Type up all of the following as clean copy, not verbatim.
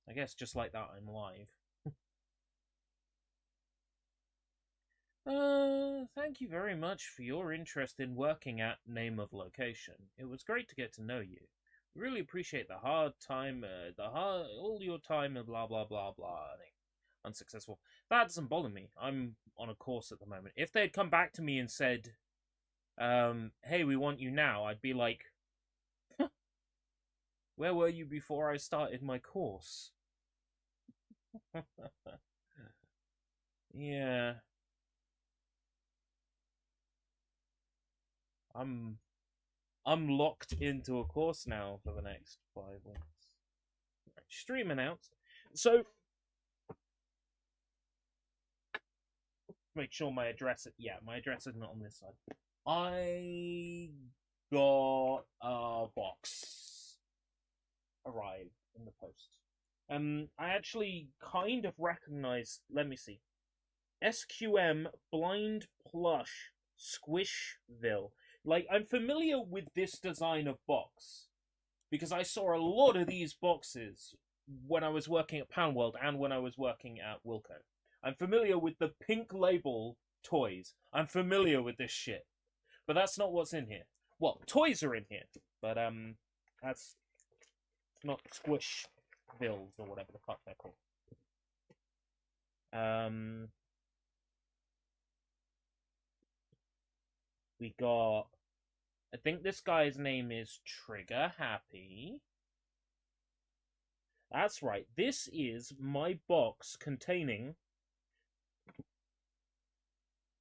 I guess just like that, I'm live. Thank you very much for your interest in working at Name of Location. It was great to get to know you. Really appreciate the hard time, all your time and blah blah blah blah. Unsuccessful. That doesn't bother me. I'm on a course at the moment. If they'd come back to me and said, hey, we want you now, I'd be like, where were you before I started my course? Yeah. I'm locked into a course now for the next 5 weeks. Right, stream announced. So make sure my address. Yeah, my address is not on this side. I got a box arrived in the post. I actually kind of recognized. Let me see. SQM Blind Plush Squishville. Like, I'm familiar with this design of box because I saw a lot of these boxes when I was working at Pound World and when I was working at Wilco. I'm familiar with the pink label toys. I'm familiar with this shit. But that's not what's in here. Well, toys are in here, but that's not Squishvilles or whatever the fuck they're called. We got, I think this guy's name is Trigger Happy. That's right. This is my box containing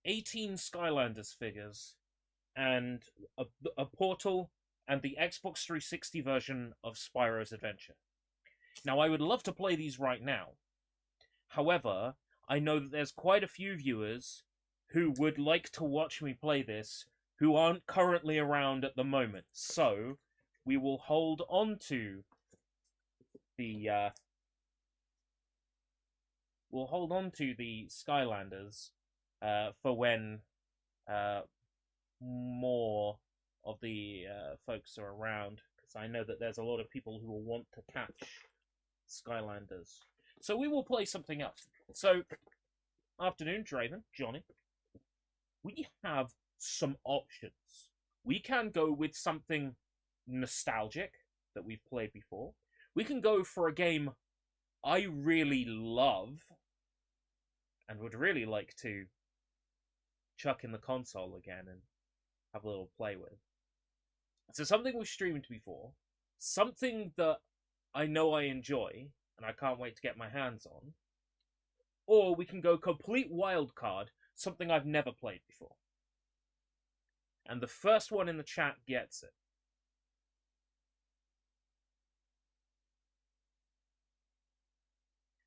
18 Skylanders figures and a Portal and the Xbox 360 version of Spyro's Adventure. Now, I would love to play these right now. However, I know that there's quite a few viewers who would like to watch me play this who aren't currently around at the moment. So, we will hold on to the Skylanders for when more of the folks are around, because I know that there's a lot of people who will want to catch Skylanders. So we will play something else. So, afternoon, Draven, Johnny. We have some options. We can go with something nostalgic that we've played before. We can go for a game I really love and would really like to chuck in the console again and have a little play with. So something we've streamed before, something that I know I enjoy and I can't wait to get my hands on, or we can go complete wild card, something I've never played before. And the first one in the chat gets it.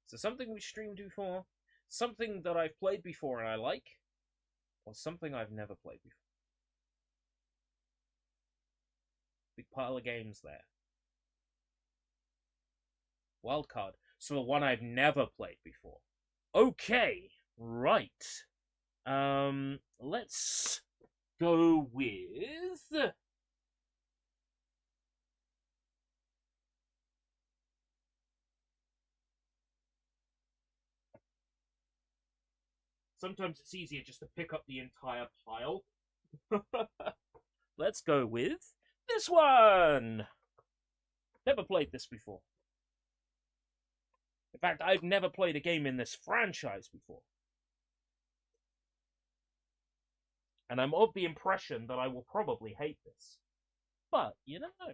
So something we streamed before, something that I've played before and I like, or something I've never played before. Big pile of games there. Wildcard. So the one I've never played before. Okay, right. Let's go with... Sometimes it's easier just to pick up the entire pile. Let's go with this one! Never played this before. In fact, I've never played a game in this franchise before. And I'm of the impression that I will probably hate this. But, you never know.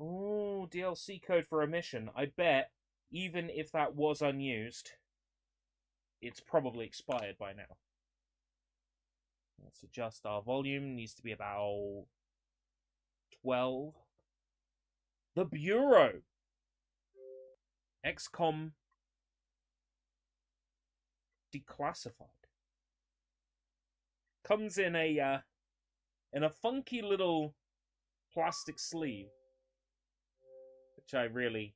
Oh, DLC code for a mission. I bet, even if that was unused, it's probably expired by now. Let's adjust our volume. Needs to be about 12. The Bureau. XCOM Declassified. Comes in a funky little plastic sleeve, which I really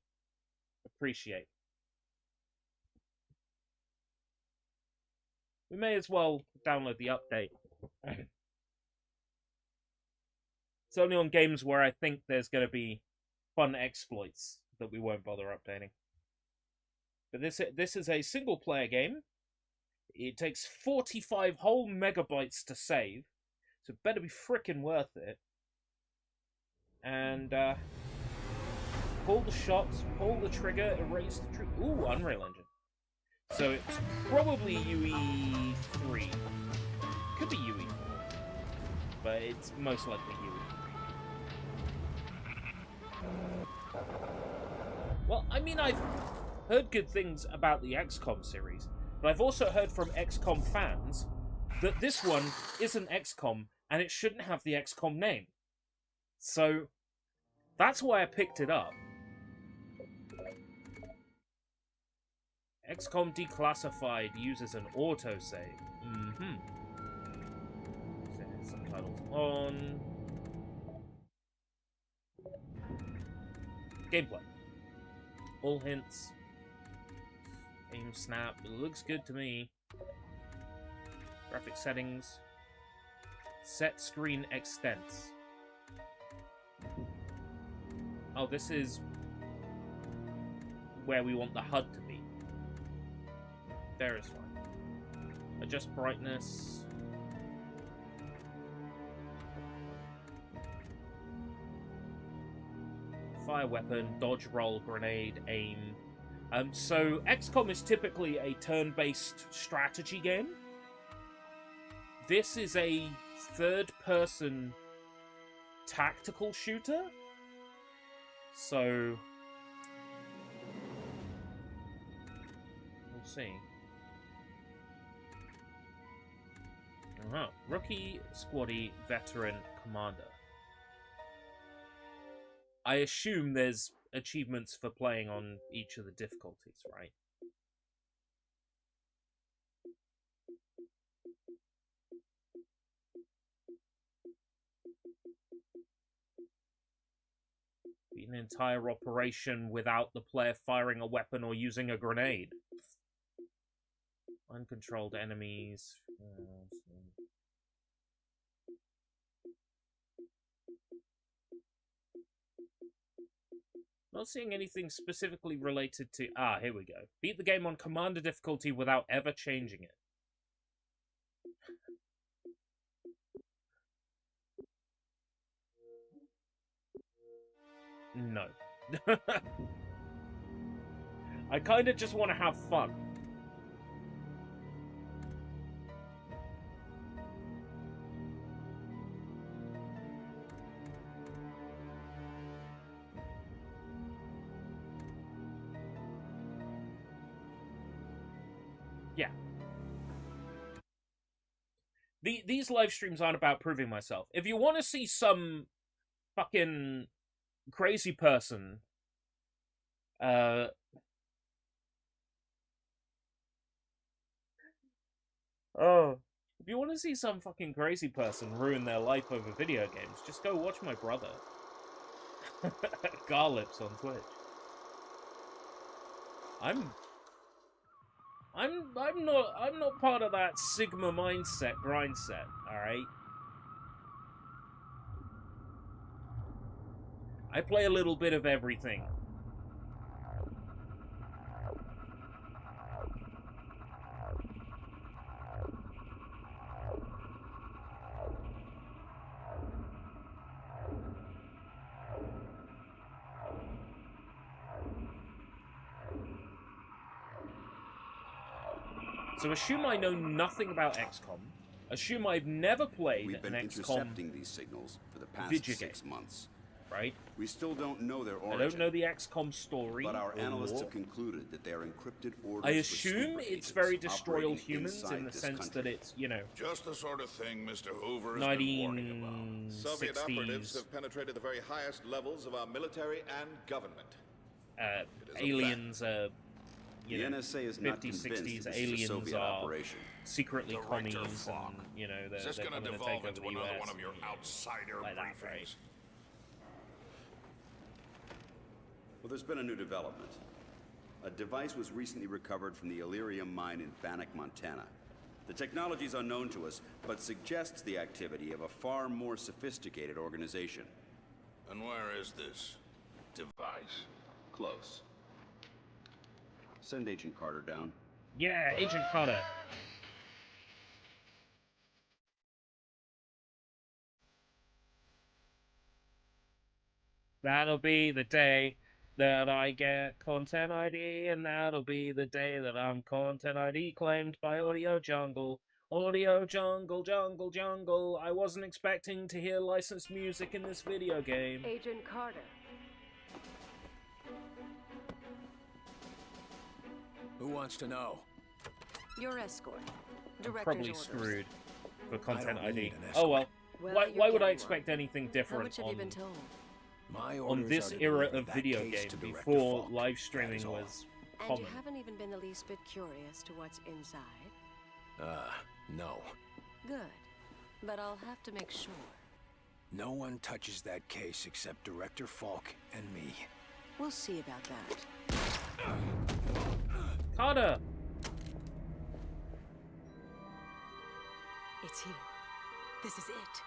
appreciate. We may as well download the update. It's only on games where I think there's going to be fun exploits that we won't bother updating. But this is a single player game. It takes 45 whole megabytes to save, so it better be frickin' worth it. And pull the shots, pull the trigger, erase the trigger. Ooh, Unreal Engine. So it's probably UE3. Could be UE4, but it's most likely UE3. Well, I mean, I've heard good things about the XCOM series, but I've also heard from XCOM fans that this one isn't XCOM and it shouldn't have the XCOM name. So that's why I picked it up. XCOM Declassified uses an autosave. Subtitles on. Gameplay. All hints. Aim snap. It looks good to me. Graphic settings. Set screen extents. Oh, this is where we want the HUD to be. There is one. Adjust brightness. Fire weapon, dodge roll, grenade, aim. So XCOM is typically a turn-based strategy game. This is a third-person tactical shooter. So we'll see. Rookie, squaddy, veteran, commander. I assume there's achievements for playing on each of the difficulties, right? Beat an entire operation without the player firing a weapon or using a grenade. Uncontrolled enemies. Not seeing anything specifically related to... Ah, here we go. Beat the game on commander difficulty without ever changing it. No. I kind of just want to have fun. Yeah. These live streams aren't about proving myself. If you want to see some fucking crazy person if you want to see some fucking crazy person ruin their life over video games, just go watch my brother. Garlips on Twitch. I'm not part of that Sigma mindset, grind set, alright? I play a little bit of everything. So assume I know nothing about XCOM. Assume I've never played We've been an XCOM intercepting these signals for the past 6 months. Right? We still don't know their origin. I don't know the XCOM story. But our analysts have concluded that they are encrypted orders. I assume it's very Destroy All Humans in the sense that it's, you know, just the sort of thing Mr. Hoover has been warning about. Soviet operatives have penetrated the very highest levels of our military and government. Aliens are, you the know, NSA is 50s, not convinced 60s, this aliens is a Soviet are operation. secretly commies, and, flock. you know, they're Is this going to take devolve over into the another US. one of your outsider Like that, briefings? right? Well, there's been a new development. A device was recently recovered from the Illyrium mine in Bannock, Montana. The technology is unknown to us, but suggests the activity of a far more sophisticated organization. And where is this? device. Close. Send Agent Carter down. Yeah, Agent Carter. That'll be the day that I get Content ID, and that'll be the day that I'm Content ID claimed by Audio Jungle. Audio Jungle, Jungle, Jungle. I wasn't expecting to hear licensed music in this video game. Agent Carter. Who wants to know? Your escort. I'm Director's probably orders. screwed for Content I don't need ID. an Oh well. Well, Why you're would I getting expect one. anything How different much have you been told? My on orders this are to era deliver of that video case game to Director before Falk. live That streaming is all. was And common? you haven't even been the least bit curious to what's inside? No. Good. But I'll have to make sure. No one touches that case except Director Falk and me. We'll see about that. Carter! It's here. This is it.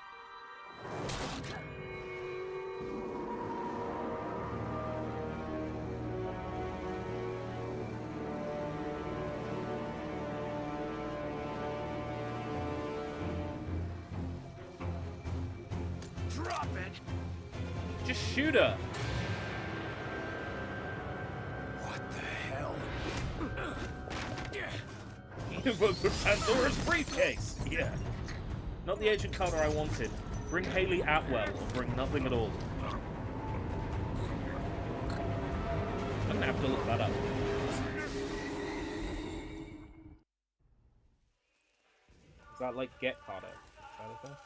Drop it! Just shoot her! What the hell? The Pandora's briefcase! Yeah. Not the Agent Carter I wanted. Bring Haley Atwell, or bring nothing at all. I'm gonna have to look that up. Is that like Get Carter? Kind of thing?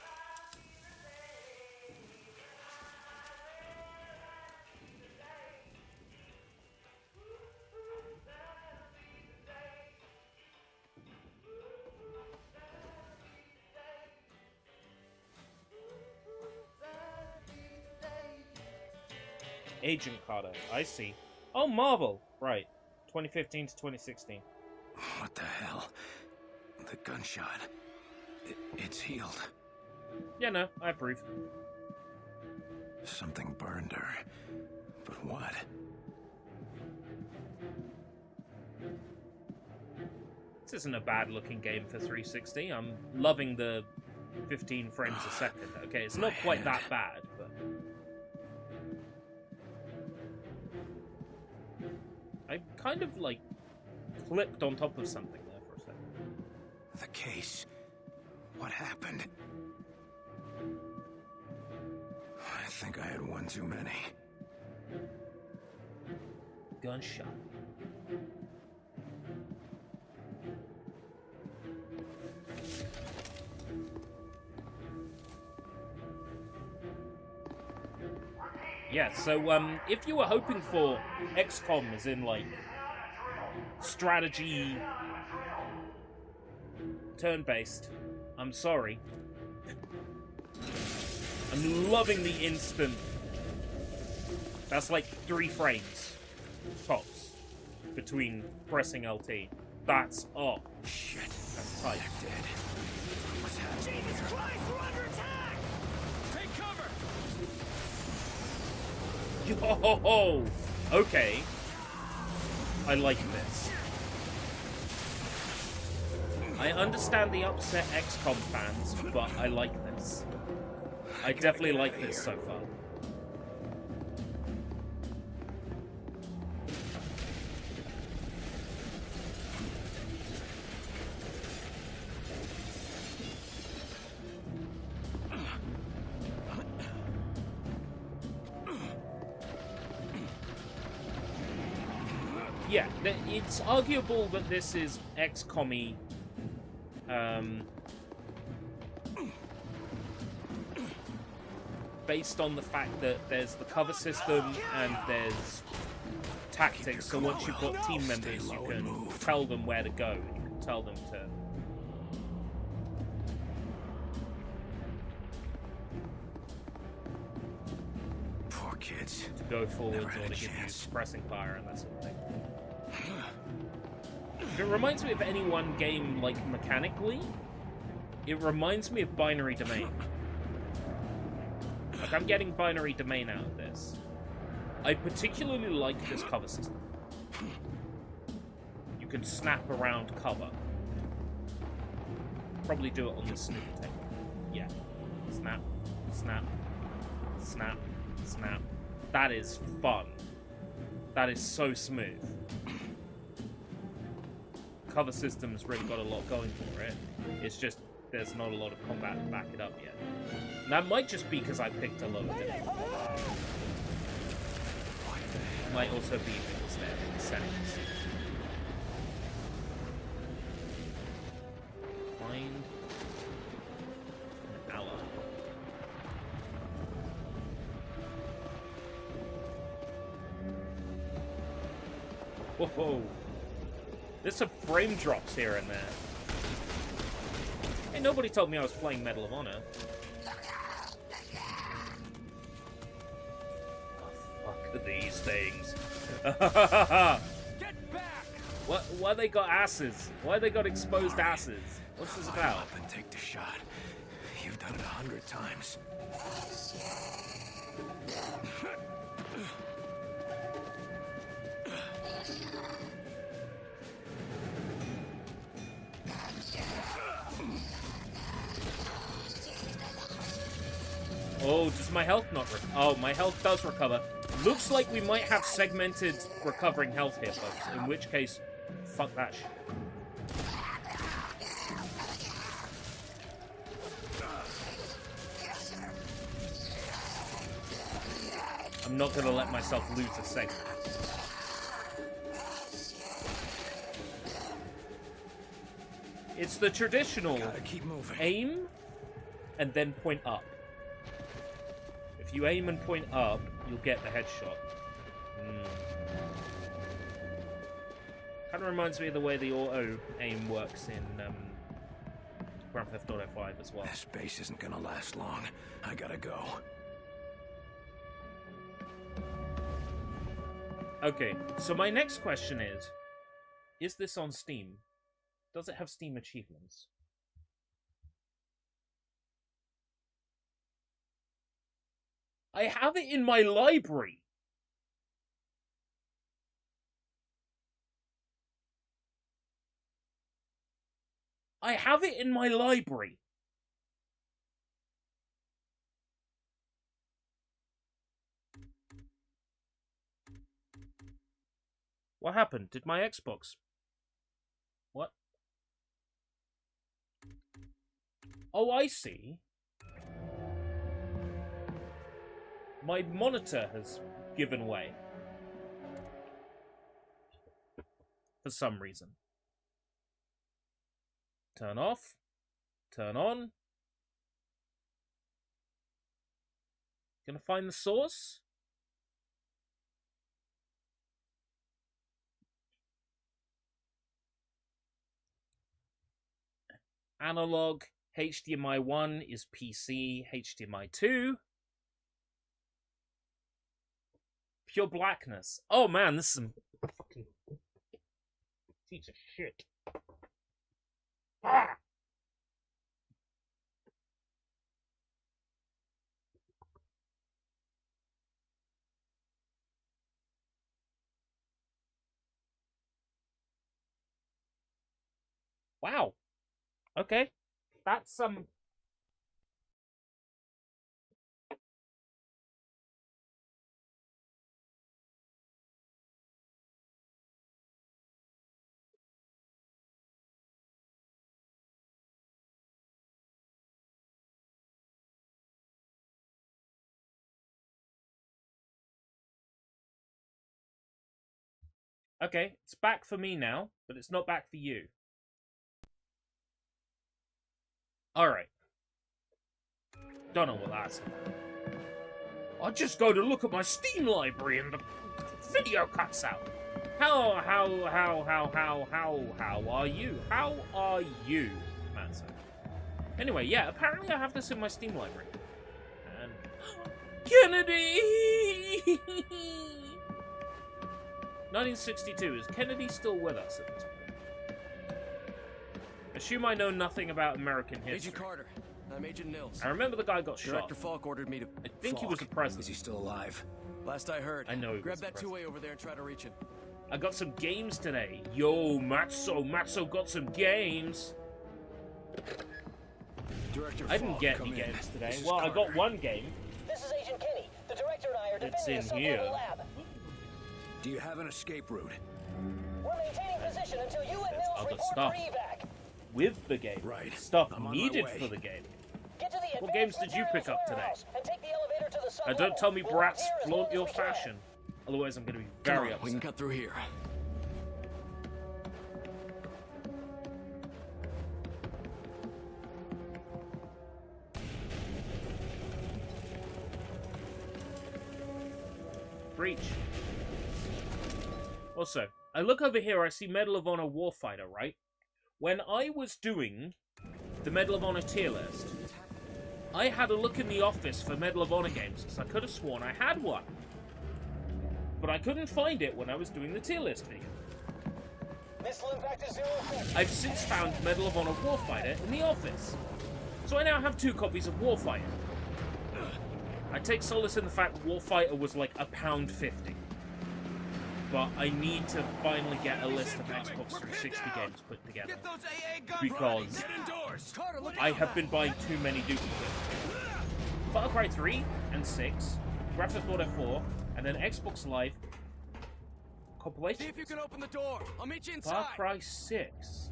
Agent Carter, I see. Oh, Marvel! Right. 2015 to 2016. What the hell? The gunshot. It's healed. Yeah, no, I approve. Something burned her. But what? This isn't a bad looking game for 360. I'm loving the 15 frames a second. Okay, it's not quite that bad, but... I kind of, like, clipped on top of something there for a second. The case. What happened? I think I had one too many. Gunshot. Yeah, so, if you were hoping for XCOM as in, like, strategy turn-based, I'm sorry. I'm loving the instant. That's like 3 frames, tops, between pressing LT. That's, oh, shit, that's tight. Dead. What's happening? Jesus Christ, we're under attack! Take cover! Yo-ho-ho! Okay. I like this. I understand the upset XCOM fans, but I like this. I definitely like this so far. Yeah, it's arguable that this is XCOM-y, based on the fact that there's the cover system and there's tactics, so once you've got team members, you can tell them where to go, and you can tell them to... Poor kids. to go forwards Never had or a to give you chance. suppressing fire and that sort of thing. It reminds me of any one game, like, mechanically. It reminds me of Binary Domain. Like, I'm getting Binary Domain out of this. I particularly like this cover system. You can snap around cover. Probably do it on this snooper table. Yeah. Snap, snap, snap, snap. That is fun. That is so smooth. Cover system's really got a lot going for it. It's just there's not a lot of combat to back it up yet. And that might just be because I picked a lower difficulty. Might also be because they're in the settings. Find an ally. Whoa! There's some frame drops here and there. Hey, nobody told me I was playing Medal of Honor. Oh, fuck these things. Get back! Why they got asses? Why they got exposed asses? What's this about? Up and take the shot. You've done it 100 times. Oh, does my health not recover? Oh, my health does recover. Looks like we might have segmented recovering health here, folks. In which case, fuck that shit. I'm not gonna let myself lose a segment. It's the traditional Gotta keep moving. aim and then point up. If you aim and point up, you'll get the headshot. Kind of reminds me of the way the auto aim works in Grand Theft Auto 5 as well. This base isn't gonna last long. I gotta go. Okay, so my next question is this on Steam? Does it have Steam achievements? I have it in my library. I have it in my library. What happened? Did my Xbox... What? Oh, I see. My monitor has given way. For some reason. Turn off. Turn on. Gonna find the source? Analog. HDMI 1 is PC. HDMI 2. Pure blackness. Oh man, this is some fucking piece of shit. Ah! Wow. Okay. That's some... Okay, it's back for me now, but it's not back for you. Alright. Don't know what that's about. I'll just go to look at my Steam library and the video cuts out. How are you? How are you, Manso? Anyway, yeah, apparently I have this in my Steam library. And... Kennedy! 1962. Is Kennedy still with us at this point? Assume I know nothing about American history. Agent Carter, I'm Agent Nils. I remember the guy got Director shot. Falk ordered me to... I think he was a president. Is he still alive? Last I heard. I know he Grab was that president. two-way over there and try to reach him. I got some games today. Yo, Matzo got some games. Director I didn't Falk, get come any in. games today. This is Well, I Carter. got one game. This is Agent Kenny. The director and I are It's defending in a something here. in the lab. Do you have an escape route? We're maintaining position until you and There's Mills other report stuff. for evac. With the game. Right. Stuff I'm on my needed way. for the game. Get to the What games did you advanced pick up today? warehouse and take the elevator to the And don't sublevel. tell me We'll brats appear as flaunt long your as we can. fashion. Otherwise, I'm going to be Come very on, we can upset. cut through here. Breach. Also, I look over here, I see Medal of Honor Warfighter, right? When I was doing the Medal of Honor tier list, I had a look in the office for Medal of Honor games, because I could have sworn I had one. But I couldn't find it when I was doing the tier list video. Missile impact is 0 effect. I've since found Medal of Honor Warfighter in the office. So I now have 2 copies of Warfighter. I take solace in the fact Warfighter was like £1.50. But I need to finally get a list of Xbox 360 games put together. Get those AA guns Because ready. Get indoors. Carter, look I out. have been buying too many duplicates. Far Cry 3 and 6, Grand Theft Auto 4, and then Xbox Live compilation. See if you can open the door. I'll meet you inside. Far Cry 6.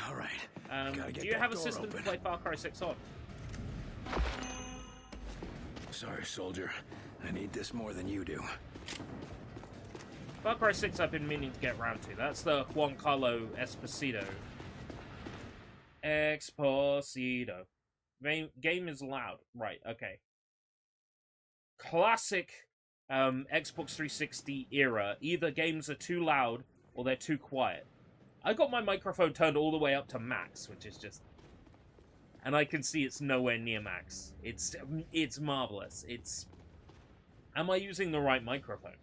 All right. Gotta get Do you that have a door system open. to play Far Cry 6 on? Sorry, soldier. I need this more than you do. Far Cry 6 I've been meaning to get around to. That's the Juan Carlo Esposito. Game is loud. Right, okay. Classic Xbox 360 era. Either games are too loud or they're too quiet. I got my microphone turned all the way up to max, which is just... And I can see it's nowhere near max. It's marvelous. It's... Am I using the right microphone?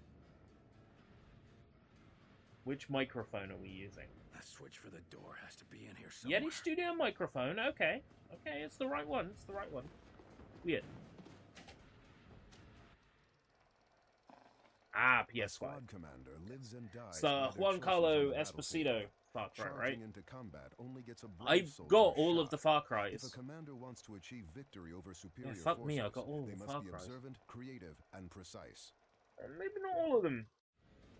Which microphone are we using? That switch for the door has to be in here somewhere. Yeti Studio microphone. Okay. Okay, it's the right one. It's the right one. Weird. Ah, PS5. Squad commander lives and dies It's the by their Juan choices Carlo on the Esposito battlefield. Far Cry, right? Charging into combat only gets a brave I've soldier got all of shot. the Far If a Cries. commander wants to achieve victory over superior fuck forces, me, I got all they the must Far be Cries. observant, creative, and precise. Maybe not all of them.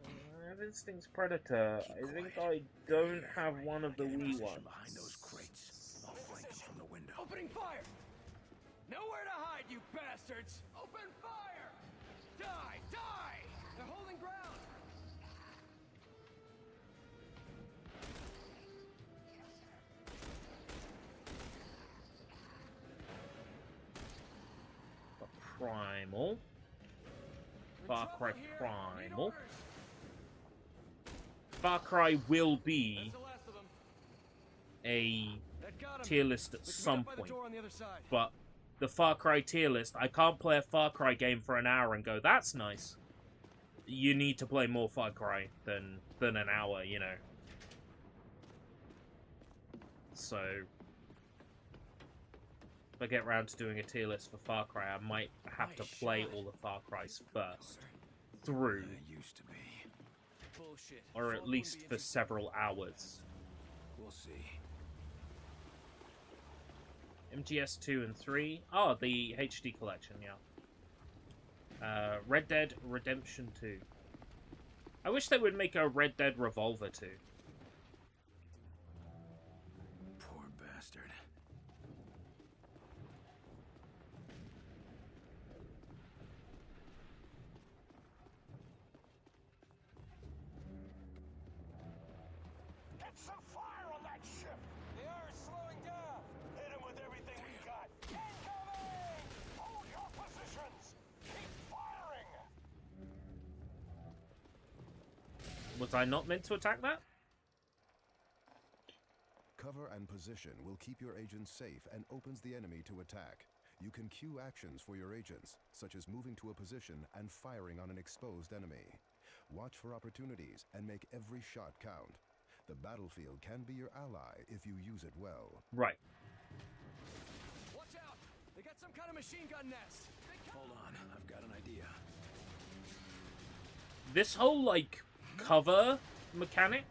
I have Instinct's Predator. I think I don't have one of the Wii ones. Behind those crates. I'll flank them from the window. Opening fire. Nowhere to hide, you bastards. Open fire. Die. Die. They're holding ground. Primal. Far Cry Primal. Far Cry will be a tier list at some point. But the Far Cry tier list, I can't play a Far Cry game for an hour and go, that's nice. You need to play more Far Cry than an hour, you know. So, if I get around to doing a tier list for Far Cry, I might have to play all the Far Cries first. Through. It used to be. Bullshit. Or at least for several hours. We'll see. MGS 2 and 3. Oh, the HD collection, yeah. Red Dead Redemption 2. I wish they would make a Red Dead Revolver 2. Poor bastard. Get some fire on that ship. They are slowing down. Hit them with everything we got. Incoming! Hold your positions. Keep firing. Was I not meant to attack that? Cover and position will keep your agents safe and opens the enemy to attack. You can cue actions for your agents, such as moving to a position and firing on an exposed enemy. Watch for opportunities and make every shot count. The battlefield can be your ally if you use it well. Right. Watch out. They got some some kind of machine gun nest. Hold on, I've got an idea. This whole, like, cover mechanic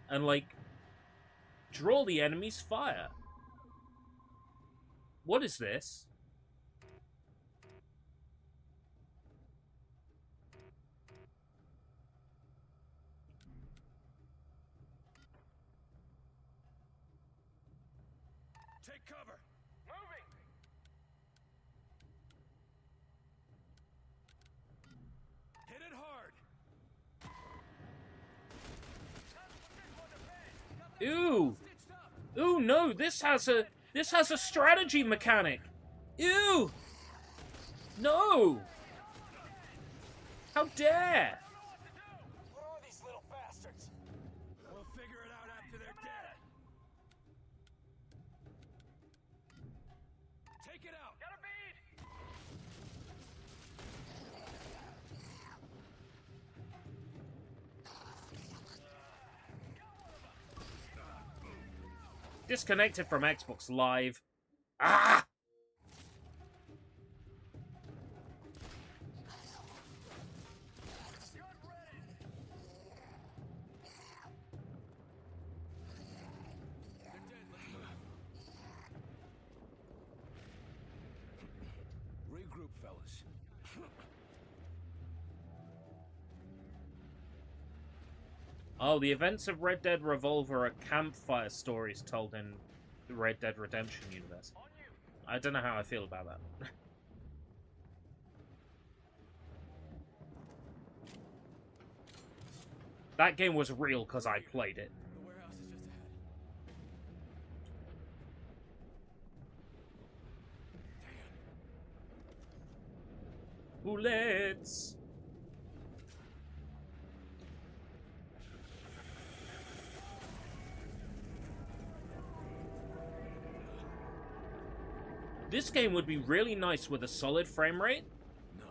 and, like, draw the enemy's fire. What is this? Take cover. Moving. Hit it hard. Ooh. Ooh, no, this has a strategy mechanic. Ew. No. How dare. What are these little bastards? We'll figure it out after they're dead. Take it out. Got a bead. Disconnected from Xbox Live. Ah! Regroup, fellas. Oh, the events of Red Dead Revolver are campfire stories told in the Red Dead Redemption universe. I don't know how I feel about that. That game was real because I played it. The warehouse is just ahead. Bullets! This game would be really nice with a solid frame rate. No.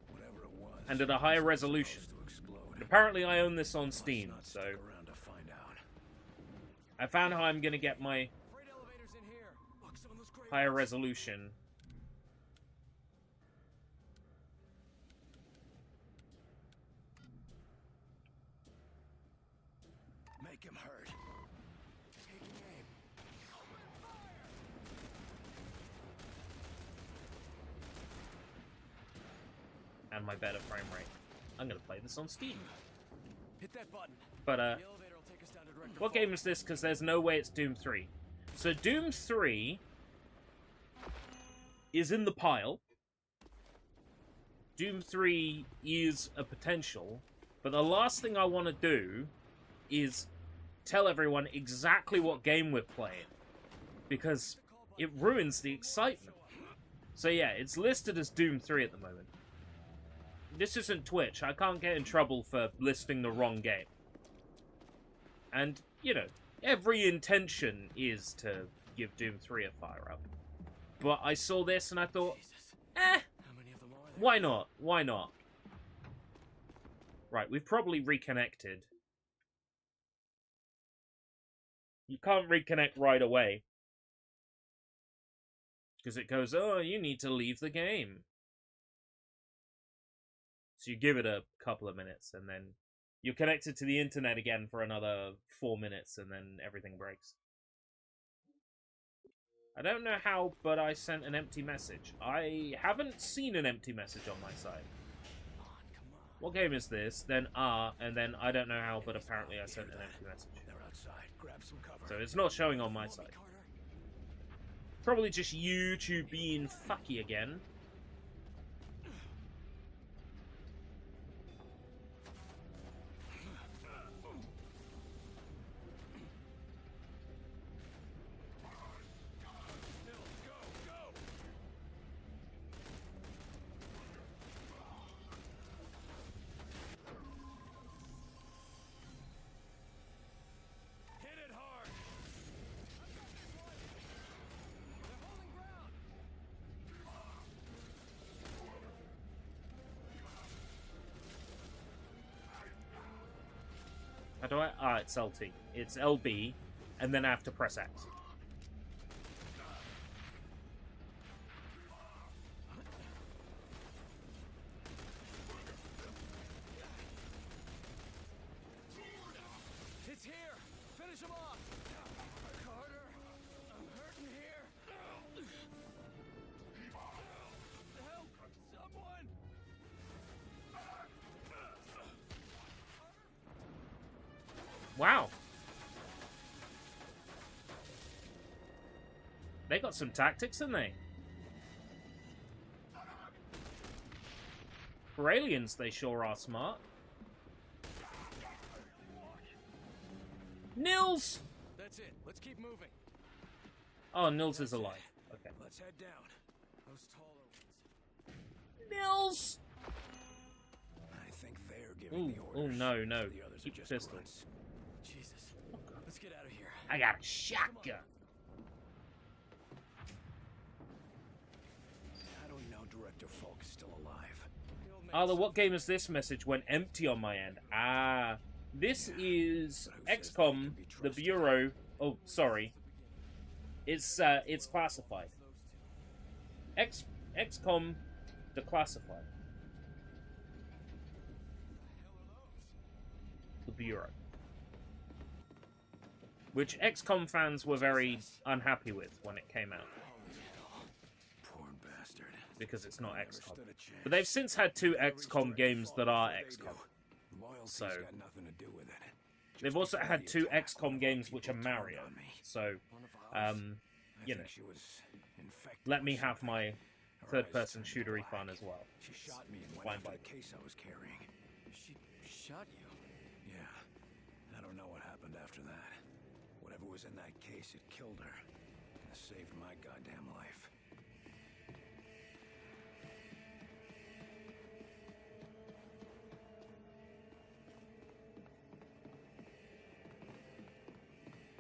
Whatever it was. And at a higher resolution. To explode. And apparently I own this on Steam, Not so stick around to find out. I found how I'm gonna get my Freight elevators in here. Look, some of those great higher resolution. Make him hurt. taking aim. And my better frame rate. I'm gonna play this on Steam. Hit that button. But, The elevator will take us down to Director what Falk. game is this? Because there's no way it's Doom 3. So Doom 3 is in the pile. Doom 3 is a potential. But the last thing I want to do is tell everyone exactly what game we're playing. Because it ruins the excitement. So yeah, it's listed as Doom 3 at the moment. This isn't Twitch. I can't get in trouble for listing the wrong game. And, you know, every intention is to give Doom 3 a fire up. But I saw this and I thought, How many of them are there? why not? Why not? Right, we've probably reconnected. You can't reconnect right away. Because it goes, oh, you need to leave the game. So you give it a couple of minutes, and then you're connected to the internet again for another 4 minutes, and then everything breaks. I don't know how, but I sent an empty message. I haven't seen an empty message on my side. What game is this? Then and then I don't know how, but apparently I sent an empty message. They're outside. Grab some cover. So it's not showing on my side. Probably just YouTube being fucky again. Hit it hard. They're holding ground. How do I? Ah, it's LT. It's LB, and then I have to press X. Wow. They got some tactics, didn't they? For aliens, they sure are smart. Nils! That's it. Let's keep moving. Oh, Nils is alive. Okay. Let's head down. Those taller ones. Nils! I think they're giving the Oh, orders. no. The others Keep are just pistols. grunts. Jesus. Let's get out of here. I got a shotgun. How do we know Director Falk is still alive? Arlo, what game is this? Message went empty on my end. Ah, this is XCOM, the Bureau. Oh, sorry. It's classified. XCOM, Declassified. The Bureau. Which XCOM fans were very unhappy with when it came out. Poor bastard. Because it's not Never XCOM. stood a chance. But they've since had 2 XCOM games that are XCOM. Loyalty's So got nothing to do with it. they've also had 2 XCOM games which are Mario. So, you know, She was infected let me with have something. my Her third-person eyes turned shootery black. fun as well. She shot me and Fine went by for the me. case I was carrying. She shot you. Yeah. I don't know what happened after that. Whatever was in that case, it killed her. It saved my goddamn life.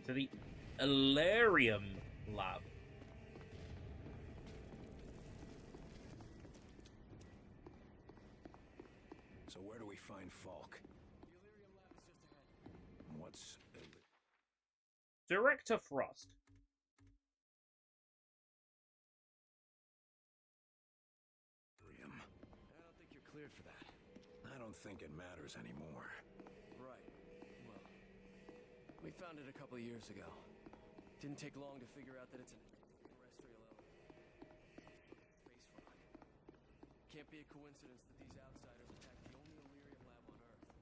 To the Illyrium Lab. So where do we find Falk? What's... Director Frost. Illyrium? I don't think you're cleared for that. I don't think it matters anymore. Right. Well, we found it a couple of years ago. Didn't take long to figure out that it's an terrestrial element. Space rock. Can't be a coincidence that these outsiders attacked the only Illyrium lab on Earth.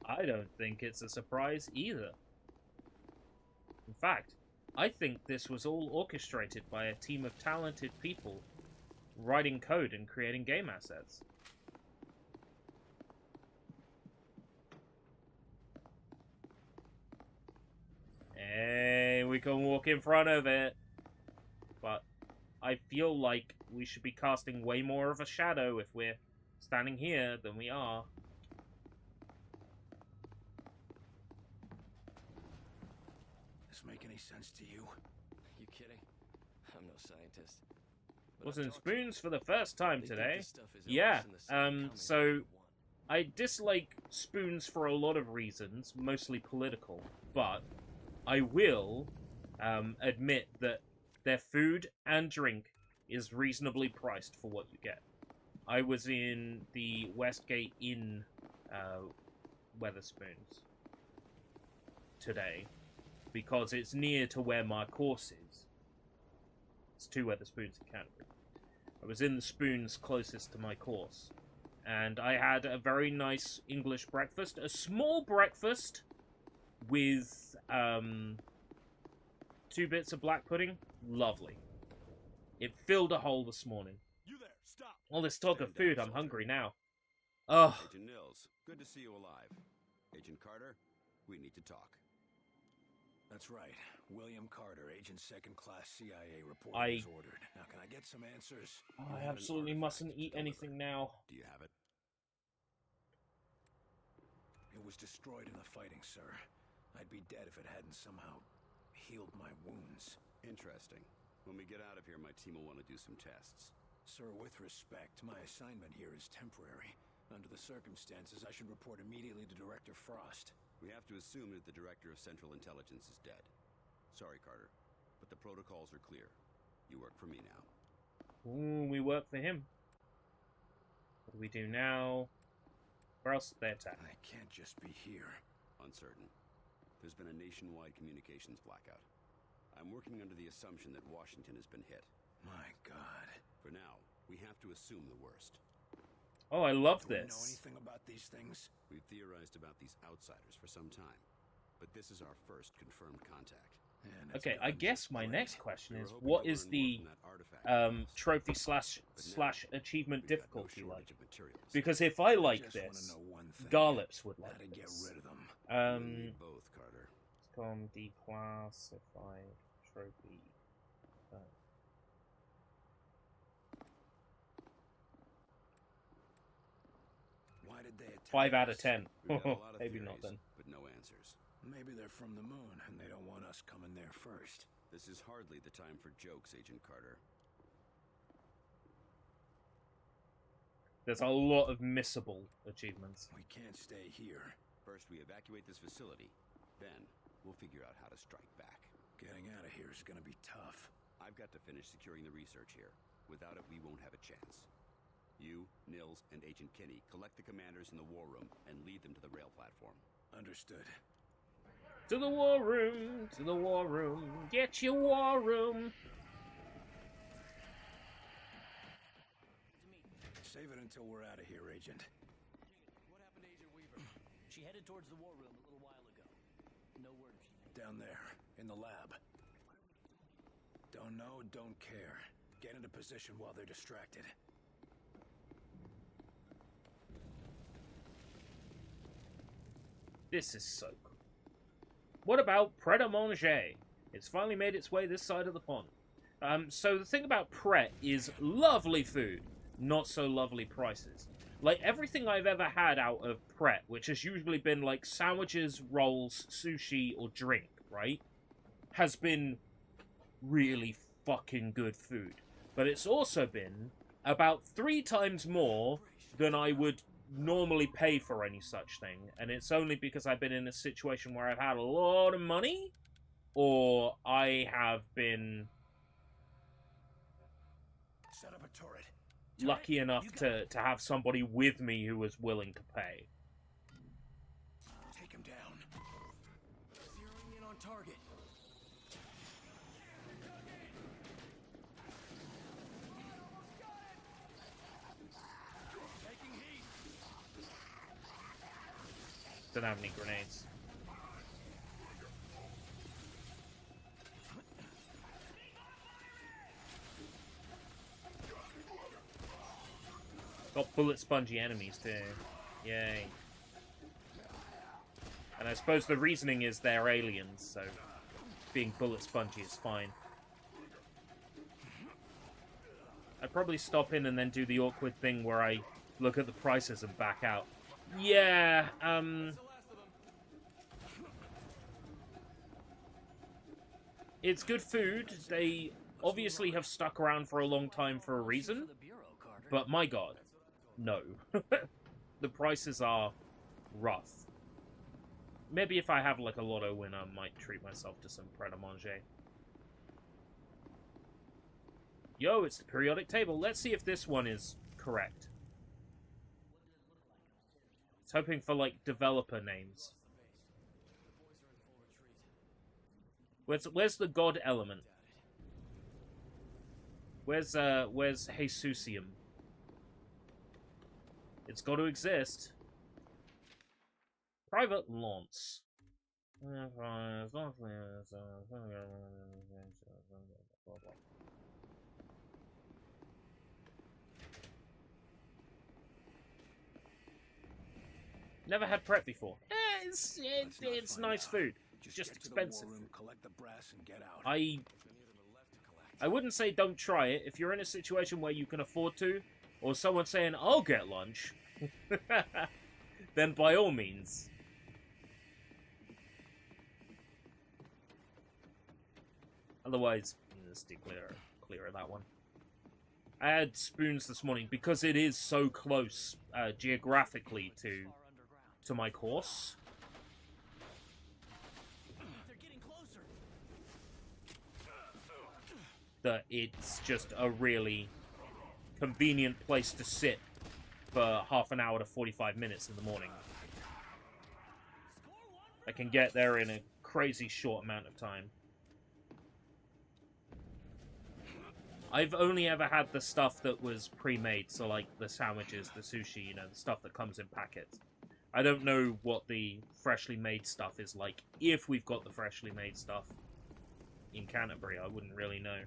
I don't think it's a surprise either. In fact, I think this was all orchestrated by a team of talented people writing code and creating game assets. Hey, we can walk in front of it. But I feel like we should be casting way more of a shadow if we're standing here than we are. Does this make any sense to you? You kidding? I'm no scientist. But Was I've in talked to them. spoons for the first time They think today. this stuff is Yeah, almost in the same common so as the one. I dislike spoons for a lot of reasons, mostly political, but I will admit that their food and drink is reasonably priced for what you get. I was in the Westgate Inn Weatherspoons today because it's near to where my course is. It's 2 Weatherspoons in Canterbury. I was in the spoons closest to my course, and I had a very nice English breakfast, a small breakfast with 2 bits of black pudding. Lovely. It filled a hole this morning. You there, stop! All this talk of Stand down, food, I'm soldier. hungry now. Oh, Agent Nils, good to see you alive. Agent Carter, we need to talk. That's right. William Carter, Agent Second Class CIA, report I- is ordered. Now, can I get some answers? I absolutely mustn't eat anything now. Do you have it? It was destroyed in the fighting, sir. I'd be dead if it hadn't somehow healed my wounds. Interesting. When we get out of here, my team will want to do some tests. Sir, with respect, my assignment here is temporary. Under the circumstances, I should report immediately to Director Frost. We have to assume that the Director of Central Intelligence is dead. Sorry, Carter, but the protocols are clear. You work for me now. Ooh, we work for him. What do we do now? Where else did they attack? I can't just be here. Uncertain. There's been a nationwide communications blackout. I'm working under the assumption that Washington has been hit. My God. For now, we have to assume the worst. Oh, I love Do we know this. anything about these things? We've theorized about these outsiders for some time, but this is our first confirmed contact. And it's Okay, I guns. guess my Great. next question We were is, hoping what to is learn more the from that artifact you lost. trophy But now, slash achievement we've got no difficulty like? shortage of materials. Because if I like just wanna this, know one thing. Garlips would How like to get this. rid of them. You and me both, Carter. Come declassified trophy. Why did they attack 5 out of us? 10. We've got a lot of Maybe theories, not then. but no answers. Maybe they're from the moon and they don't want us coming there first. This is hardly the time for jokes, Agent Carter. There's a lot of missable achievements. We can't stay here. First, we evacuate this facility. Then, we'll figure out how to strike back. Getting out of here is gonna be tough. I've got to finish securing the research here. Without it, we won't have a chance. You, Nils, and Agent Kinney collect the commanders in the war room and lead them to the rail platform. Understood. To the war room, to the war room, get your war room. Save it until we're out of here, Agent. What happened to Agent Weaver? She headed towards the war room a little while ago. No word if she made it. Down there, in the lab. Don't know, don't care. Get into position while they're distracted. This is so cool. What about Pret a Manger? It's finally made its way this side of the pond. So the thing about Pret is lovely food, not so lovely prices. Like, everything I've ever had out of Pret, which has usually been like sandwiches, rolls, sushi, or drink, right? Has been really fucking good food. But it's also been about 3 times more than I would normally pay for any such thing. And it's only because I've been in a situation where I've had a lot of money, or I have been Set up a turret. lucky enough to have somebody with me who was willing to pay. Take him down. Zeroing in on target. Taking heat. Don't have any grenades. Got bullet spongy enemies too. Yay. And I suppose the reasoning is they're aliens, so being bullet spongy is fine. I'd probably stop in and then do the awkward thing where I look at the prices and back out. Yeah, it's good food. They obviously have stuck around for a long time for a reason. But my god, no. The prices are rough. Maybe if I have like a lotto win, I might treat myself to some Pret a Manger. Yo, it's the periodic table. Let's see if this one is correct. It's hoping for like developer names. Where's the god element? Where's Jesusium? It's got to exist. Private Lance. Never had Pret before. It's nice food. Just get to expensive. the war room, collect the brass, and get out. I wouldn't say don't try it. If you're in a situation where you can afford to, or someone saying, I'll get lunch, then by all means. Otherwise, let's steer clear of that one. I had spoons this morning because it is so close geographically to my course. They're getting closer. That it's just a really convenient place to sit for half an hour to 45 minutes in the morning. I can get there in a crazy short amount of time. I've only ever had the stuff that was pre-made, so like the sandwiches, the sushi, you know, the stuff that comes in packets. I don't know what the freshly made stuff is like. If we've got the freshly made stuff in Canterbury, I wouldn't really know.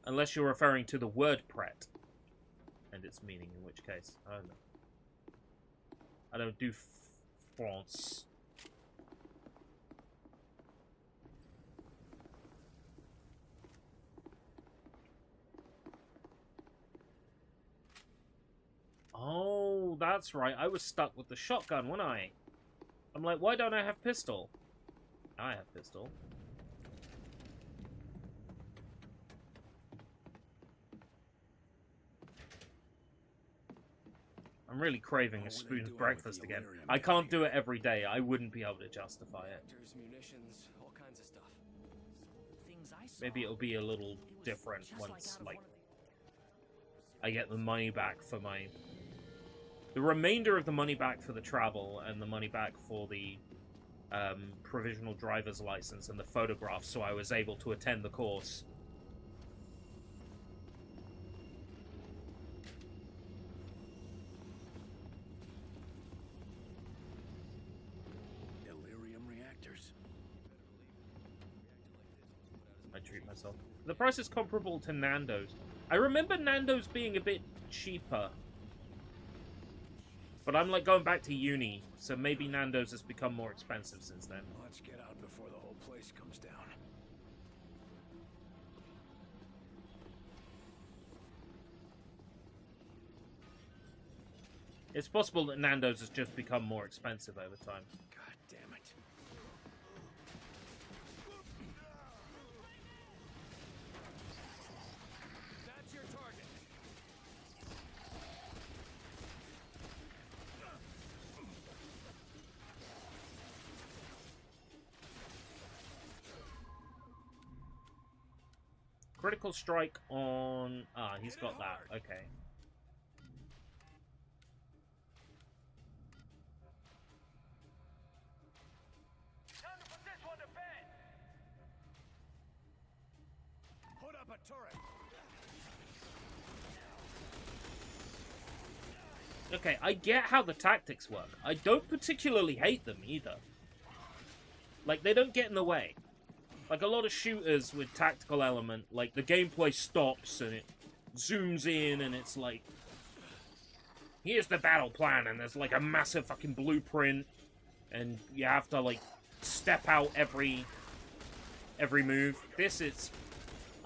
Unless you're referring to the word pret and its meaning, in which case, I don't know. I don't do France. Oh, that's right. I was stuck with the shotgun, wasn't I? I'm like, why don't I have pistol? I have pistol. I'm really craving a spoon's breakfast again. I can't do it every day. I wouldn't be able to justify it. Munitions, all kinds of stuff. Maybe it'll be a little different once, like, I get the money back for my... The remainder of the money back for the travel and the money back for the provisional driver's license and the photographs, so I was able to attend the course. I treat myself. The price is comparable to Nando's. I remember Nando's being a bit cheaper. But I'm like going back to uni, so maybe Nando's has become more expensive since then. Let's get out before the whole place comes down. It's possible that Nando's has just become more expensive over time. God damn it. That's your target. Critical strike on... Ah, he's got that. Okay. Time to put this one to bed. Put up a turret. Okay, I get how the tactics work. I don't particularly hate them either. Like, they don't get in the way. Like, a lot of shooters with tactical element, like, the gameplay stops and it zooms in and it's like, here's the battle plan, and there's, like, a massive fucking blueprint, and you have to, like, step out every move. This is,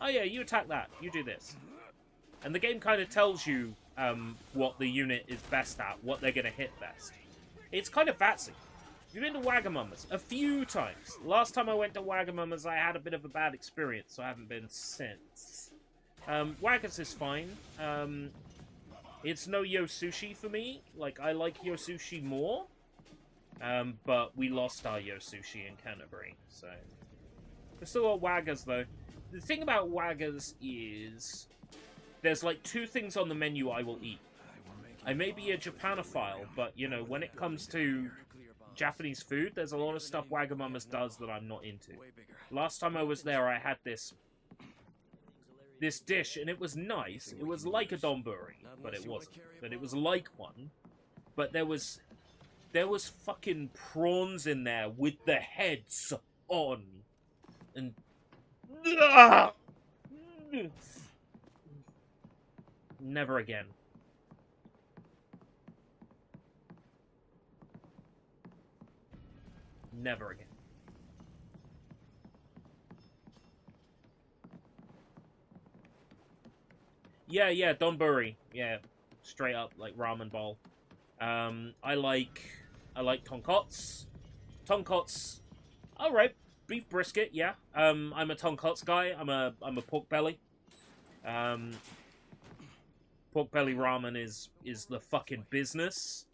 oh yeah, you attack that, you do this. And the game kind of tells you what the unit is best at, what they're going to hit best. It's kind of fancy. You've been to Wagamama's a few times. Last time I went to Wagamama's, I had a bit of a bad experience, so I haven't been since. Wagga's is fine. It's no Yo Sushi for me. Like, I like Yo Sushi more. But we lost our Yo Sushi in Canterbury, so... We're still at Wagga's, though. The thing about Wagga's is... There's, like, two things on the menu I will eat. I may be a Japanophile, but, you know, when it comes to Japanese food, there's a lot of stuff Wagamama's does that I'm not into. Last time I was there, I had this dish, and it was nice. It was like a donburi, but it wasn't. But it was like one. But there was fucking prawns in there with the heads on. And... Never again. Never again. Yeah, donburi. Yeah, straight up like ramen bowl. I like tonkotsu. Tonkotsu, all right. Beef brisket, yeah. I'm a tonkotsu guy. I'm a pork belly. Pork belly ramen is the fucking business.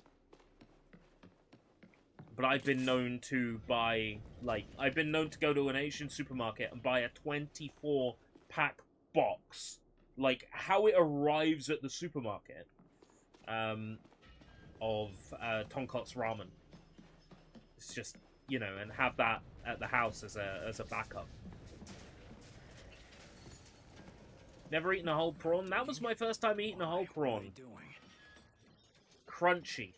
But I've been known to buy, like, I've been known to go to an Asian supermarket and buy a 24-pack box. Like, how it arrives at the supermarket of tonkotsu ramen. It's just you know, and have that at the house as a backup. Never eaten a whole prawn. That was my first time eating a whole prawn. Crunchy.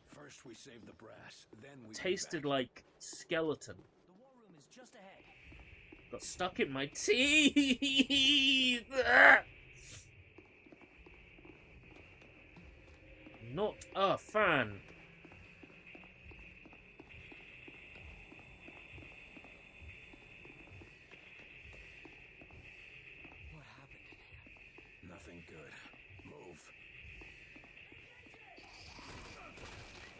First we save the brass, then we tasted like skeleton. The war room is just ahead. Got stuck in my teeth. Not a fan. What happened in here? Nothing good. Move.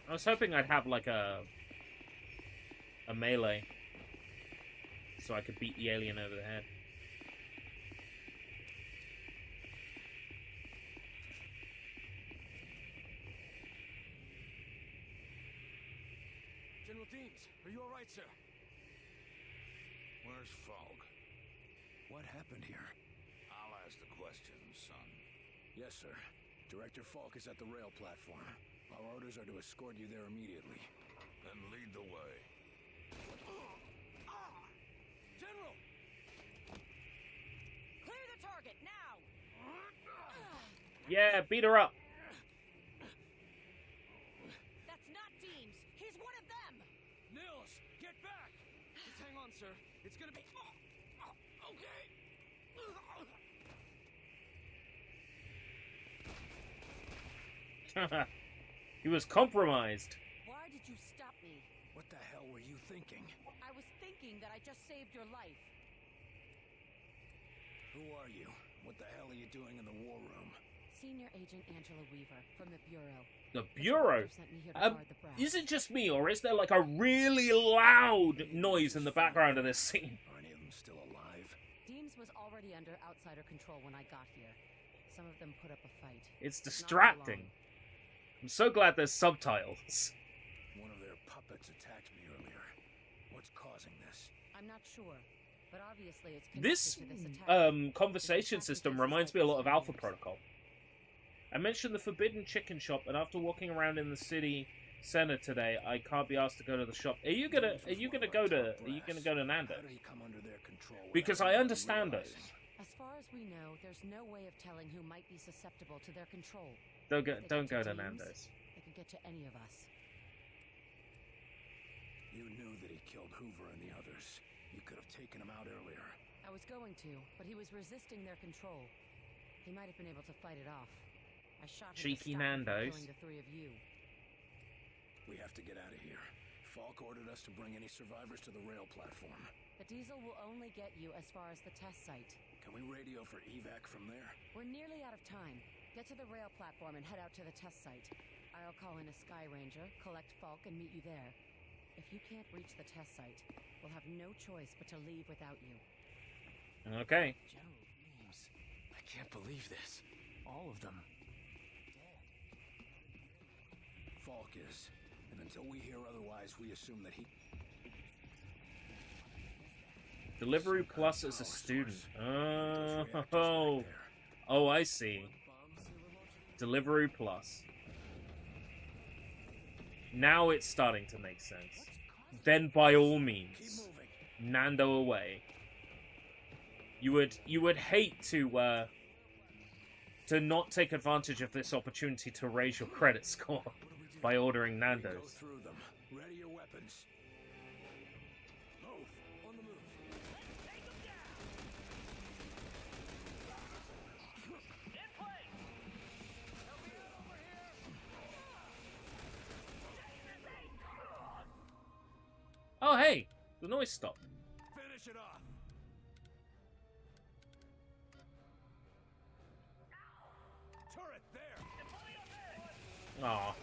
I was hoping I'd have like a melee, so I could beat the alien over the head. General Deems, are you all right, sir? Where's Falk? What happened here? I'll ask the questions, son. Yes, sir. Director Falk is at the rail platform. Our orders are to escort you there immediately. Then lead the way. General! Clear the target now! Yeah, beat her up. That's not Deems. He's one of them. Nils, get back! Just hang on, sir. It's gonna be... okay. He was compromised. Why did you stop me? What the hell were you thinking? I was thinking that I just saved your life. Who are you? What the hell are you doing in the war room? Senior Agent Angela Weaver from the Bureau. The Bureau? Sent me here to guard the brass. Is it just me, or is there like a really loud noise in the background of this scene? Are any of them still alive? Deems was already under outsider control when I got here. Some of them put up a fight. It's distracting. I'm so glad there's subtitles. One of their puppets attacked me earlier. What's causing this? I'm not sure, but obviously it's This connected to this attack. conversation system reminds me a lot of Alpha Protocol. I mentioned the Forbidden Chicken Shop, and after walking around in the city center today, I can't be asked to go to the shop. Are you gonna go to Nando's? How did he come under their control Because without I understand realizing? those. As far as we know, there's no way of telling who might be susceptible to their control. Don't If go they to get Deems, Nando's. They could get to any of us. You knew that he killed Hoover and the others. You could have taken him out earlier. I was going to, but he was resisting their control. He might have been able to fight it off. I shot him Cheeky to stop him from Nando's. killing the three of you. We have to get out of here. Falk ordered us to bring any survivors to the rail platform. The diesel will only get you as far as the test site. Can we radio for evac from there? We're nearly out of time. Get to the rail platform and head out to the test site. I'll call in a Sky Ranger, collect Falk, and meet you there. If you can't reach the test site, we'll have no choice but to leave without you. Okay. General Deems, I can't believe this. All of them. Falk is. And until we hear otherwise, we assume that he... Delivery Plus as a student. Oh, I see. Delivery Plus. Now it's starting to make sense. Then by all means, Nando away. You would hate to not take advantage of this opportunity to raise your credit score by ordering Go Nando's. through them. Ready your weapons. Move. On the move. Oh hey, the noise stopped. Finish it off. Turret there. Aw.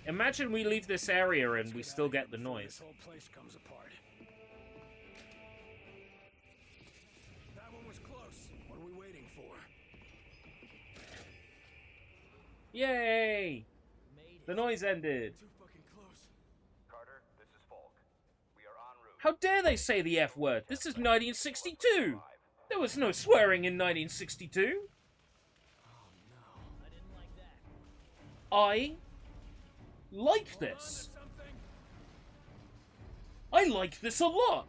Imagine we leave this area and we still get the noise. This whole place comes apart. That one was close. What are we waiting for? Yay! Made The noise ended. Too fucking close. Carter, this is Falk. We are en route. How dare they say the F word? This is 1962. There was no swearing in 1962. I like this. I like this a lot.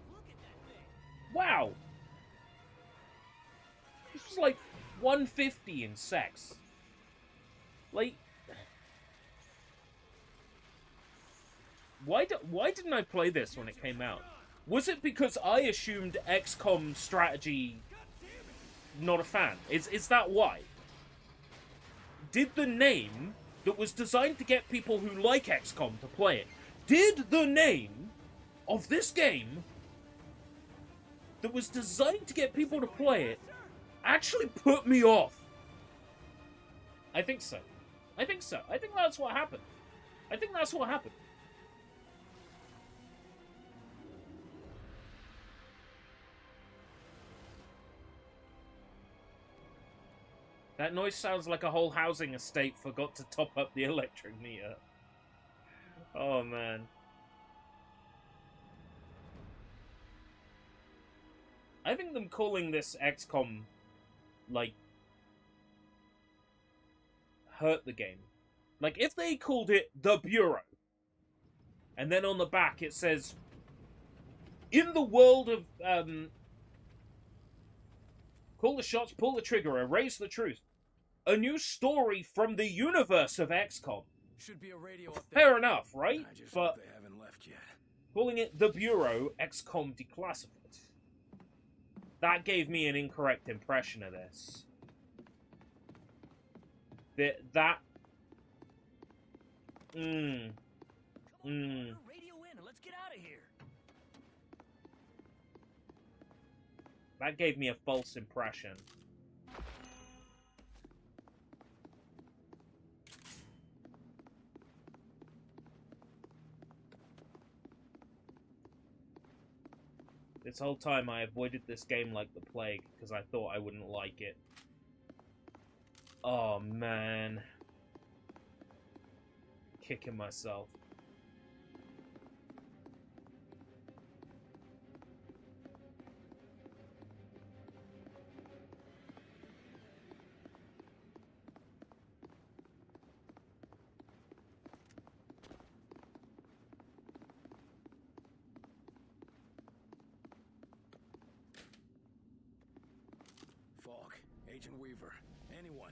Wow. This was like 150 in sex. Like, why didn't I play this when it came out? Was it because I assumed XCOM strategy not a fan? Is that why? Did the name that was designed to get people who like XCOM to play it, did the name of this game that was designed to get people to play it actually put me off? I think so. I think so. I think that's what happened. I think that's what happened. That noise sounds like a whole housing estate forgot to top up the electric meter. Oh, man. I think them calling this XCOM, like, hurt the game. Like, if they called it The Bureau, and then on the back it says, in the world of, call the shots, pull the trigger, erase the truth. A new story from the universe of XCOM. Should be a radio up there. Fair enough, right? I just But hope they haven't left yet. calling it The Bureau, XCOM Declassified. That gave me an incorrect impression of this. That... Radio in and let's get out of here. That gave me a false impression. This whole time I avoided this game like the plague because I thought I wouldn't like it. Oh man. Kicking myself. Falk, Agent Weaver, anyone.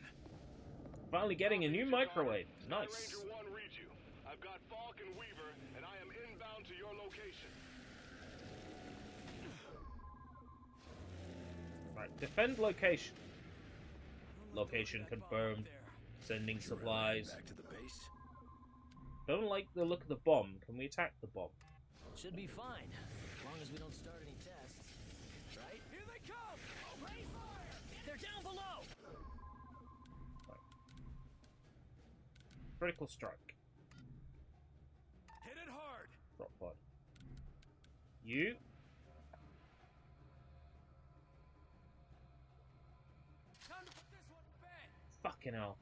Finally getting a new microwave. Nice. Ranger 1 reads you. I've got Falk and Weaver, and I am inbound to your location. Right, defend location. Location confirmed. Sending supplies. Back to the base. Don't like the look of the bomb. Can we attack the bomb? Should be fine, as long as we don't start any tests. Right? Here they come! Open fire! They're down below! Right. Critical strike. Hit it hard! Drop pod. You. Time to put this one to bed! Fucking hell.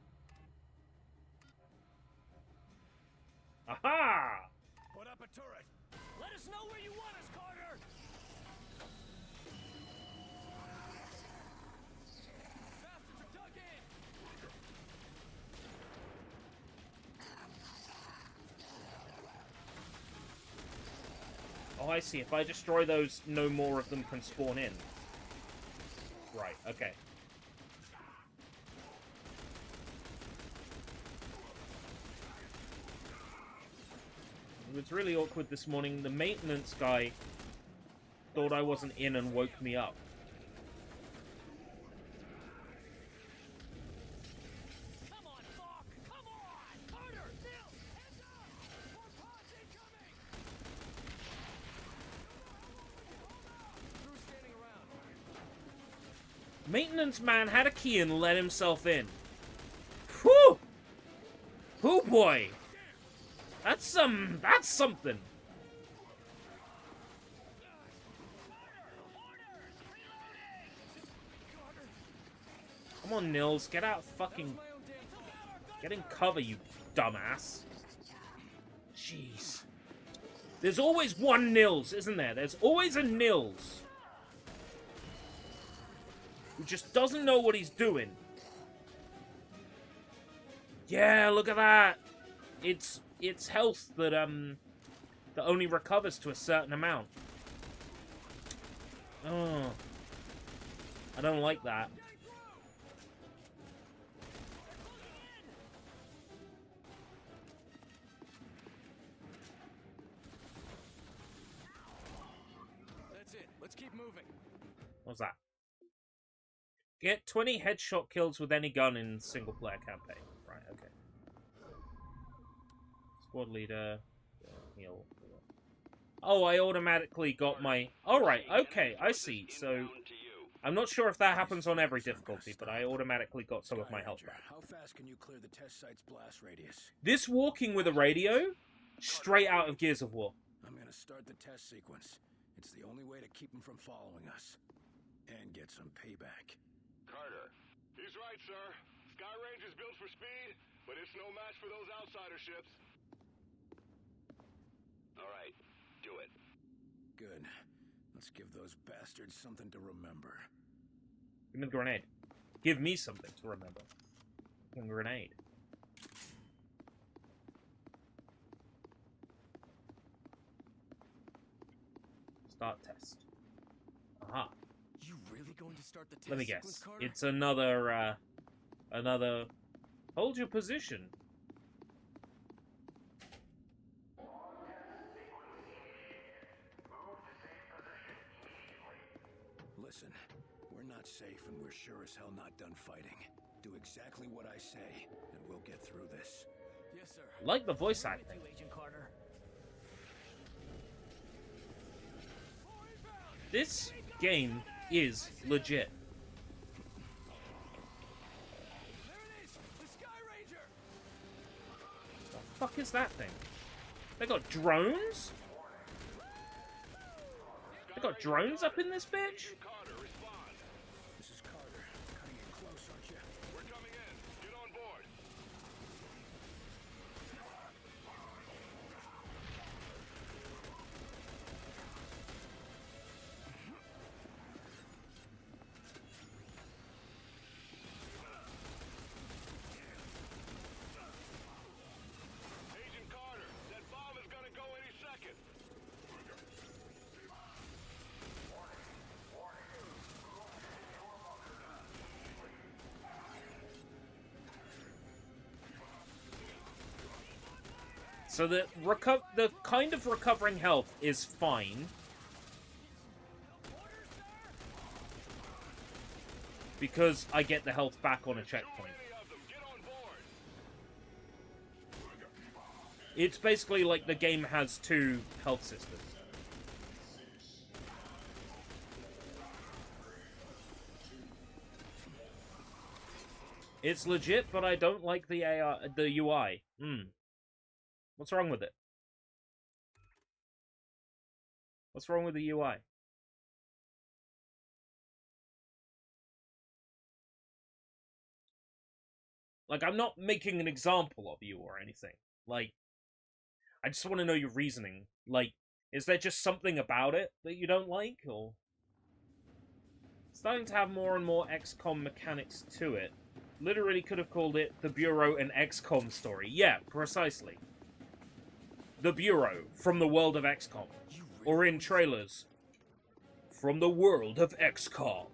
Aha! Put up a turret! Let us know where you want us, Carter! Bastards are dug in! Oh, I see. If I destroy those, no more of them can spawn in. Right, okay. It was really awkward this morning. The maintenance guy thought I wasn't in and woke me up. Come on, Falk! Come on! Carter! Nils! Heads up! More pods incoming! Crew's standing around. Maintenance man had a key and let himself in. Whew! Oh boy! That's something. Come on, Nils, get out fucking... Get in cover, you dumbass. Jeez. There's always one Nils, isn't there? There's always a Nils who just doesn't know what he's doing. Yeah, look at that. It's health that that only recovers to a certain amount. Oh, I don't like that. That's it. Let's keep moving. What's that? Get 20 headshot kills with any gun in single-player campaign. Right, okay. Squad leader. Heal. Oh, I automatically got my... Alright, okay, I see. So, I'm not sure if that happens on every difficulty, but I automatically got some of my health back. How fast can you clear the test site's blast radius? This walking with a radio? Straight out of Gears of War. I'm gonna start the test sequence. It's the only way to keep them from following us. And get some payback. Carter. He's right, sir. Sky Range is built for speed, but it's no match for those outsider ships. All right, do it. Good. Let's give those bastards something to remember. Give me the grenade. Give me something to remember. A grenade. Start test. Aha. You really going to start the test Let me sequence, guess. Carter? It's another, another... Hold your position. Listen, we're not safe and we're sure as hell not done fighting. Do exactly what I say, and we'll get through this. Yes, sir. Like the voice We're with acting. you, Agent Carter. This game is legit. There it is! The Sky Ranger! The fuck is that thing? They got drones? They got drones up in this bitch? Carter, respond. This is Carter. Cutting it close, aren't you? We're coming in. Get on board. Agent Carter, that bomb is gonna go any second. So the kind of recovering health is fine. Because I get the health back on a checkpoint. Any of them, get on board. It's basically like the game has two health systems. It's legit, but I don't like the UI. What's wrong with it? What's wrong with the UI? Like, I'm not making an example of you or anything. Like, I just want to know your reasoning. Like, is there just something about it that you don't like, or... Starting to have more and more XCOM mechanics to it. Literally could have called it The Bureau and XCOM story. Yeah, precisely. The Bureau, from the world of XCOM. Or in trailers, from the world of XCOM.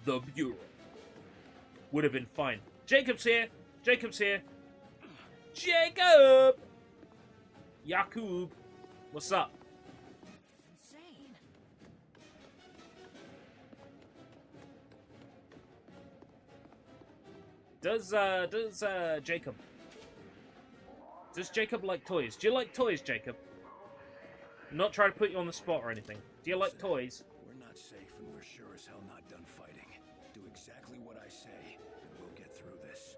The Bureau. Would have been fine. Jacob's here! Jacob's here! Jacob! Yakub! What's up? Insane. Does Jacob... Does Jacob like toys? Do you like toys, Jacob? I'm not trying to put you on the spot or anything. Do you like toys? We're not safe and we're sure as hell not done fighting. Do exactly what I say, and we'll get through this.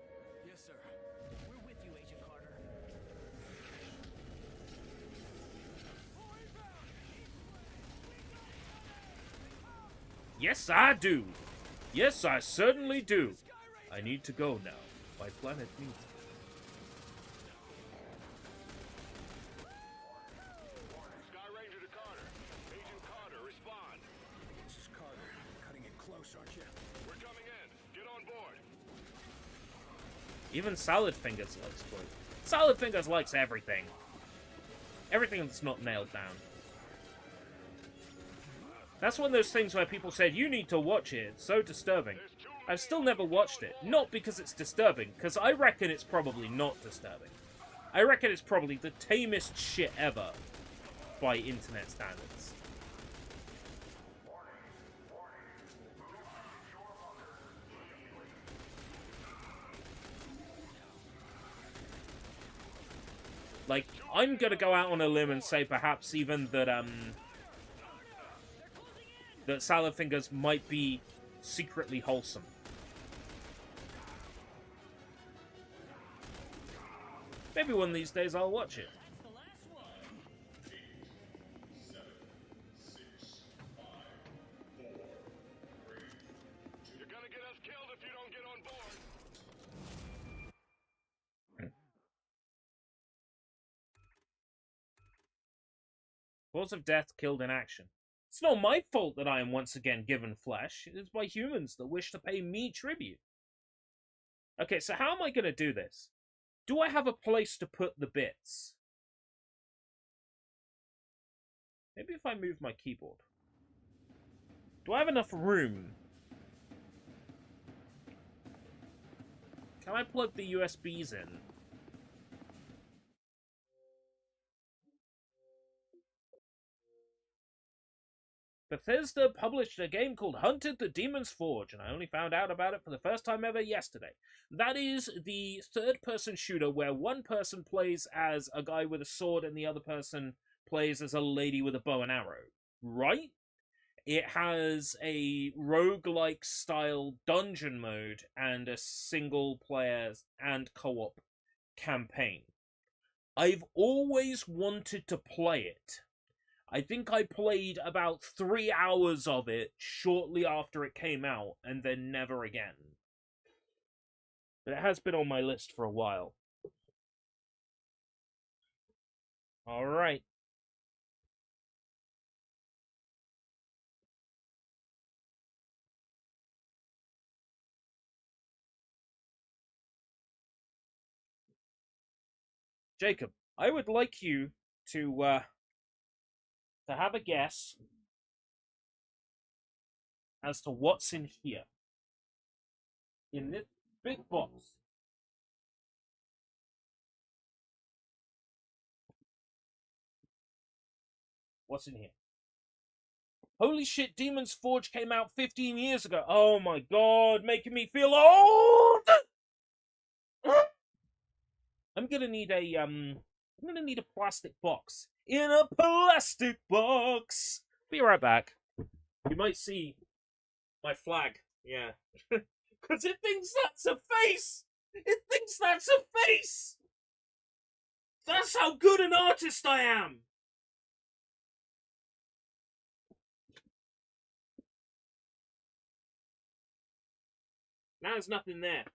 Yes, sir. We're with you, Agent Carter. Yes, I do. Yes, I certainly do. I need to go now. My planet needs me. Even Salad Fingers likes Clue. Salad Fingers likes everything. Everything that's not nailed down. That's one of those things where people said, you need to watch it, it's so disturbing. I've still never watched it. Not because it's disturbing, because I reckon it's probably not disturbing. I reckon it's probably the tamest shit ever by internet standards. Like, I'm gonna go out on a limb and say perhaps even that, that Salad Fingers might be secretly wholesome. Maybe one of these days I'll watch it. You're gonna get us killed if you don't get on board. Cause of death killed in action. It's not my fault that I am once again given flesh. It is by humans that wish to pay me tribute. Okay, so how am I going to do this? Do I have a place to put the bits? Maybe if I move my keyboard. Do I have enough room? Can I plug the USBs in? Bethesda published a game called Hunted the Demon's Forge, and I only found out about it for the first time ever yesterday. That is the third-person shooter where one person plays as a guy with a sword and the other person plays as a lady with a bow and arrow. Right? It has a roguelike style dungeon mode and a single-player and co-op campaign. I've always wanted to play it. I think I played about 3 hours of it shortly after it came out, and then never again. But it has been on my list for a while. Alright. Jacob, I would like you to have a guess as to what's in here. In this big box. What's in here? Holy shit, Demon's Forge came out 15 years ago. Oh my god, making me feel old! I'm gonna need a plastic box. In a plastic box! Be right back. You might see my flag. Yeah. Because it thinks that's a face! It thinks that's a face! That's how good an artist I am! Now there's nothing there.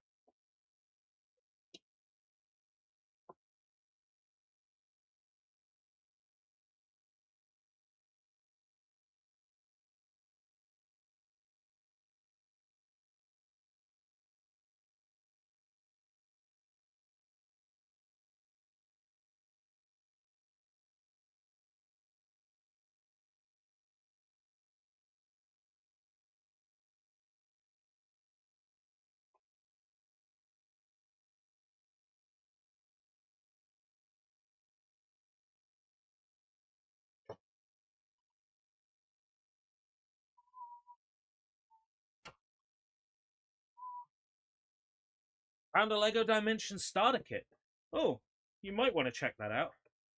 Found a LEGO Dimension starter kit. Oh, you might want to check that out.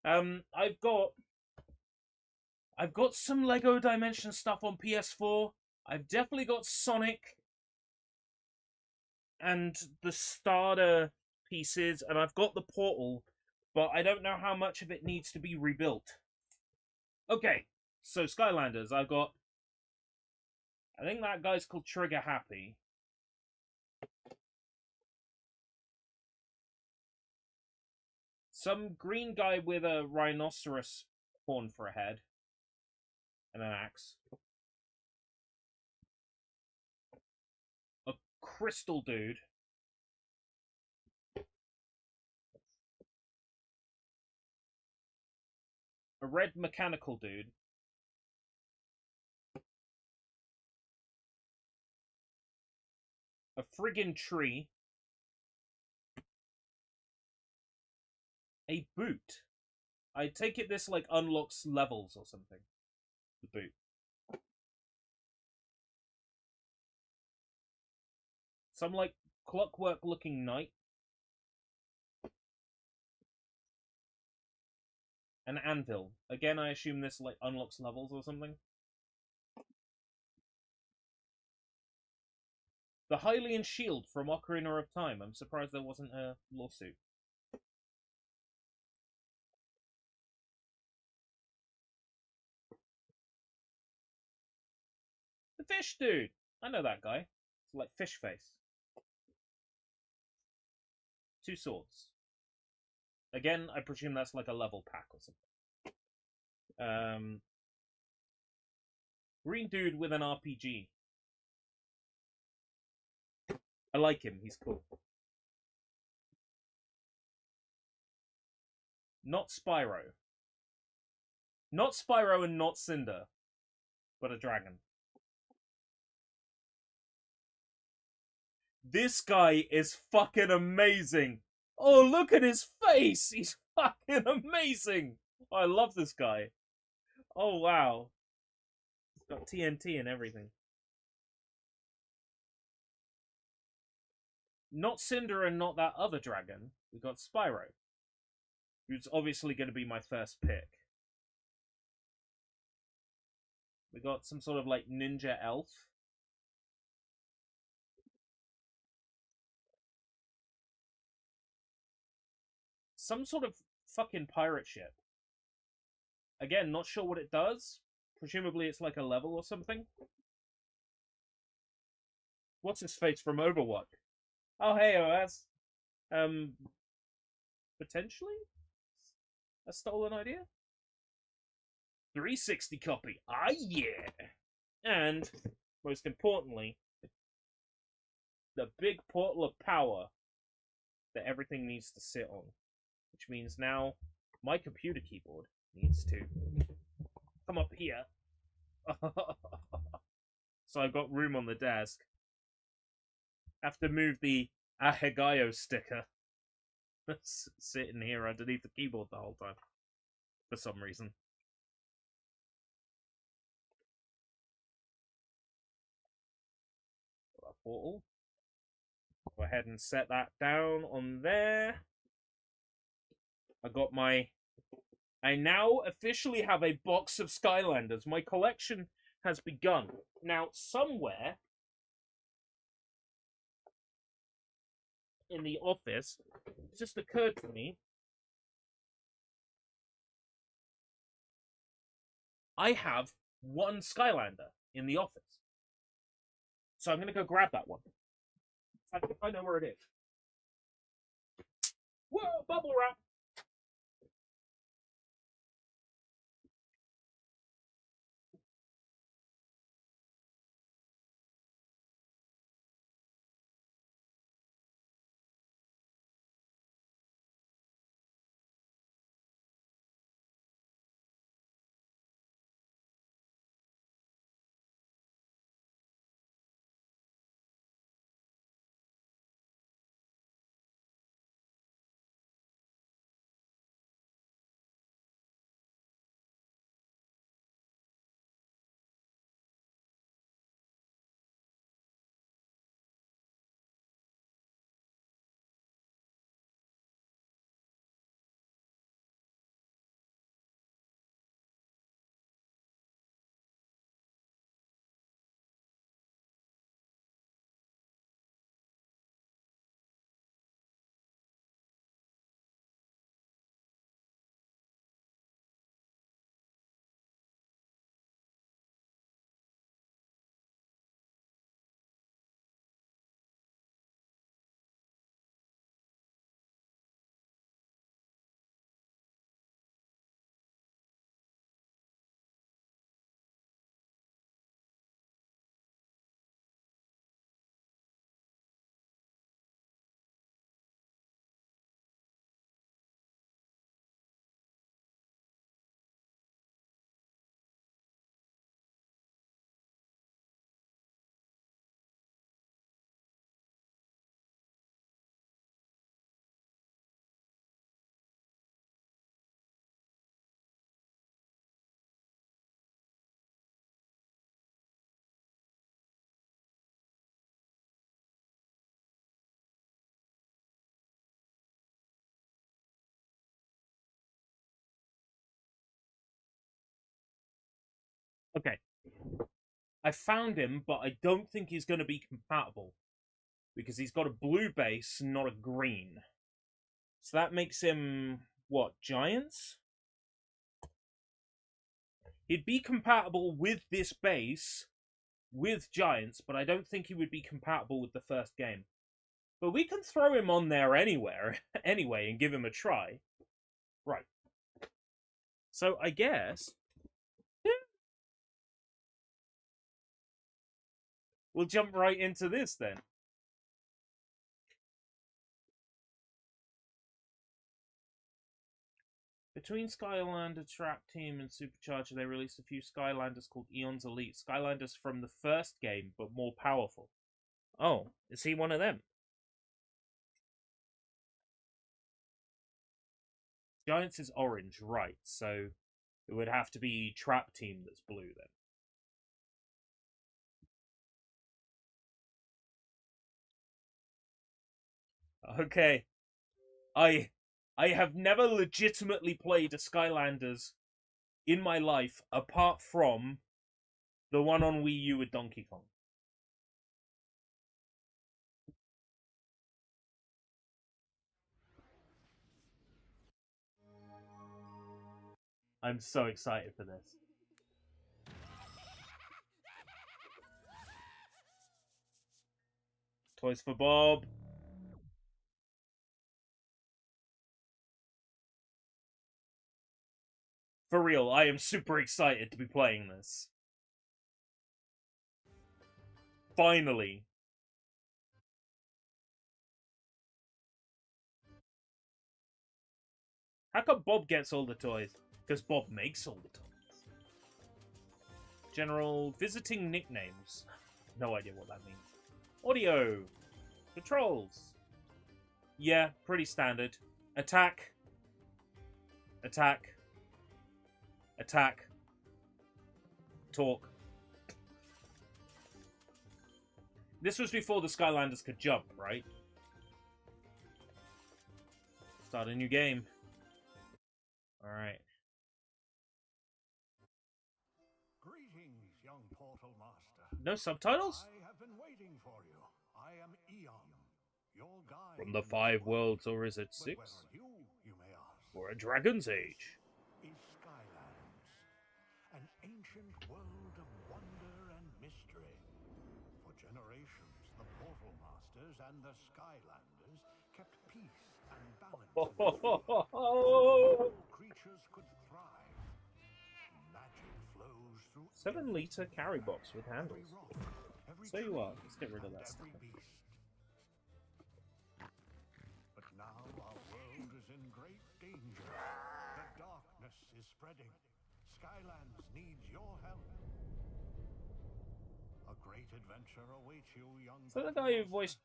I've got some LEGO Dimension stuff on PS4. I've definitely got Sonic and the starter pieces, and I've got the Portal, but I don't know how much of it needs to be rebuilt. Okay, so Skylanders, I've got... I think that guy's called Trigger Happy. Some green guy with a rhinoceros horn for a head. And an axe. A crystal dude. A red mechanical dude. A friggin' tree. A boot. I take it this, like, unlocks levels or something. The boot. Some, like, clockwork-looking knight. An anvil. Again, I assume this, like, unlocks levels or something. The Hylian shield from Ocarina of Time. I'm surprised there wasn't a lawsuit. The fish dude! I know that guy. It's like fish face. 2 swords. Again, I presume that's like a level pack or something. Green dude with an RPG. I like him, he's cool. Not Spyro. Not Spyro and not Cinder, but a dragon. This guy is fucking amazing. Oh, look at his face. He's fucking amazing. I love this guy. Oh, wow. He's got TNT and everything. Not Cinder and not that other dragon. We got Spyro, who's obviously going to be my first pick. We got some sort of, like, ninja elf. Some sort of fucking pirate ship. Again, not sure what it does. Presumably it's like a level or something. What's his face from Overwatch? Oh, hey, OS. Potentially a stolen idea? 360 copy. Ah, yeah. And, most importantly, the big portal of power that everything needs to sit on. Which means now my computer keyboard needs to come up here. So I've got room on the desk. Have to move the Ahegayo sticker that's sitting here underneath the keyboard the whole time. For some reason. Got a portal. Go ahead and set that down on there. I now officially have a box of Skylanders. My collection has begun. Now, somewhere in the office, it just occurred to me, I have one Skylander in the office. So I'm going to go grab that one. I think I know where it is. Whoa, bubble wrap! Okay. I found him, but I don't think he's going to be compatible. Because he's got a blue base, not a green. So that makes him, what, Giants? He'd be compatible with this base, with Giants, but I don't think he would be compatible with the first game. But we can throw him on there anyway, and give him a try. Right. So I guess we'll jump right into this then. Between Skylander, Trap Team, and Supercharger, they released a few Skylanders called Eons Elite. Skylanders from the first game, but more powerful. Oh, is he one of them? Giants is orange, right, so it would have to be Trap Team that's blue then. Okay. I have never legitimately played a Skylanders in my life apart from the one on Wii U with Donkey Kong. I'm so excited for this. Toys for Bob. For real, I am super excited to be playing this. Finally. How come Bob gets all the toys? Because Bob makes all the toys. General visiting nicknames. No idea what that means. Audio. Controls. Yeah, pretty standard. Attack. Attack. Attack. Talk. This was before the Skylanders could jump, right? Start a new game. Alright. Greetings, young Portal Master. No subtitles? I have been waiting for you. I am Eon, your guide. From the 5 worlds, or is it 6? But where are you may ask? Or a Dragon's Age? Is Skylands, an ancient world of wonder and mystery. For generations, the Portal Masters and the Skylanders kept peace and balance. All creatures could thrive. Magic flows through 7-liter carry box with handles. So you are. Let's get rid of that stuff. But now our world is in great danger. The darkness is spreading. Skylands needs your help. A great adventure awaits you, young. Is that the guy who voiced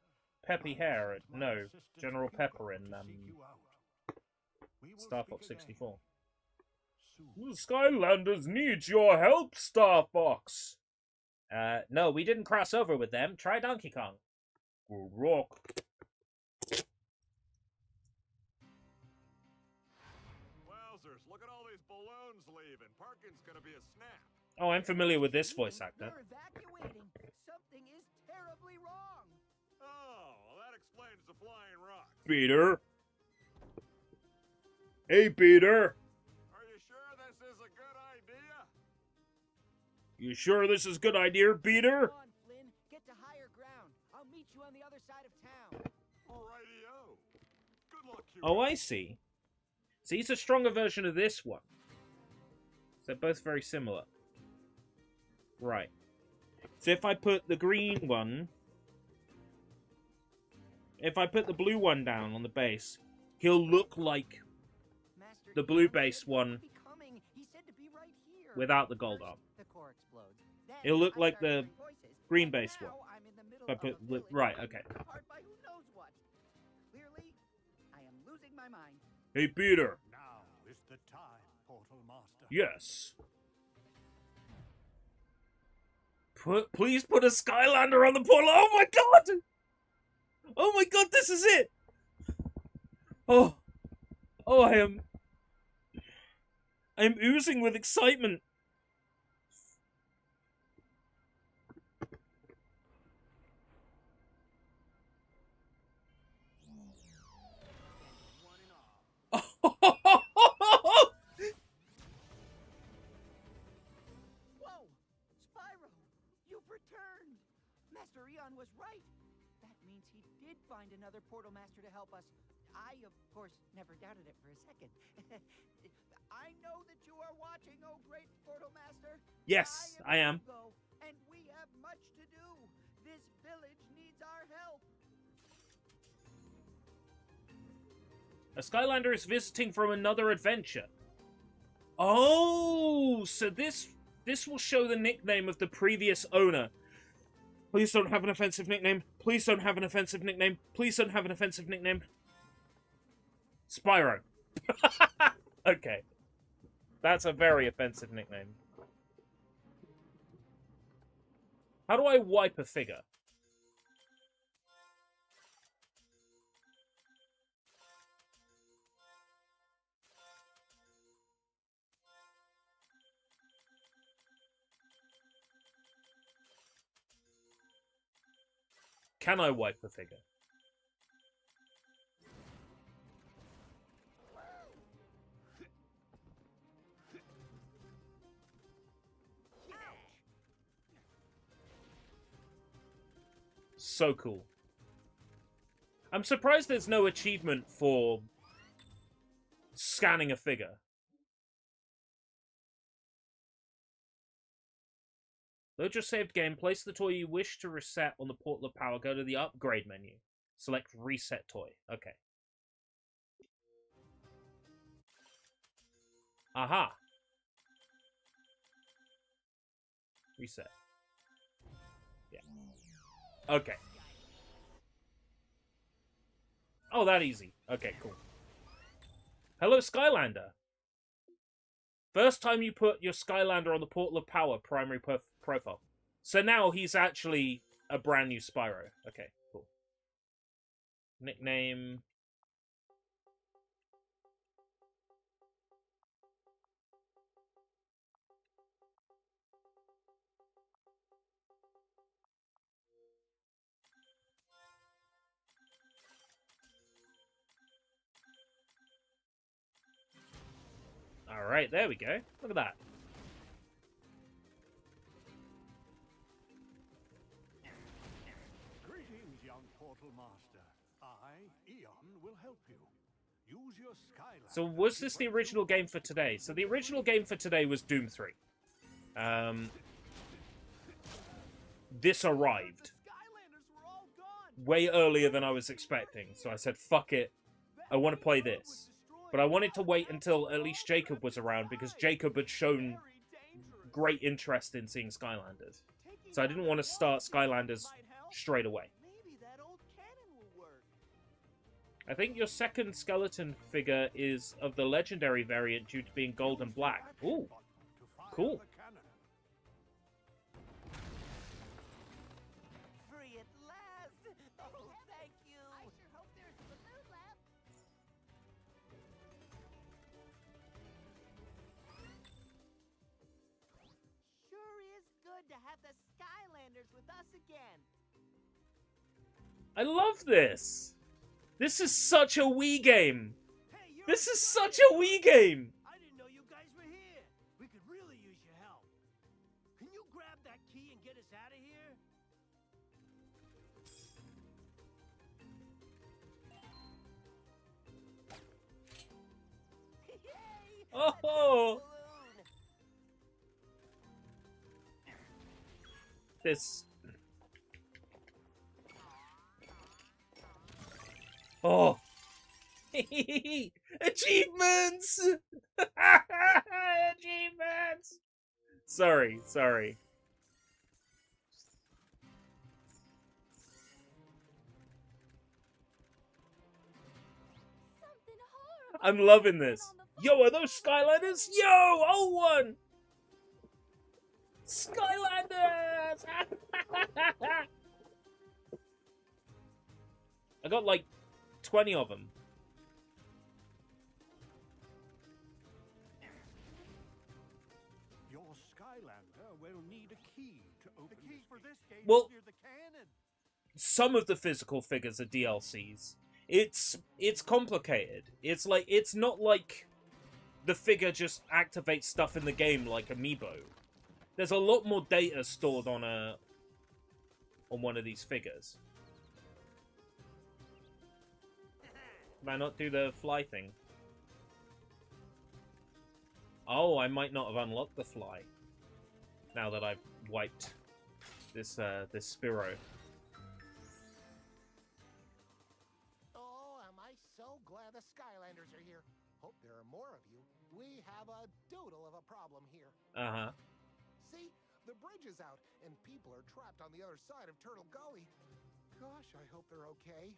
Peppy Hare at General Pepper in Star Fox 64? The Skylanders need your help, Star Fox. No, we didn't cross over with them. Try Donkey Kong. Good rock. Wowzers, look at all these balloons leaving. Parking's gonna be a snap. Oh, I'm familiar with this voice actor. They're evacuating. Something is terribly wrong. Oh, well, that explains the flying rock. Peter. Hey, Peter. Are you sure this is a good idea? You sure this is a good idea, Peter? Come on, Flynn. Get to higher ground. I'll meet you on the other side of town. Rightio. Good luck, you. Oh, I see. So he's a stronger version of this one. So they're both very similar. Right. So if I put the green one... If I put the blue one down on the base, he'll look like the blue base one without the gold arm. It'll look like the green base one. If I put... Right, okay. Hey, Peter. Now is the time, Portal Master. Yes. Please put a Skylander on the portal. Oh my god! Oh my god, this is it! Oh. Oh, I am oozing with excitement. Whoa! Spyro! You've returned! Master Eon was right. That means he did find another Portal Master to help us. I, of course, never doubted it for a second. I know that you are watching, oh great Portal Master. Yes, I am. Go, and we have much to do. This village needs our help. A Skylander is visiting from another adventure. Oh, so this will show the nickname of the previous owner. Please don't have an offensive nickname. Please don't have an offensive nickname. Please don't have an offensive nickname. Spyro. Okay. That's a very offensive nickname. How do I wipe a figure? Can I wipe a figure? So cool. I'm surprised there's no achievement for scanning a figure. Load your saved game, place the toy you wish to reset on the portal of power, go to the upgrade menu. Select reset toy. Okay. Aha. Reset. Yeah. Okay. Oh, that easy. Okay, cool. Hello, Skylander. First time you put your Skylander on the portal of power primary profile. So now he's actually a brand new Spyro. Okay, cool. Nickname. Alright, there we go. Look at that. Greetings, young Portal Master. I, Eon, will help you. Use your Skylander. So was this the original game for today? So the original game for today was Doom 3. This arrived way earlier than I was expecting. So I said, fuck it. I want to play this. But I wanted to wait until at least Jacob was around, because Jacob had shown great interest in seeing Skylanders. So I didn't want to start Skylanders straight away. I think your second skeleton figure is of the legendary variant due to being gold and black. Ooh, cool. Free at last! Oh, thank you! I sure hope there's a food left. Sure is good to have the Skylanders with us again. I love this. This is such a Wii game. This is such a Wii game. I didn't know you guys were here. We could really use your help. Can you grab that key and get us out of here? Oh. This. Oh. Achievements! Achievements! Sorry. I'm loving this. Yo, are those Skylanders? Yo, old one! Skylanders! I got like 20 of them. Your Skylander will need a key to open this gate. Well, near the cannon. some of the physical figures are DLCs. It's complicated. It's like, it's not like the figure just activates stuff in the game like Amiibo. There's a lot more data stored on one of these figures. Can I not do the fly thing? Oh, I might not have unlocked the fly. Now that I've wiped this Spiro. Oh, am I so glad the Skylanders are here. Hope there are more of you. We have a doodle of a problem here. Uh-huh. See? The bridge is out, and people are trapped on the other side of Turtle Gully. Gosh, I hope they're okay.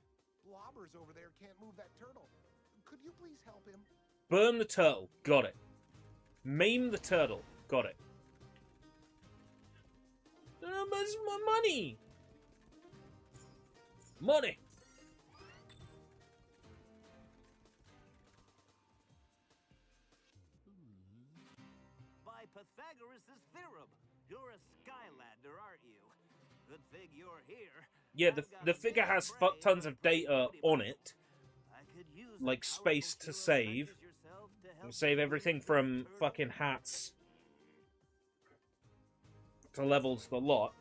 Blobbers over there can't move that turtle. Could you please help him? Burn the turtle. Got it. Maim the turtle. Got it. Where's my money? Money! By Pythagoras' theorem, you're a Skylander, aren't you? Good thing you're here. Yeah, the figure has fuck tons of data on it. Like space to save. Save everything from fucking hats to levels the lot.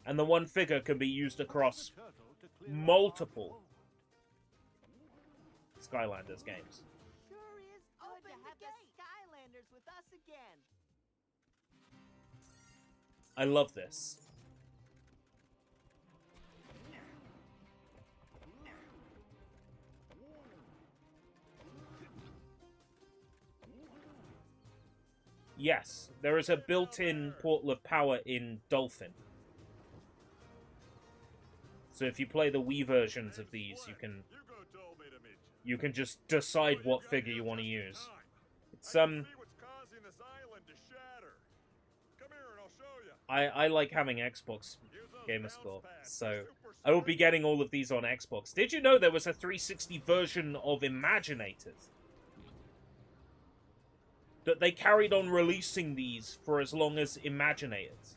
And the one figure can be used across multiple Skylanders games. Sure is good to have the Skylanders with us again. I love this. Yes, there is a built-in portal of power in Dolphin. So if you play the Wii versions of these, you can just decide what figure you want to use. It's I like having Xbox Gamer Score, so I will be getting all of these on Xbox. Did you know there was a 360 version of Imaginators? That they carried on releasing these for as long as Imaginators.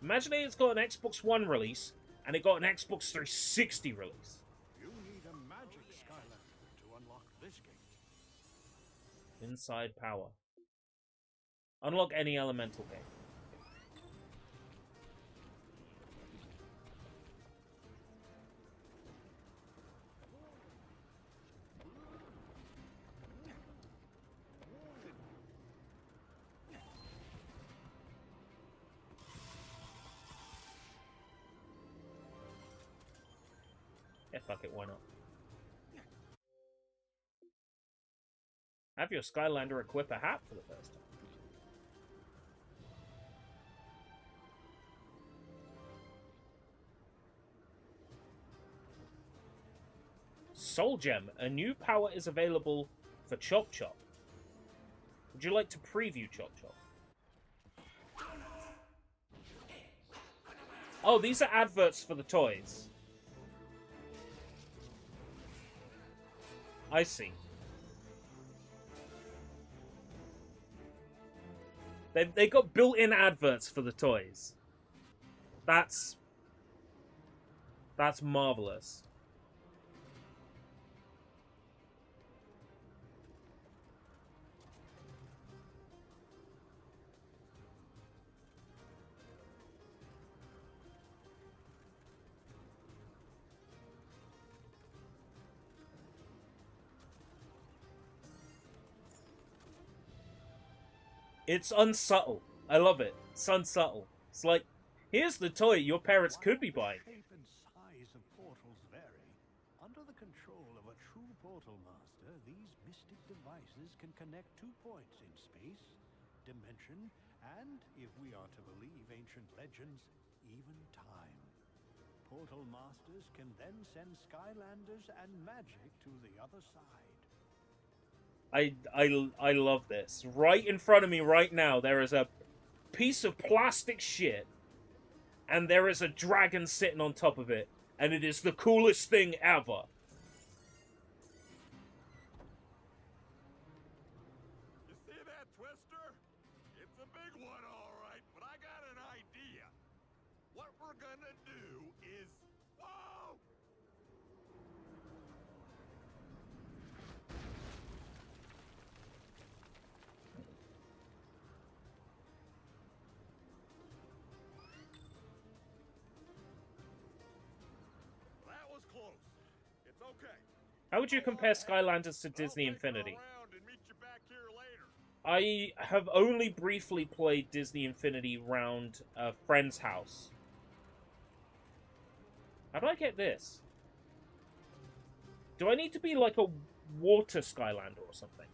Imaginators got an Xbox One release, and it got an Xbox 360 release. You need a magic Skylander to unlock this gate. Inside power. Unlock any elemental game. Yeah, fuck it, why not? Have your Skylander equip a hat for the first time. Soul Gem. A new power is available for Chop Chop. Would you like to preview Chop Chop? Oh, these are adverts for the toys. I see. They got built-in adverts for the toys. That's marvelous. It's unsubtle. I love it. It's unsubtle. It's like, here's the toy your parents could be buying. While the shape and size of portals vary, under the control of a true portal master, these mystic devices can connect 2 points in space, dimension, and, if we are to believe ancient legends, even time. Portal masters can then send Skylanders and magic to the other side. I love this. Right in front of me right now, there is a piece of plastic shit, and there is a dragon sitting on top of it, and it is the coolest thing ever. You see that, Twister? It's a big one, all right, but I got an idea. What we're gonna do is... Whoa! How would you compare Skylanders to Disney Infinity? I have only briefly played Disney Infinity round a friend's house. How do I get this? Do I need to be like a water Skylander or something?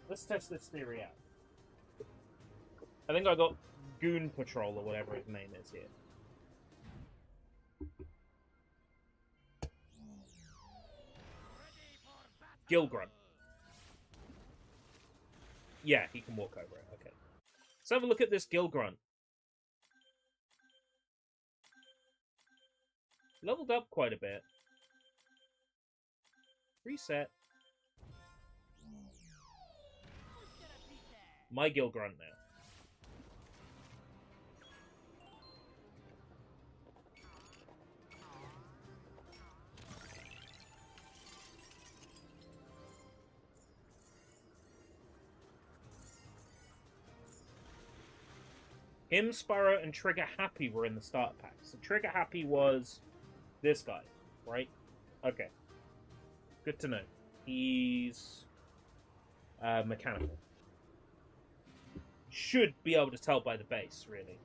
Let's test this theory out. I think I got Goon Patrol or whatever his name is here. Gilgrunt. Yeah, he can walk over it. Okay. Let's have a look at this Gilgrunt. Leveled up quite a bit. Reset. My Gilgrunt now. Him, Spyro, and Trigger Happy were in the starter pack. So Trigger Happy was this guy, right? Okay. Good to know. He's mechanical. Should be able to tell by the base, really.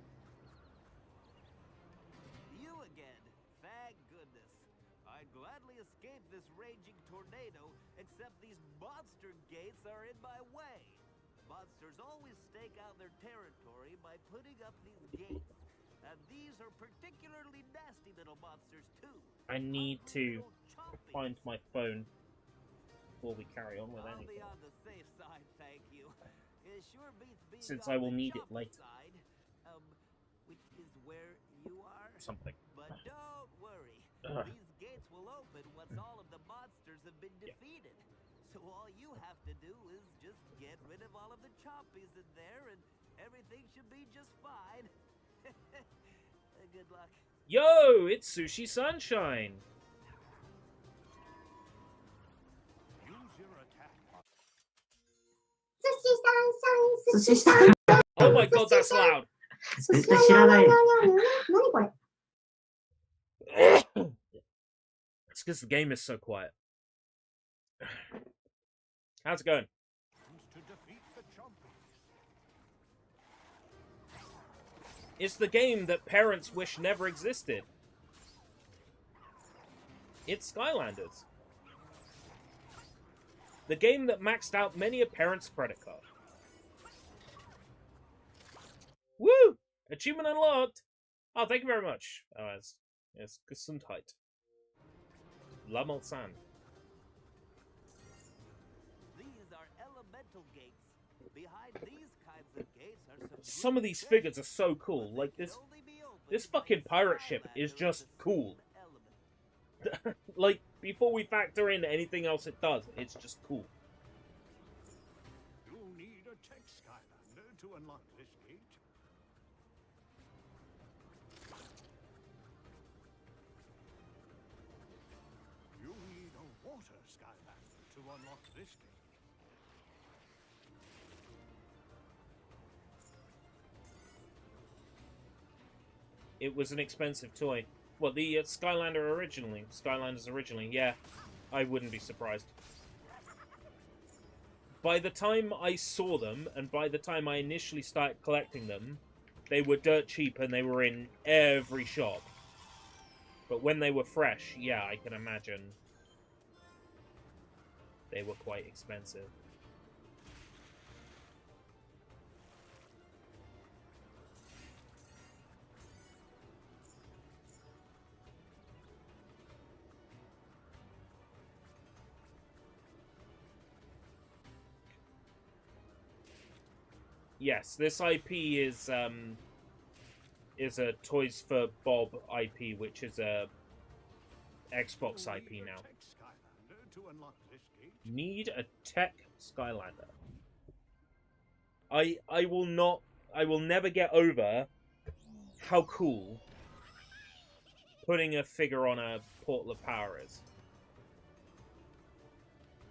You again. Thank goodness. I'd gladly escape this raging tornado, except these monster gates are in my way. Monsters always stake out their territory by putting up these gates. And these are particularly nasty little monsters, too. I need to find my phone before we carry on with anything. I'll be on the safe side, thank you. It sure beats being Since on I will the need it later. side, which is where you are. Something. But don't worry. These gates will open once all of the monsters have been defeated. So all you have to do is just get rid of all of the chompies in there and everything should be just fine. Good luck. Yo, it's Sushi Sunshine. Sushi Sunshine. Oh my god, that's loud. It's because the game is so quiet. How's it going? It's the game that parents wish never existed. It's Skylanders. The game that maxed out many a parent's credit card. Woo! Achievement unlocked! Oh, thank you very much. Oh, it's Gesundheit. La Malsan. These are elemental gates. Behind these kinds of gates are some of these figures are so cool. Like this fucking pirate ship is just cool. Like, before we factor in anything else it does, it's just cool. You'll need a tech Skylander to unlock this gate. You'll need a water Skylander to unlock this gate. It was an expensive toy. Well, the Skylanders originally, yeah. I wouldn't be surprised. By the time I saw them, and by the time I initially started collecting them, they were dirt cheap and they were in every shop. But when they were fresh, yeah, I can imagine they were quite expensive. Yes, this IP is a Toys for Bob IP, which is a Xbox IP now. Need a tech Skylander. I will never get over how cool putting a figure on a Portal of Power is.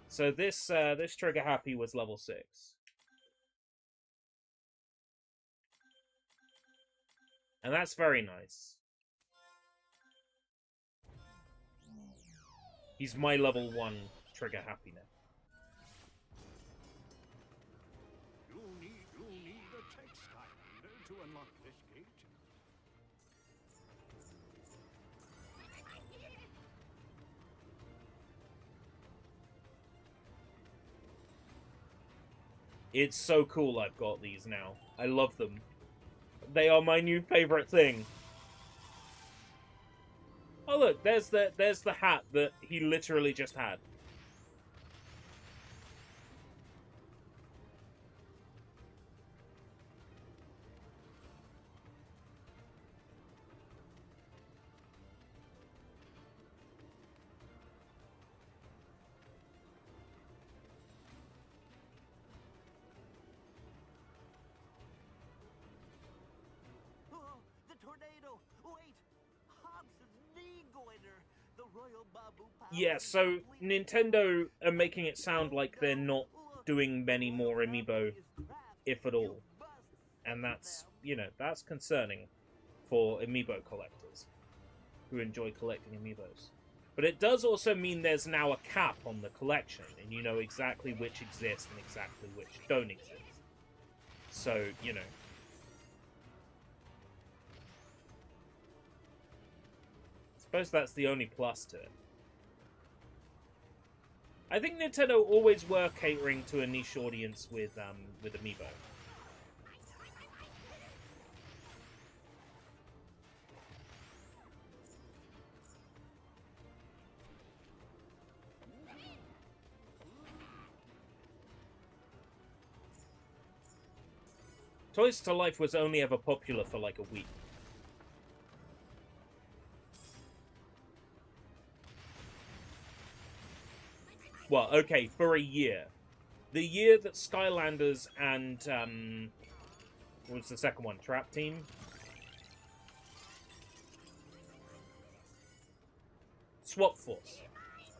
So this Trigger Happy was level 6. And that's very nice. He's my level 1 trigger happy now. You'll need a tech Skylander to unlock this gate. It's so cool I've got these now. I love them. They are my new favorite thing. Oh look, there's the hat that he literally just had. Yeah, so Nintendo are making it sound like they're not doing many more amiibo, if at all. And that's, you know, that's concerning for amiibo collectors who enjoy collecting amiibos. But it does also mean there's now a cap on the collection, and you know exactly which exist and exactly which don't exist. So, you know. I suppose that's the only plus to it. I think Nintendo always were catering to a niche audience with Amiibo. Toys to Life was only ever popular for like a week. Well, okay, for a year. The year that Skylanders and, what was the second one? Trap Team? Swap Force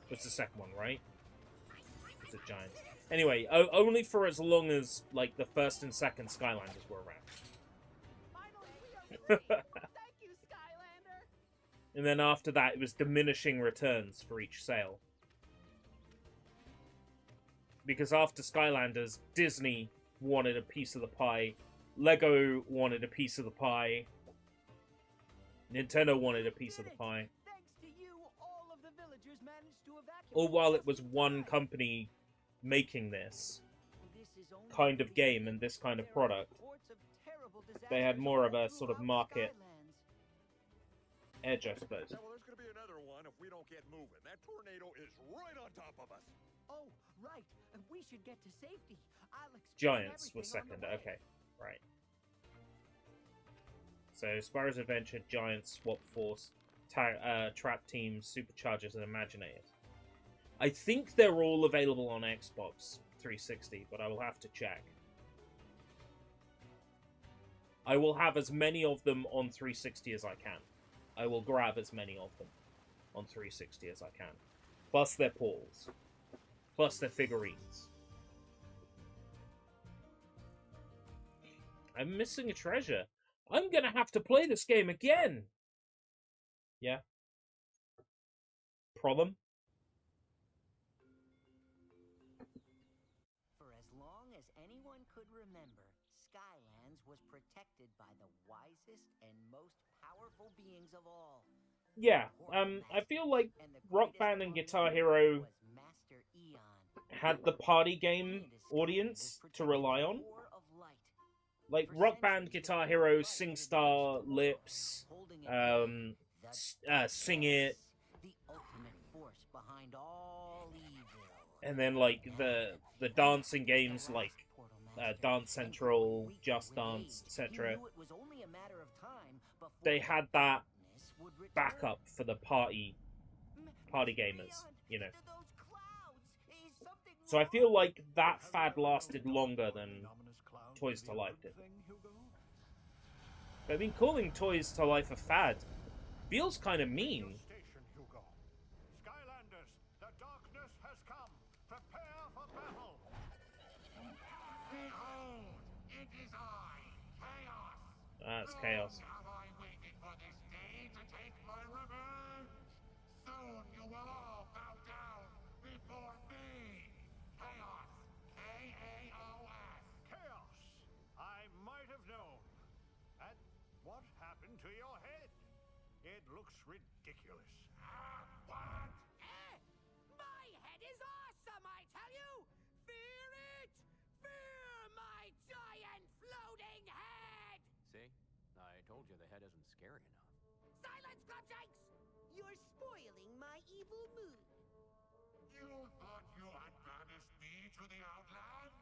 was the second one, right? It's a giant. Anyway, only for as long as, like, the first and second Skylanders were around. Thank you, Skylander. And then after that, it was diminishing returns for each sale. Because after Skylanders, Disney wanted a piece of the pie, Lego wanted a piece of the pie, Nintendo wanted a piece of the pie. Thanks to you, all of the villagers managed to evacuate. All while it was one company making this kind of game and this kind of product. They had more of a sort of market edge, I suppose. Yeah, well, there's going to be another one if we don't get moving. That tornado is right on top of us. Oh, right. We should get to safety. I'll explain Giants was everything on second. the way. Okay, right. So, Spyro's Adventure, Giants, Swap Force, Trap Team, Superchargers, and Imaginators. I think they're all available on Xbox 360, but I will have to check. I will have as many of them on 360 as I can. I will grab as many of them on 360 as I can. Plus their paws. Plus their figurines. I'm missing a treasure. I'm gonna have to play this game again! Yeah? Problem? For as long as anyone could remember, Skylands was protected by the wisest and most powerful beings of all. Yeah, I feel like Rock Band and Guitar Hero had the party game audience to rely on. Like, Rock Band, Guitar Hero, SingStar, Lips, Sing It, and then, like, the dancing games like Dance Central, Just Dance, etc. They had that backup for the party gamers, you know. So I feel like that fad lasted longer than Toys to Life did. But I mean, calling Toys to Life a fad feels kind of mean. Skylanders, the darkness has come. Prepare for battle. Behold, it is I, Chaos. That's Chaos. Have I waited for this day to take my revenge? Soon you will all bow down. looks ridiculous. What? My head is awesome, I tell you! Fear it! Fear my giant floating head! See? I told you the head isn't scary enough. Silence, Clubshanks! You're spoiling my evil mood. You thought you had banished me to the Outlands?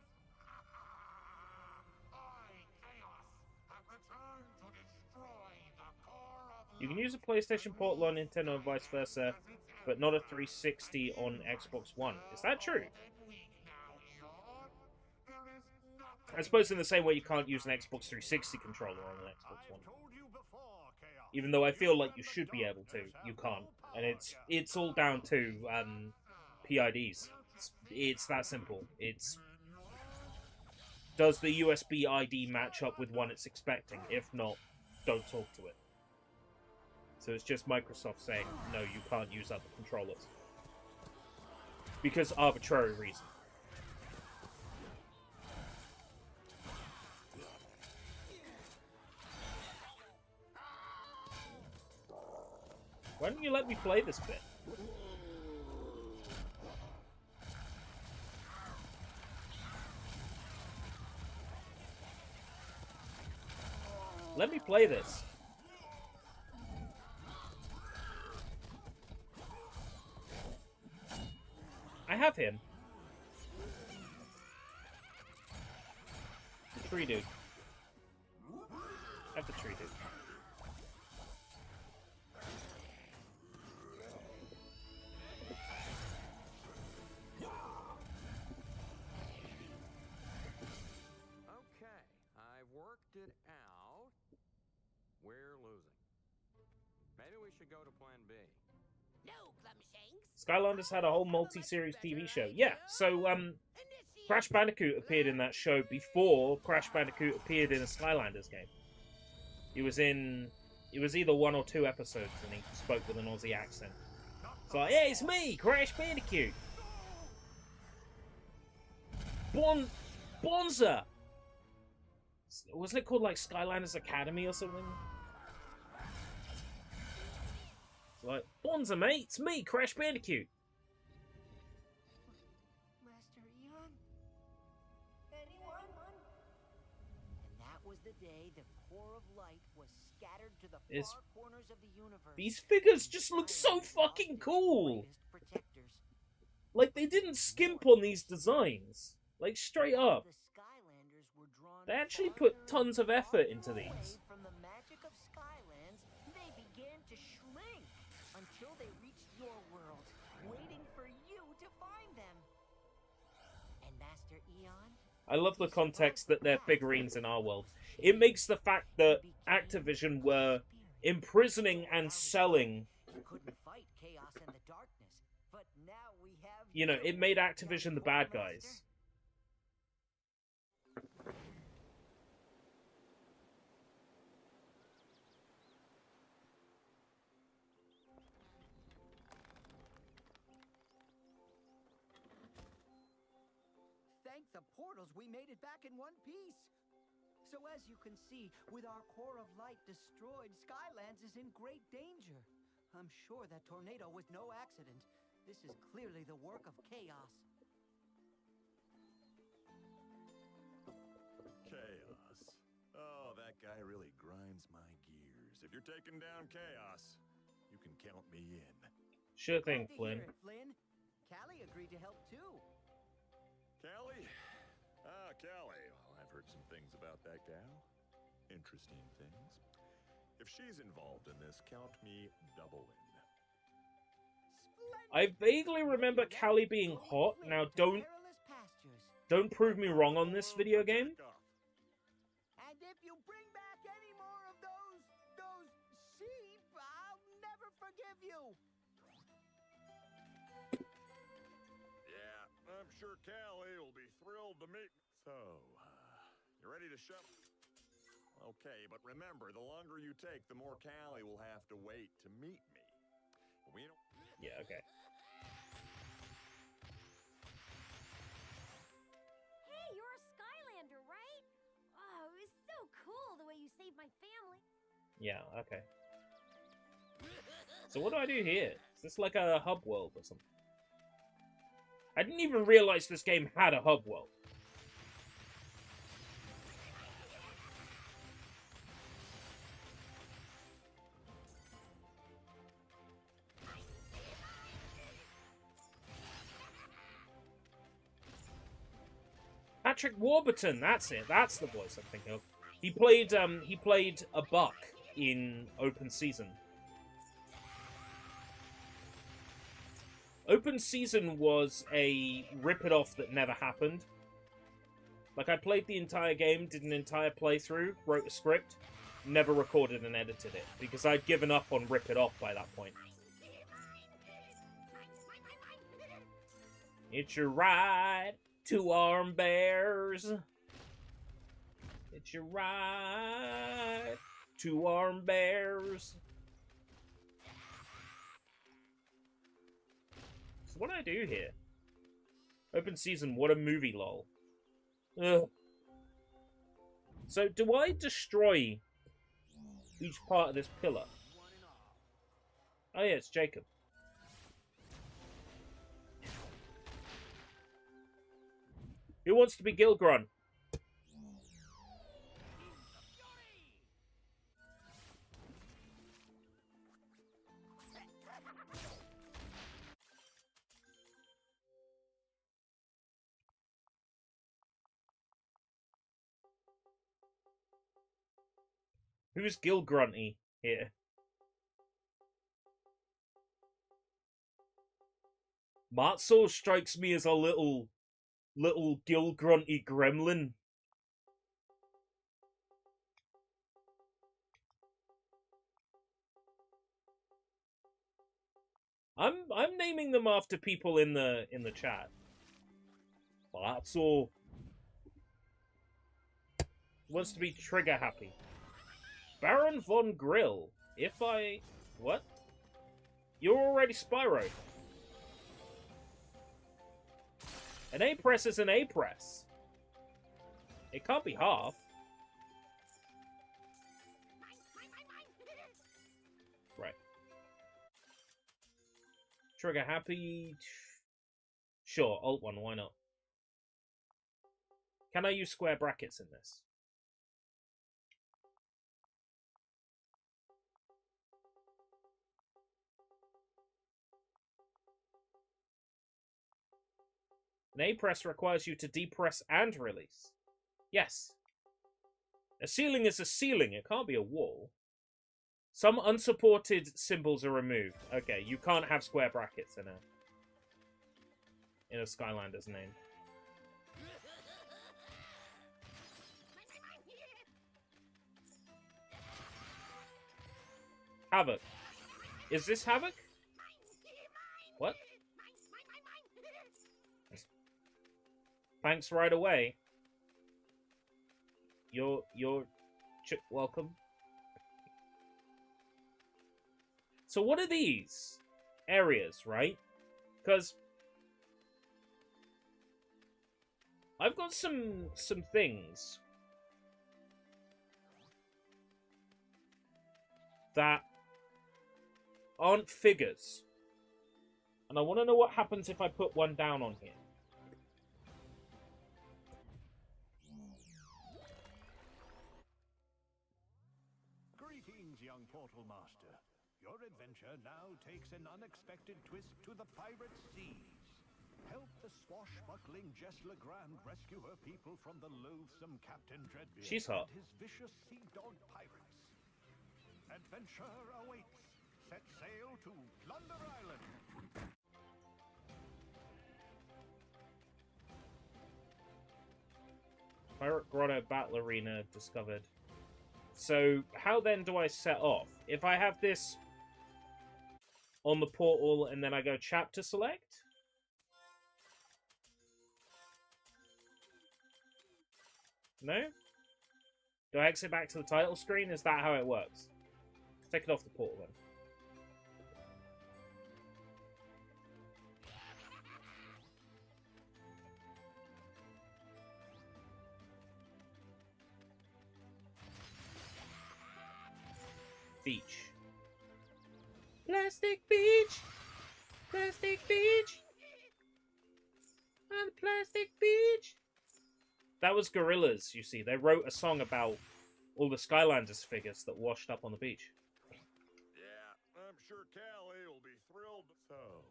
I, Chaos, have returned to destroy the core of You can use a PlayStation portal on Nintendo and vice versa, but not a 360 on Xbox One. Is that true? I suppose in the same way you can't use an Xbox 360 controller on an Xbox One. Even though I feel like you should be able to, you can't. And it's all down to PIDs. It's that simple. It's... Does the USB ID match up with one it's expecting? If not, don't talk to it. So it's just Microsoft saying, no, you can't use other controllers. Because arbitrary reason. Why don't you let me play this bit? Let me play this. I have him. The tree dude. I have the tree dude. Okay, I've worked it out. We're losing. Maybe we should go to plan B. No, Clumshanks. Skylanders had a whole multi-series TV show. Yeah, so, Crash Bandicoot appeared in that show before Crash Bandicoot appeared in a Skylanders game. He was in... It was either 1 or 2 episodes, and he spoke with an Aussie accent. It's like, hey, it's me, Crash Bandicoot! Bonza! Wasn't it called, like, Skylanders Academy or something? It's like, Bonza, mate, it's me, Crash Bandicoot! Master Eon? Anyone? And that was the day the core of light was scattered to the far corners of the universe. These figures just look so fucking cool! Like, they didn't skimp on these designs. Like, straight up. They actually put tons of effort into these. From the magic of Skylands, they began to shrink until they reached your world, waiting for you to find them. And Master Eon? I love the context that they're figurines in our world. It makes the fact that Activision were imprisoning and selling... Couldn't fight chaos and the darkness, but now we have... You know, it made Activision the bad guys. Thank the portals, we made it back in one piece. So as you can see, with our core of light destroyed, Skylands is in great danger. I'm sure that tornado was no accident. This is clearly the work of chaos. Chaos. Oh, that guy really grinds my gears. If you're taking down Chaos, you can count me in. Sure thing, Flynn. Flynn. Callie agreed to help too. Callie? Ah, Callie. Well, I've heard some things about that gal. Interesting things. If she's involved in this, count me double in. I vaguely remember Callie being hot. Now, don't prove me wrong on this video game. And if you bring back any more of those sheep, I'll never forgive you. Yeah, I'm sure Callie will be thrilled to meet me. So, you ready to show? Okay, but remember, the longer you take, the more Callie will have to wait to meet me. We don't... Yeah, okay. Hey, you're a Skylander, right? Oh, it was so cool the way you saved my family. Yeah, okay. So what do I do here? Is this like a hub world or something? I didn't even realize this game had a hub world. Patrick Warburton, that's it. That's the voice I'm thinking of. He played a Buck in Open Season. Open Season was a rip-it-off that never happened. Like, I played the entire game, did an entire playthrough, wrote a script, never recorded and edited it, because I'd given up on rip-it-off by that point. It's your ride to arm bears. It's your ride to arm bears. So what do I do here? Open Season, what a movie, lol. Ugh. So do I destroy each part of this pillar? Oh yeah, it's Jacob. Who wants to be Gilgron? Who's Gilgrunty here? Matzo strikes me as a little Gilgrunty gremlin. I'm naming them after people in the chat. Matzo wants to be trigger happy. Baron von Grill. If I... What? You're already Spyro. An A-press is an A-press. It can't be half. Right. Trigger happy. Sure, Alt 1, why not? Can I use square brackets in this? An A-press requires you to depress and release. Yes. A ceiling is a ceiling. It can't be a wall. Some unsupported symbols are removed. Okay, you can't have square brackets in a Skylander's name. Havoc. Is this Havoc? What? Thanks right away. You're welcome. So what are these areas, right? Because I've got some things that aren't figures. And I want to know what happens if I put one down on here. Greetings, young Portal Master. Your adventure now takes an unexpected twist to the pirate seas. Help the swashbuckling Jess Legrand rescue her people from the loathsome Captain Dreadbeard She's hot. and his vicious sea dog pirates. Adventure awaits. Set sail to Plunder Island. Pirate Grotto Battle Arena discovered. So, how then do I set off? If I have this on the portal and then I go chapter select? No? Do I exit back to the title screen? Is that how it works? Let's take it off the portal then. Beach. Plastic beach! Plastic beach! On the plastic beach! That was Gorillaz, you see. They wrote a song about all the Skylanders figures that washed up on the beach. Yeah, I'm sure Callie will be thrilled. So,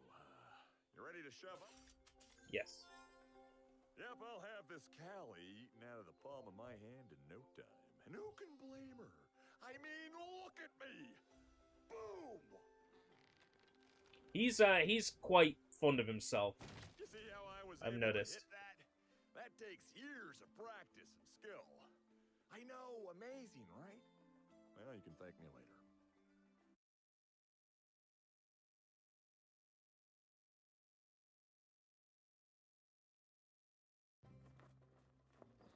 you ready to shove up? Yes. Yep, I'll have this Callie eaten out of the palm of my hand in no time. And who can blame her? I mean, look at me! Boom! He's quite fond of himself. You see how I was I've able noticed. to hit that? That takes years of practice and skill. I know, amazing, right? Well, you can thank me later.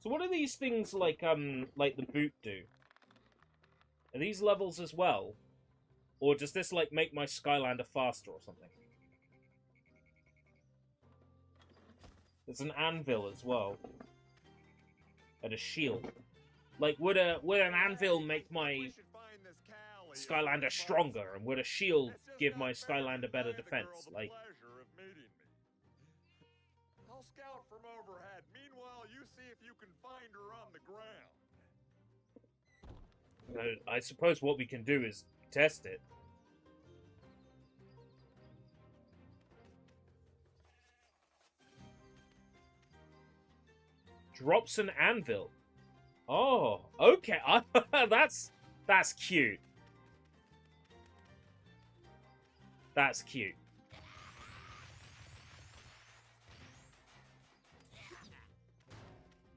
So what are these things like the boot do? Are these levels as well? Or does this like make my Skylander faster or something? There's an anvil as well. And a shield. Like, would an anvil make my Skylander stronger? And would a shield give my Skylander better defense? Like, I'll scout from overhead. Meanwhile, you see if you can find her on the ground. I suppose what we can do is test it. Drops an anvil. Oh, okay. That's cute. That's cute.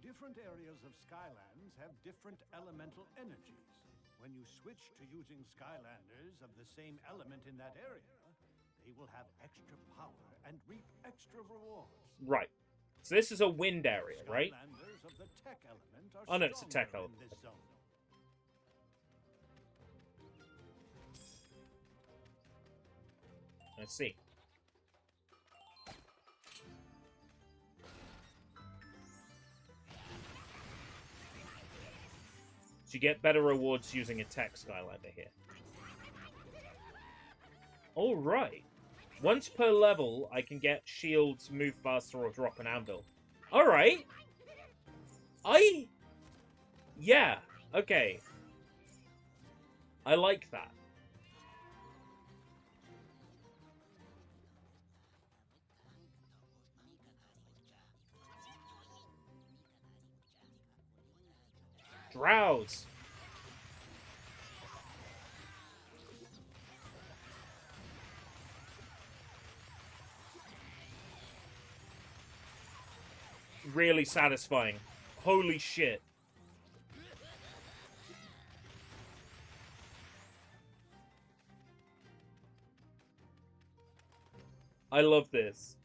Different areas of Skylands have different elemental energies. When you switch to using Skylanders of the same element in that area, they will have extra power and reap extra rewards. Right. So this is a wind area, right? Skylanders of the tech element are Oh no, it's a tech stronger element. in this zone. Let's see. So you get better rewards using a tech Skylander here. Alright. Once per level, I can get shields, move faster, or drop an anvil. Alright. Yeah. Okay. I like that. Drowse. Really satisfying. Holy shit. I love this.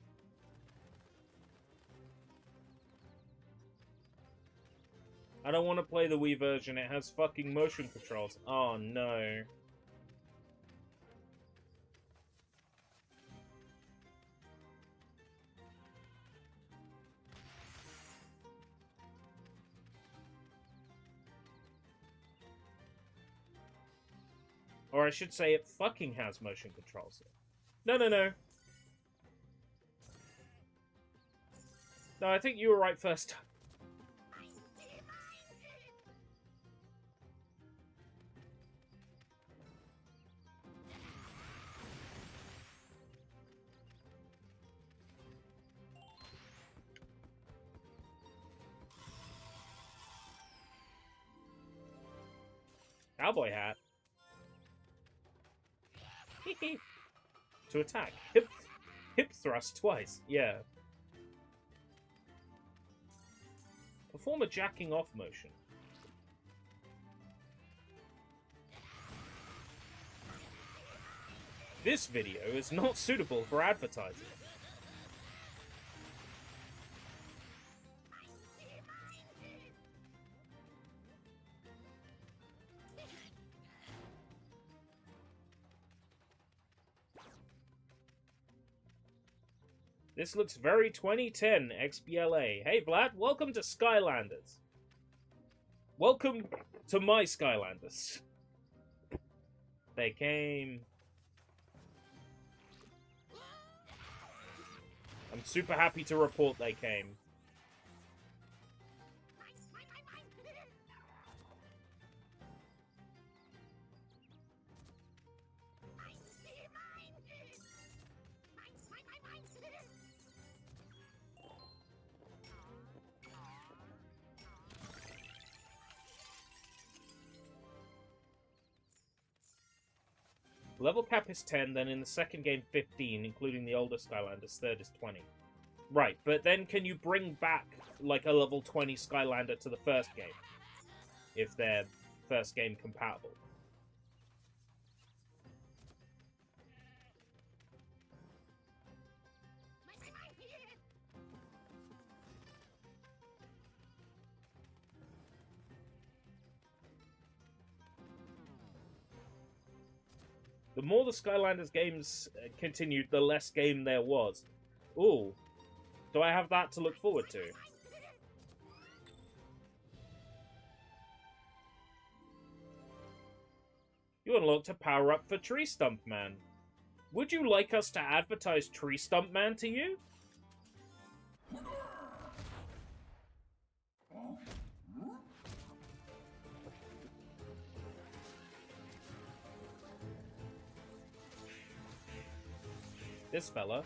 I don't want to play the Wii version. It has fucking motion controls. Oh no. Or I should say it fucking has motion controls. No, no, no. No, I think you were right first time. Cowboy hat. To attack. Hip thrust twice. Yeah. Perform a jacking off motion. This video is not suitable for advertising. This looks very 2010 XBLA. Hey Vlad, welcome to Skylanders. Welcome to my Skylanders. They came I'm super happy to report they came. Level cap is 10, then in the second game 15, including the older Skylanders, third is 20. Right, but then can you bring back, like, a level 20 Skylander to the first game? If they're first game compatible. The more the Skylanders games continued, the less game there was. Ooh. Do I have that to look forward to? You unlocked a power-up for Tree Stump Man. Would you like us to advertise Tree Stump Man to you? This fella.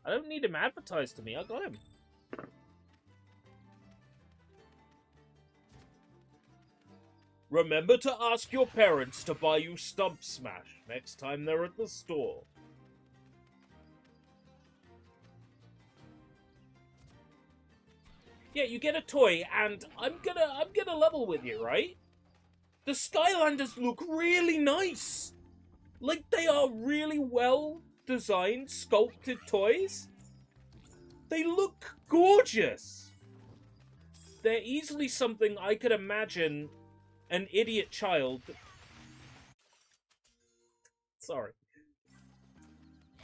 I don't need him advertised to me, I got him. Remember to ask your parents to buy you Stump Smash next time they're at the store. Yeah, you get a toy, and I'm gonna level with you, right? The Skylanders look really nice. Like, they are really well designed, sculpted toys. They look gorgeous. They're easily something I could imagine an idiot child... Sorry.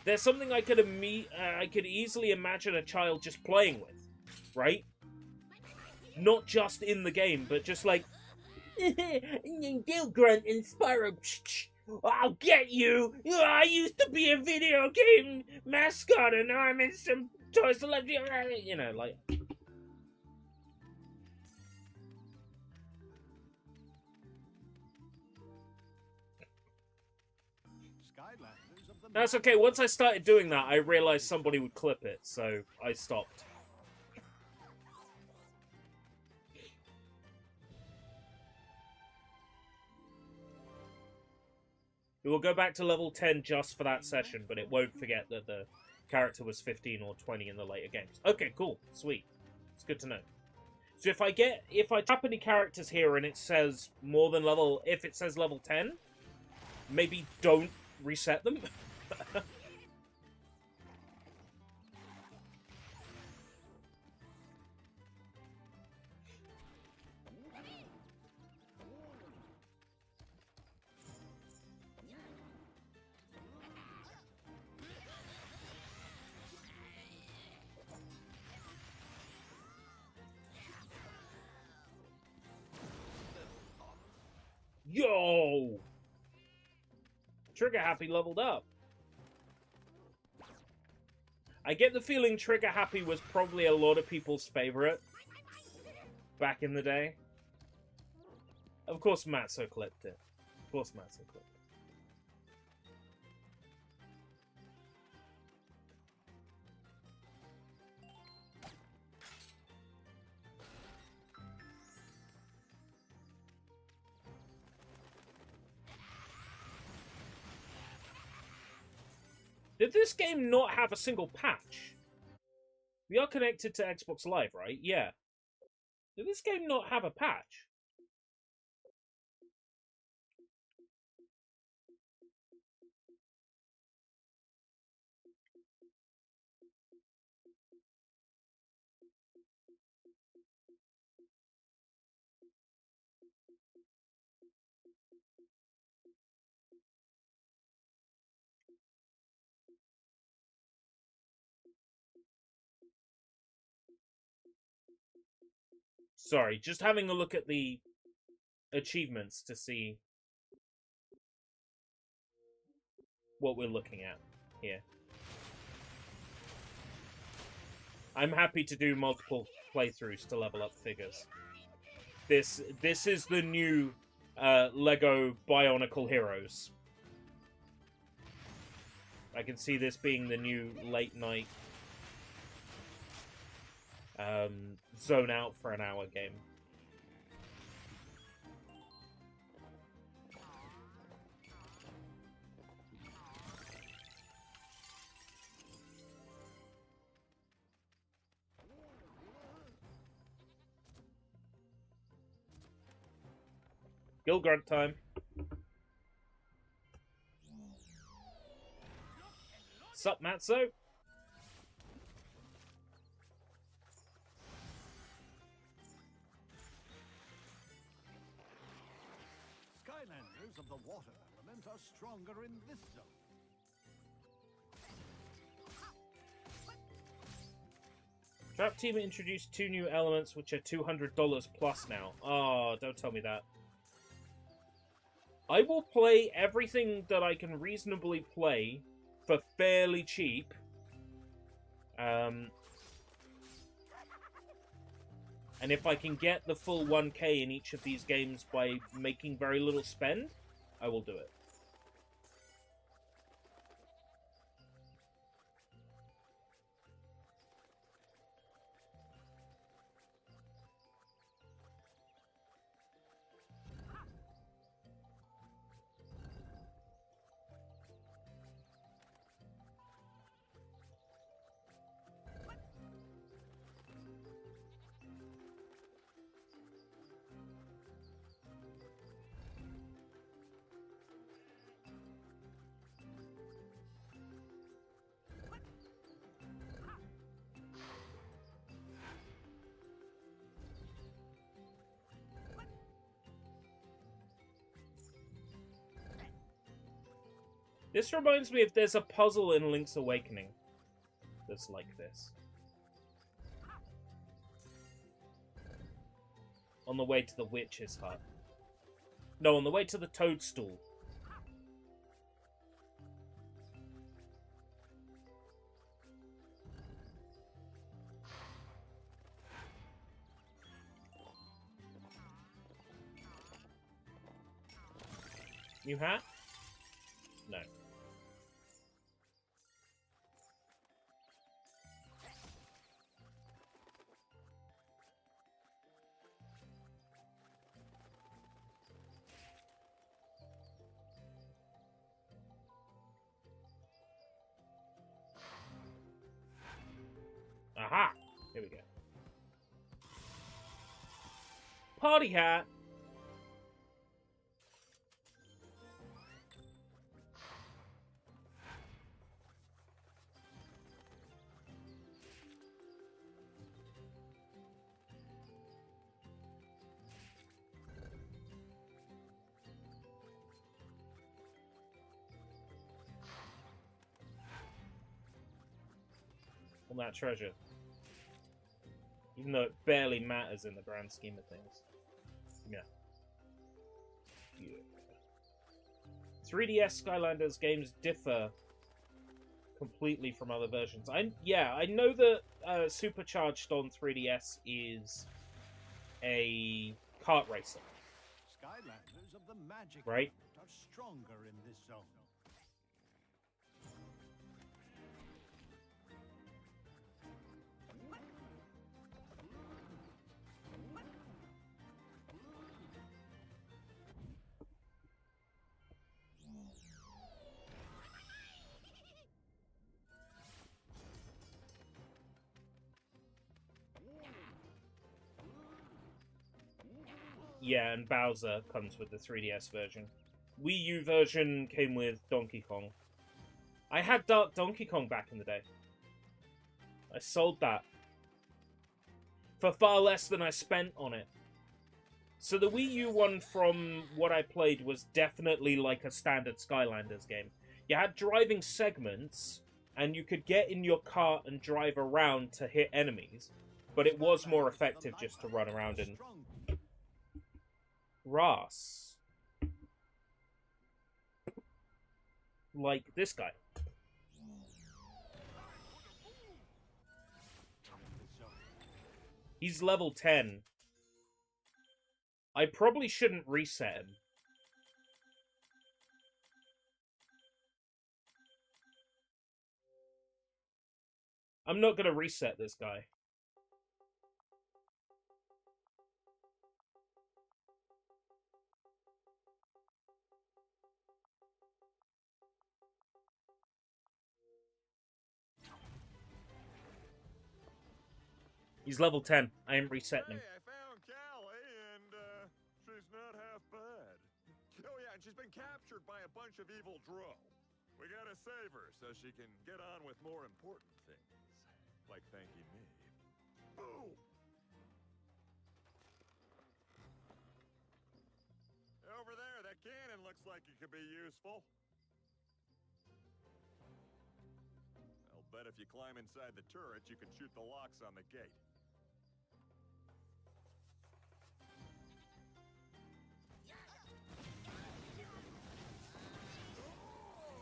There's something I could easily imagine a child just playing with, right? Not just in the game, but just like... Gil Grunt and Spyro... I'll get you! I used to be a video game mascot and now I'm in some Toy Celebrity... You know, like... That's okay, once I started doing that, I realized somebody would clip it, so I stopped. It will go back to level 10 just for that session, but it won't forget that the character was 15 or 20 in the later games. Okay, cool. Sweet. It's good to know. So if I tap any characters here and it says more than level... If it says level 10, maybe don't reset them. Yo! Trigger Happy leveled up. I get the feeling Trigger Happy was probably a lot of people's favorite back in the day. Of course Matzo clipped it. Of course Matzo clipped it. Did this game not have a single patch? We are connected to Xbox Live, right? Yeah. Did this game not have a patch? Sorry, just having a look at the achievements to see what we're looking at here. I'm happy to do multiple playthroughs to level up figures. This is the new Lego Bionicle Heroes. I can see this being the new late night zone out for an hour game. Gilgrunt time. Sup, Matzo? Skylanders of the water element are stronger in this zone. Trap Team introduced 2 new elements which are $200 plus now. Oh, don't tell me that. I will play everything that I can reasonably play for fairly cheap. And if I can get the full 1K in each of these games by making very little spend, I will do it. This reminds me if there's a puzzle in Link's Awakening that's like this. On the way to the witch's hut. No, on the way to the toadstool. New hat? No. Aha! Here we go. Party hat! On that treasure. Even though it barely matters in the grand scheme of things. Yeah. 3DS Skylanders games differ completely from other versions. I know that Supercharged on 3DS is a kart racer. Skylanders of the magic right? Are stronger in this zone. Yeah, and Bowser comes with the 3DS version. Wii U version came with Donkey Kong. I had Dark Donkey Kong back in the day. I sold that for far less than I spent on it. So the Wii U one, from what I played, was definitely like a standard Skylanders game. You had driving segments, and you could get in your cart and drive around to hit enemies, but it was more effective just to run around and grass. Like this guy. He's level 10. I probably shouldn't reset him. I'm not gonna reset this guy. He's level 10. I ain't resetting him. Hey, I found Callie, and she's not half bad. Oh yeah, and she's been captured by a bunch of evil drow. We gotta save her so she can get on with more important things, like thanking me. Boom! Over there, that cannon looks like it could be useful. I'll bet if you climb inside the turret, you can shoot the locks on the gate.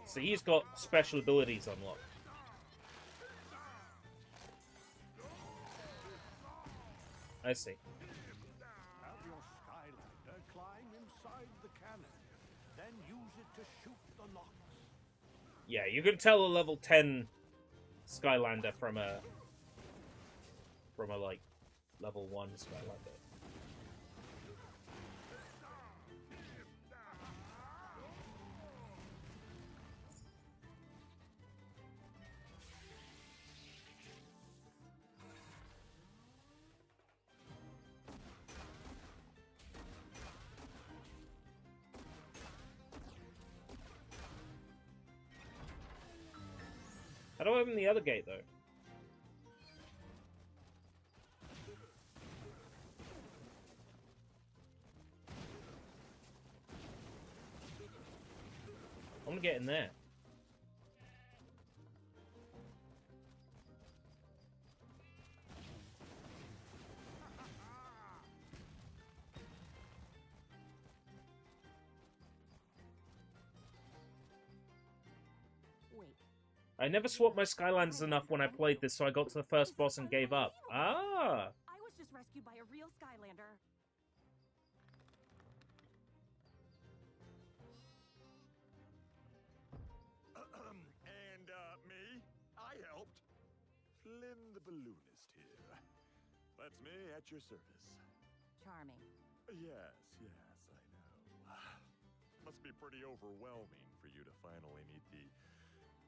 So he's got special abilities unlocked. I see. Have your Skylander climb inside the cannon, then use it to shoot the locks. Yeah, you can tell a level 10 Skylander from a like level 1 Skylander. How do I open the other gate, though? I want to get in there. I never swapped my Skylanders enough when I played this, so I got to the first boss and gave up. Ah! I was just rescued by a real Skylander. And, me? I helped. Flynn the balloonist here. That's me at your service. Charming. Yes, I know. Must be pretty overwhelming for you to finally meet the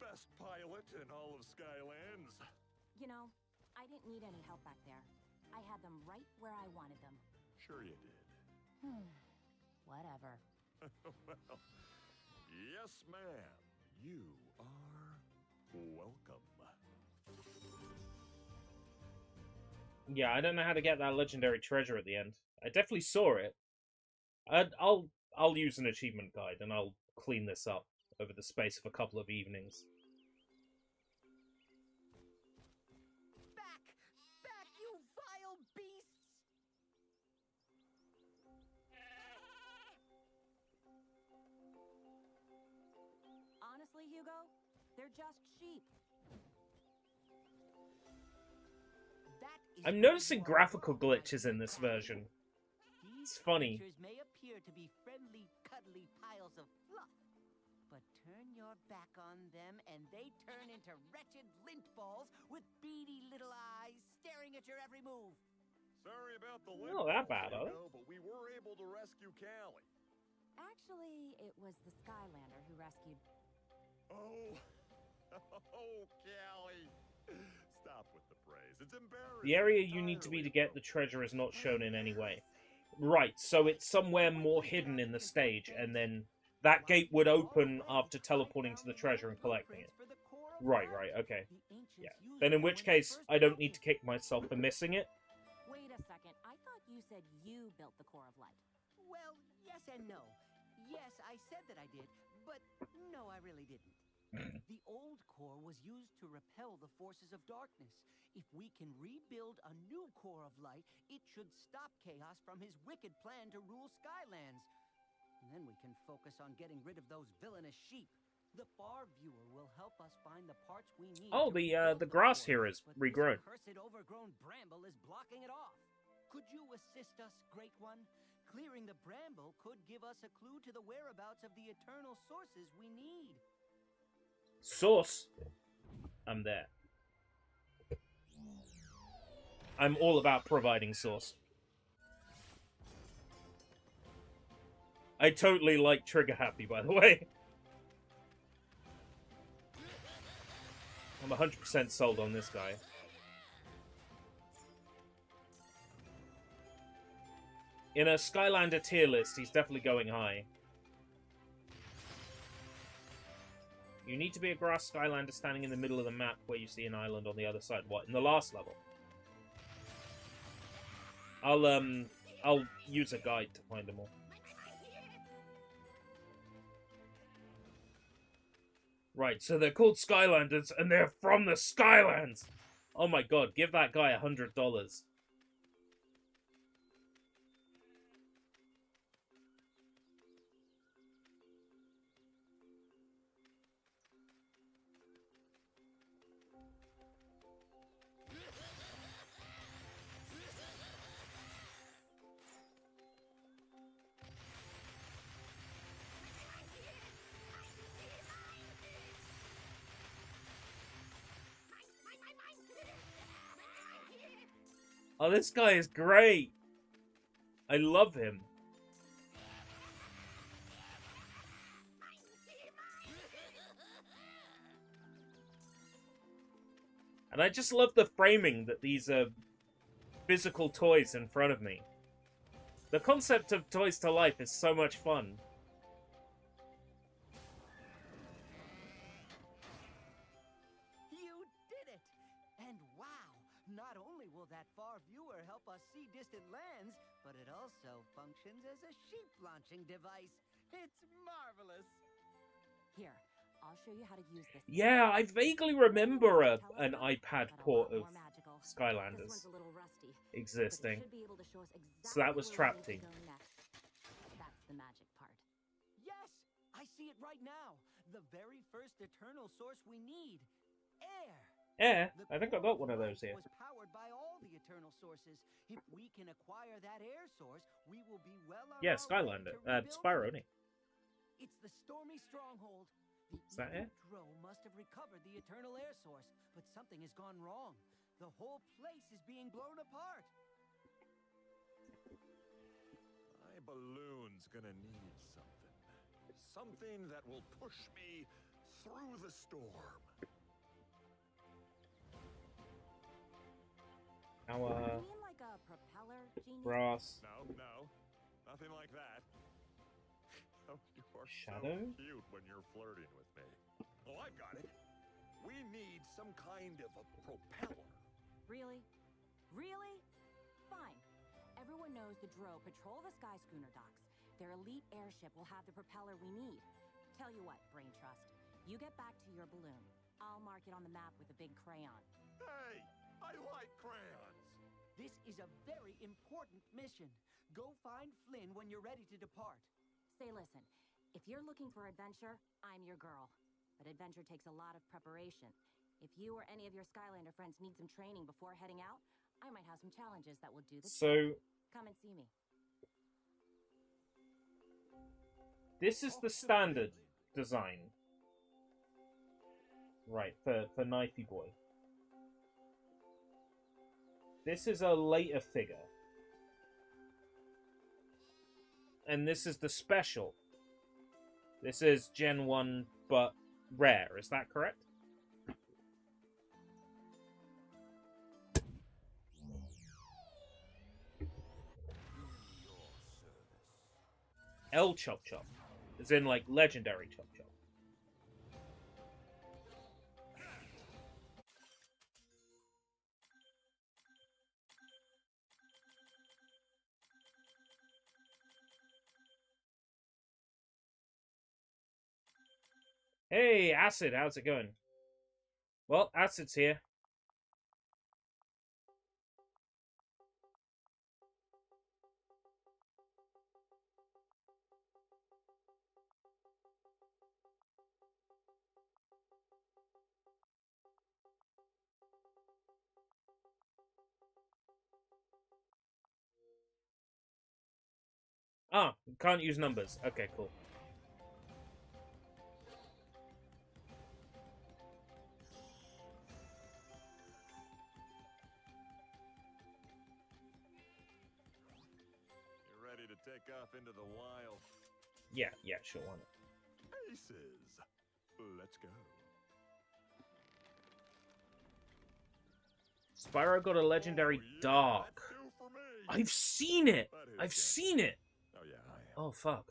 best pilot in all of Skylands. You know, I didn't need any help back there. I had them right where I wanted them. Sure you did. Whatever. Well, yes, ma'am. You are welcome. Yeah, I don't know how to get that legendary treasure at the end. I definitely saw it. I'll use an achievement guide and I'll clean this up over the space of a couple of evenings. Back, you vile beasts! Honestly, Hugo, they're just sheep. I'm noticing graphical glitches in this version. It's funny. Creatures may appear to be friendly, cuddly piles of fluff, but turn your back on them and they turn into wretched lint balls with beady little eyes staring at your every move. Sorry about the lint Not that balls, bad, Hugo, but we were able to rescue Callie. Actually, it was the Skylander who rescued... Oh, Callie. Stop with the praise. It's embarrassing. The area you need to be to get the treasure is not shown in any way. Right, so it's somewhere more hidden in the stage, and then that gate would open after teleporting to the treasure and collecting it. Right, okay. Yeah. Then in which case, I don't need to kick myself for missing it. Wait a second, I thought you said you built the Core of Light. Well, yes and no. Yes, I said that I did, but no, I really didn't. The old core was used to repel the forces of darkness. If we can rebuild a new core of light, it should stop Chaos from his wicked plan to rule Skylands. And then we can focus on getting rid of those villainous sheep. The far viewer will help us find the parts we need. Oh, the grass here is regrown. This cursed overgrown bramble is blocking it off. Could you assist us, Great One? Clearing the bramble could give us a clue to the whereabouts of the eternal sources we need. Source? I'm there. I'm all about providing source. I totally like Trigger Happy, by the way. I'm 100% sold on this guy. In a Skylander tier list, he's definitely going high. You need to be a grass Skylander standing in the middle of the map where you see an island on the other side. What, in the last level? I'll use a guide to find them all. Right, so they're called Skylanders, and they're from the Skylands! Oh my god, give that guy $100. Oh, this guy is great! I love him. And I just love the framing that these are physical toys in front of me. The concept of Toys to Life is so much fun. You did it! And wow, not only will that far viewer help us see distant lands, but it also functions as a sheep launching device. It's marvelous. Here, I'll show you how to use this. Yeah, I vaguely remember an iPad port of Skylanders existing. So that was Trap Team. That's the magic part. Yes, I see it right now. The very first eternal source we need. Air. Yeah, I think I got one of those here. Was powered by all the eternal sources. If we can acquire that air source, we will be well on Yeah, our way Skylander. to rebuilding Spyroni. It's the stormy stronghold. Is that it? Dro must have recovered the eternal air source, but something has gone wrong. The whole place is being blown apart. My balloon's gonna need something. Something that will push me through the storm. Our You mean like a propeller, genius? grass. No, nothing like that. Oh, you are Shadow? so cute when you're flirting with me. Oh, I've got it. We need some kind of a propeller. Really? Really? Fine. Everyone knows the Dro patrol the Sky Schooner docks. Their elite airship will have the propeller we need. Tell you what, Brain Trust. You get back to your balloon. I'll mark it on the map with a big crayon. Hey, I like crayons. This is a very important mission. Go find Flynn when you're ready to depart. Say, listen, if you're looking for adventure, I'm your girl. But adventure takes a lot of preparation. If you or any of your Skylander friends need some training before heading out, I might have some challenges that will do the trick. Come and see me. This is the standard design. Right, for Knifey Boy. This is a later figure. And this is the special. This is Gen 1, but rare. Is that correct? El Chop Chop. As in, like, legendary Chop Chop. Hey, Acid, how's it going? Well, Acid's here. Ah, can't use numbers. Okay, cool. You're ready to take off into the wild. Yeah, sure, why not? Aces. Let's go. Spyro got a legendary Dark. I've seen it! I've seen it! Oh, yeah, I am. Oh, fuck.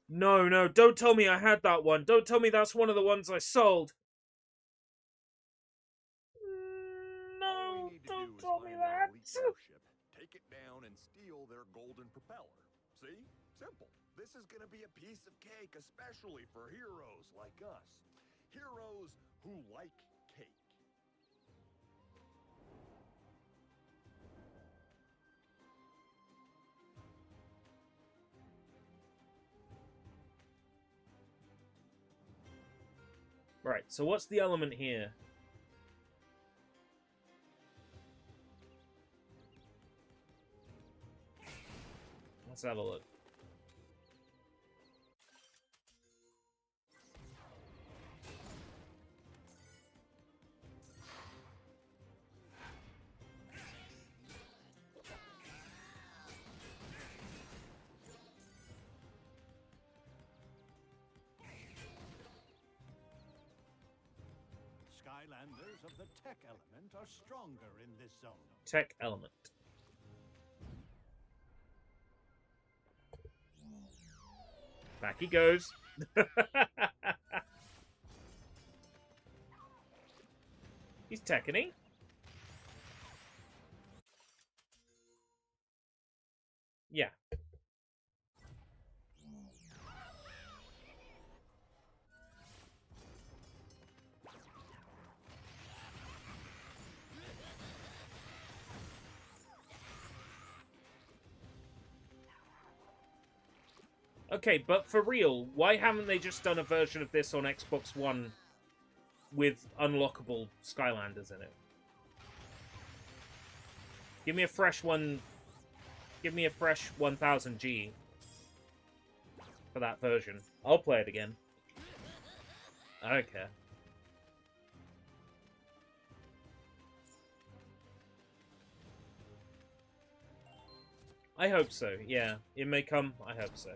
No, don't tell me I had that one. Don't tell me that's one of the ones I sold. No, don't tell me that. Take it down and steal their golden propeller. See? Simple. This is gonna be a piece of cake, especially for heroes like us. Heroes who like cake. Right, so what's the element here? Let's have a look. Skylanders of the tech element are stronger in this zone. Tech element. Back he goes. He's teching. Yeah. Okay, but for real, why haven't they just done a version of this on Xbox One with unlockable Skylanders in it? Give me a fresh 1000G for that version. I'll play it again. I don't care. I hope so, yeah. It may come, I hope so.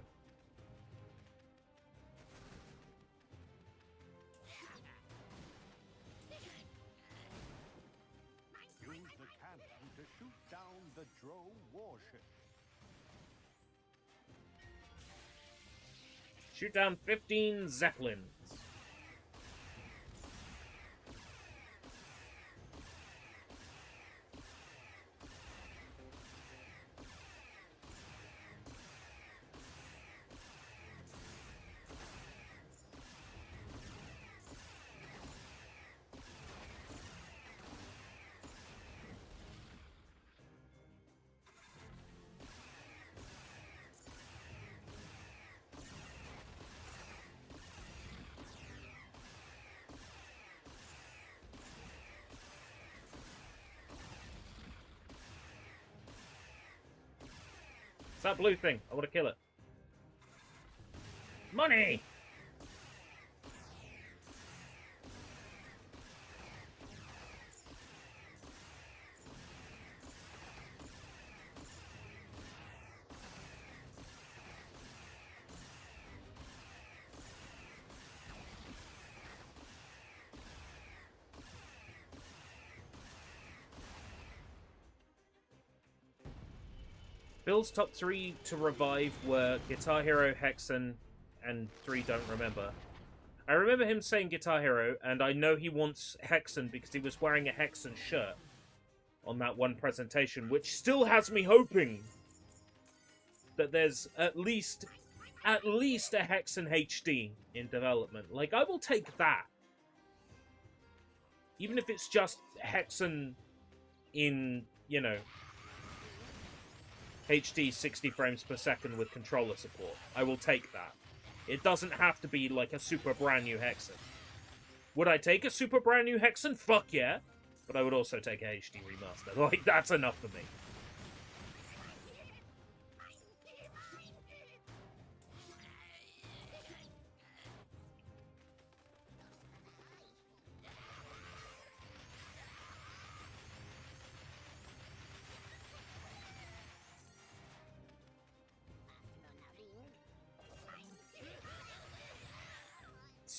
Use the cannon to shoot down the Dro warship. Shoot down 15 Zeppelins. It's that blue thing. I want to kill it. Money! Bill's top 3 to revive were Guitar Hero, Hexen, and 3 don't remember. I remember him saying Guitar Hero, and I know he wants Hexen because he was wearing a Hexen shirt on that one presentation, which still has me hoping that there's at least a Hexen HD in development. Like, I will take that. Even if it's just Hexen in, you know, HD 60 frames per second with controller support. I will take that. It doesn't have to be like a super brand new Hexen. Would I take a super brand new Hexen? Fuck yeah. But I would also take a HD remaster. Like, that's enough for me.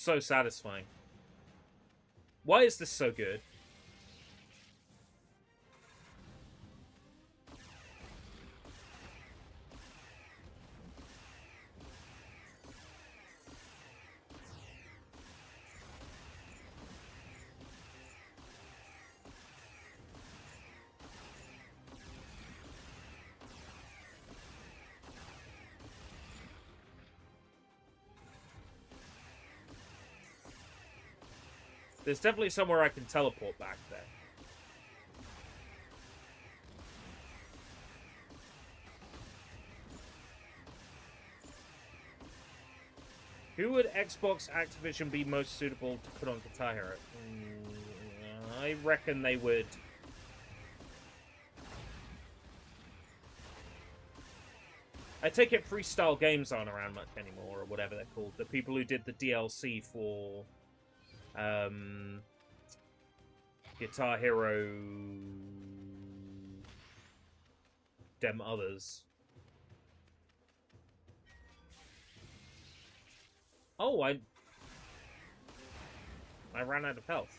so satisfying. Why is this so good? There's definitely somewhere I can teleport back there. Who would Xbox Activision be most suitable to put on Guitar Hero? I reckon they would... I take it Freestyle Games aren't around much anymore, or whatever they're called. The people who did the DLC for... Guitar Hero... Dem others. Oh, I ran out of health.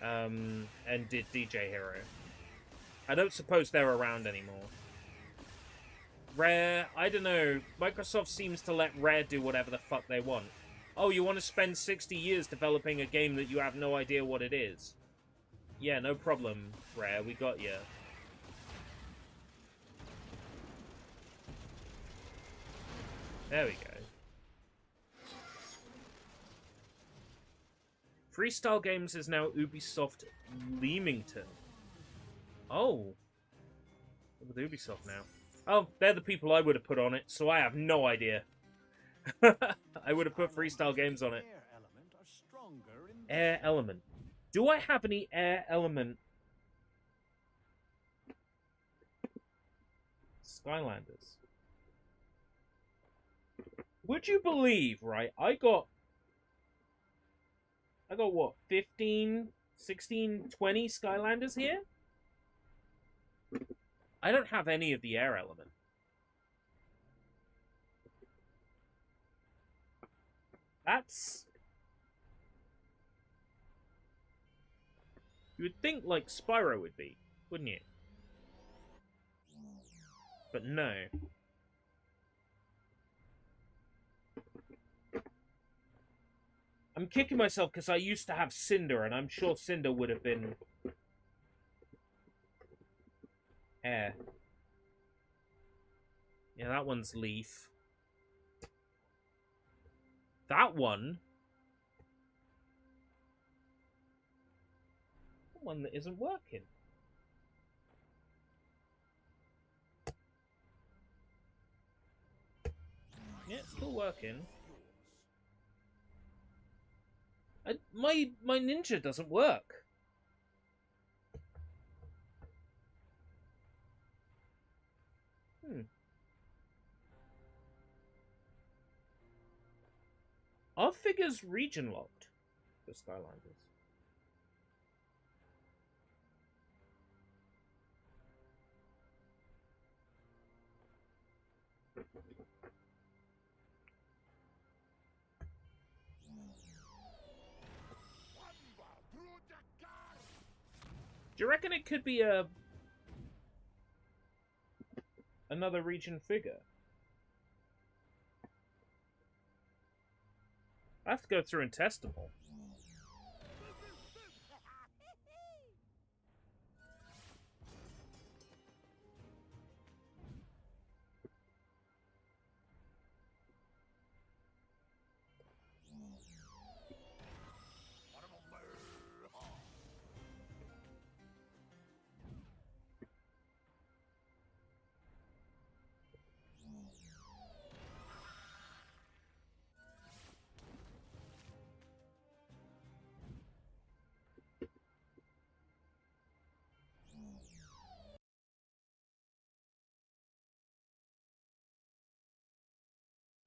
And did DJ Hero. I don't suppose they're around anymore. Rare, I don't know. Microsoft seems to let Rare do whatever the fuck they want. Oh, you want to spend 60 years developing a game that you have no idea what it is? Yeah, no problem, Rare. We got you. There we go. Freestyle Games is now Ubisoft Leamington. Oh. With Ubisoft now. Oh, they're the people I would have put on it, so I have no idea. I would have put Freestyle Games on it. Air Element. Do I have any Air Element Skylanders? Would you believe, right, I got what, 15, 16, 20 Skylanders here? I don't have any of the Air Element. That's... You would think, like, Spyro would be, wouldn't you? But no. I'm kicking myself because I used to have Cinder, and I'm sure Cinder would have been... Air. Yeah, that one's Leaf. That one... One that isn't working. Yeah, it's still working. My ninja doesn't work. Are figures region locked for Skylanders? Do you reckon it could be another region figure? I have to go through and test them all.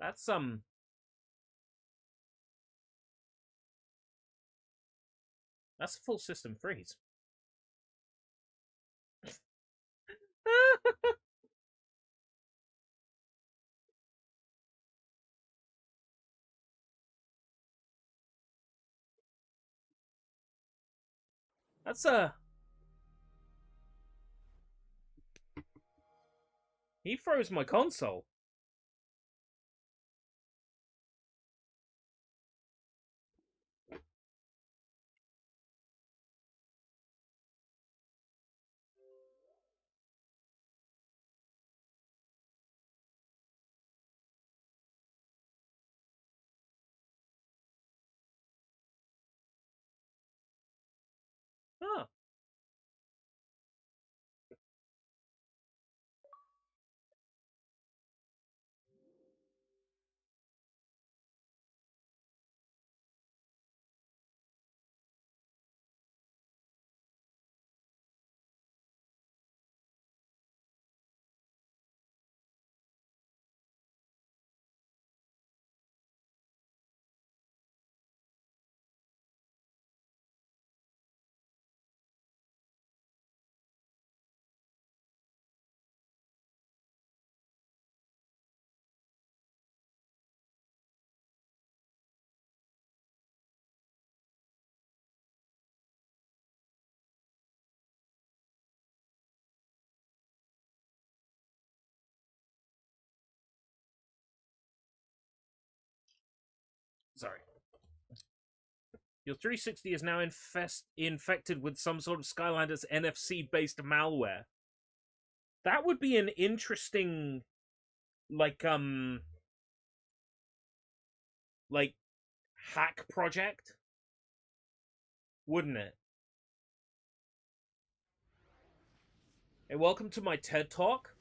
That's a full system freeze. That's He froze my console. Huh. Sorry. Your 360 is now infected with some sort of Skylanders NFC-based malware. That would be an interesting, like hack project, wouldn't it? Hey, welcome to my TED Talk.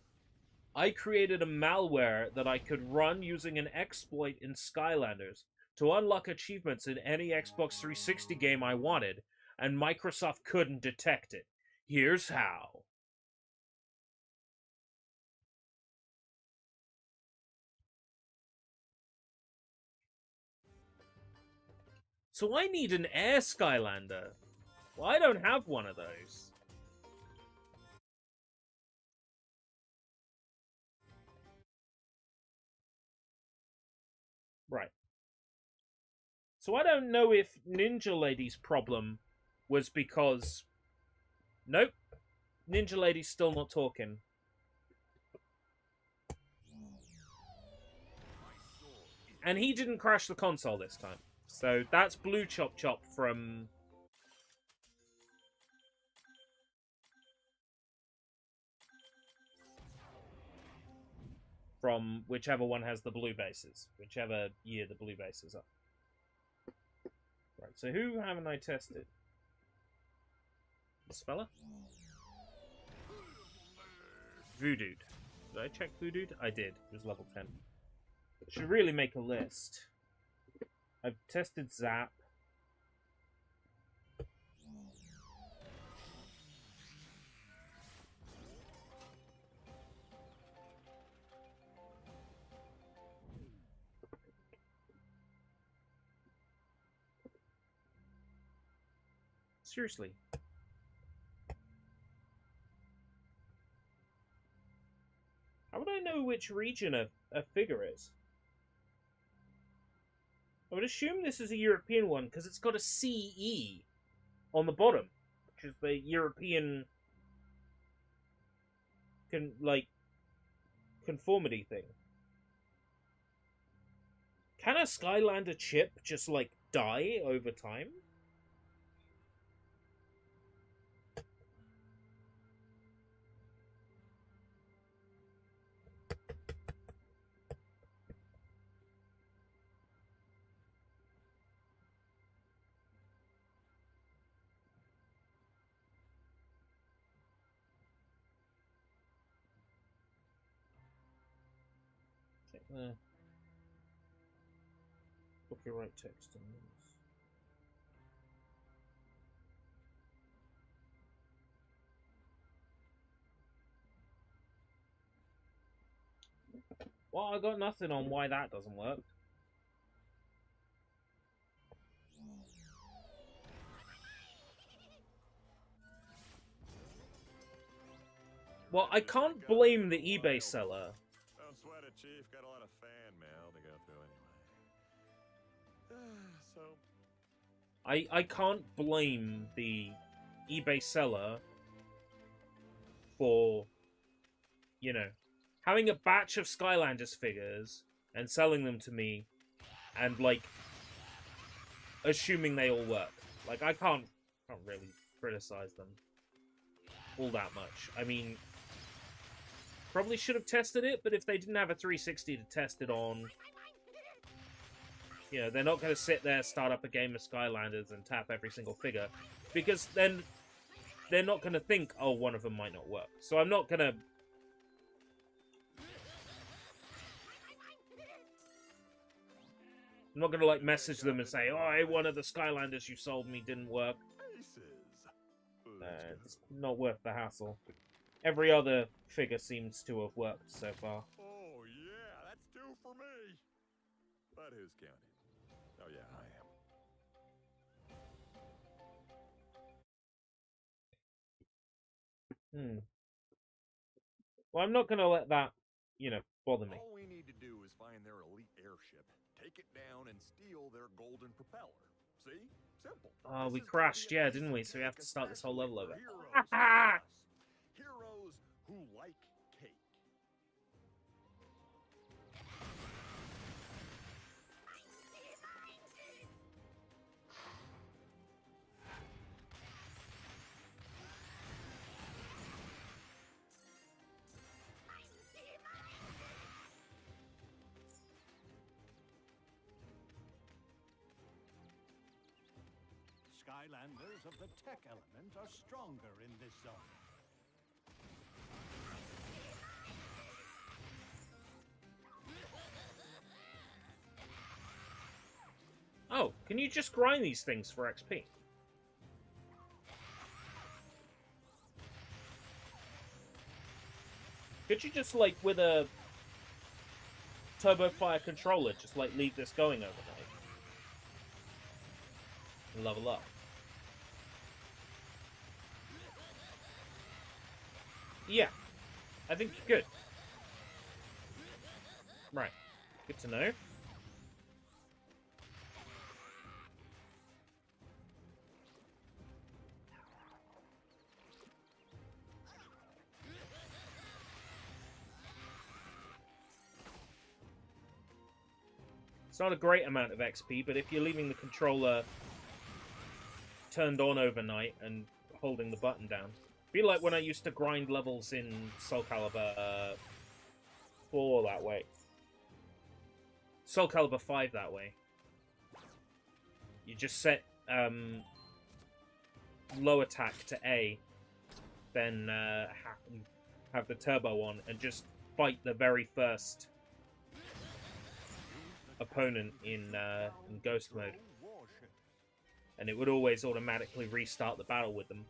I created a malware that I could run using an exploit in Skylanders to unlock achievements in any Xbox 360 game I wanted, and Microsoft couldn't detect it. Here's how. So I need an Air Skylander. Well, I don't have one of those. Right. So I don't know if Ninja Lady's problem was because... Nope. Ninja Lady's still not talking. And he didn't crash the console this time. So that's Blue Chop Chop from... From whichever one has the blue bases. Whichever year the blue bases are. Right, so who haven't I tested? This fella? Voodoo. Did I check Voodoo? I did. It was level 10. Should really make a list. I've tested Zap. Seriously. How would I know which region a figure is? I would assume this is a European one because it's got a CE on the bottom, which is the European conformity thing. Can a Skylander chip just die over time? Copyright text on this. Well, I got nothing on why that doesn't work. Well, I can't blame the eBay seller. Don't sweat it, Chief. Got a lot of fan mail to go through anyway. I can't blame the eBay seller for, you know, having a batch of Skylanders figures and selling them to me and, like, assuming they all work. Like, I can't really criticize them all that much. I mean, probably should have tested it, but if they didn't have a 360 to test it on, you know, they're not going to sit there, start up a game of Skylanders and tap every single figure, because then they're not going to think, oh, one of them might not work. So I'm not going to... I'm not going to, like, message them and say, oh, hey, one of the Skylanders you sold me didn't work. It's not worth the hassle. Every other figure seems to have worked so far. Oh, yeah, that's two for me. But who's counting? Oh, yeah, I am. Well, I'm not going to let that, you know, bother me. All we need to do is find their elite airship, take it down, and steal their golden propeller. See? Simple. Oh, we crashed, yeah, didn't we? So we have to start this whole level over. Heroes who like cake. Skylanders of the tech element are stronger in this zone. Oh, can you just grind these things for XP? Could you just, like, with a Turbo Fire controller, just, like, leave this going overnight? And level up. Yeah. I think you could. Right. Good to know. It's not a great amount of XP, but if you're leaving the controller turned on overnight and holding the button down. Be like when I used to grind levels in Soul Calibur 4 that way. Soul Calibur 5 that way. You just set low attack to A, then have the turbo on, and just fight the very first opponent in Ghost mode. And it would always automatically restart the battle with them.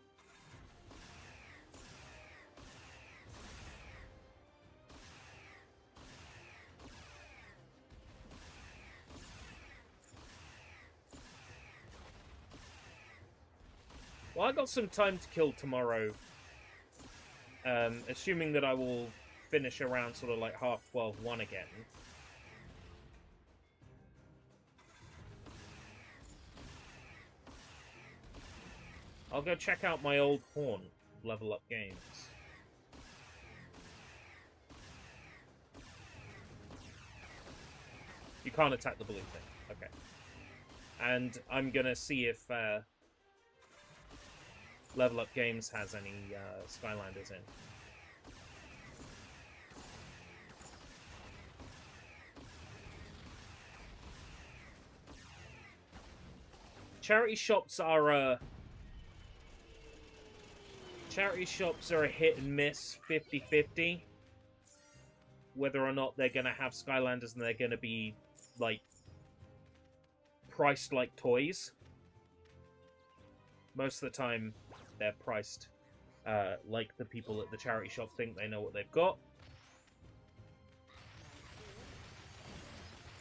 Well, I got some time to kill tomorrow. Assuming that I will finish around sort of like 12:30, 1 again. I'll go check out my old porn, Level Up Games. You can't attack the blue thing. Okay. And I'm gonna see if Level Up Games has any Skylanders in. Charity shops are a hit and miss, 50-50. Whether or not they're going to have Skylanders and they're going to be, like, priced like toys. Most of the time, they're priced like the people at the charity shop think they know what they've got.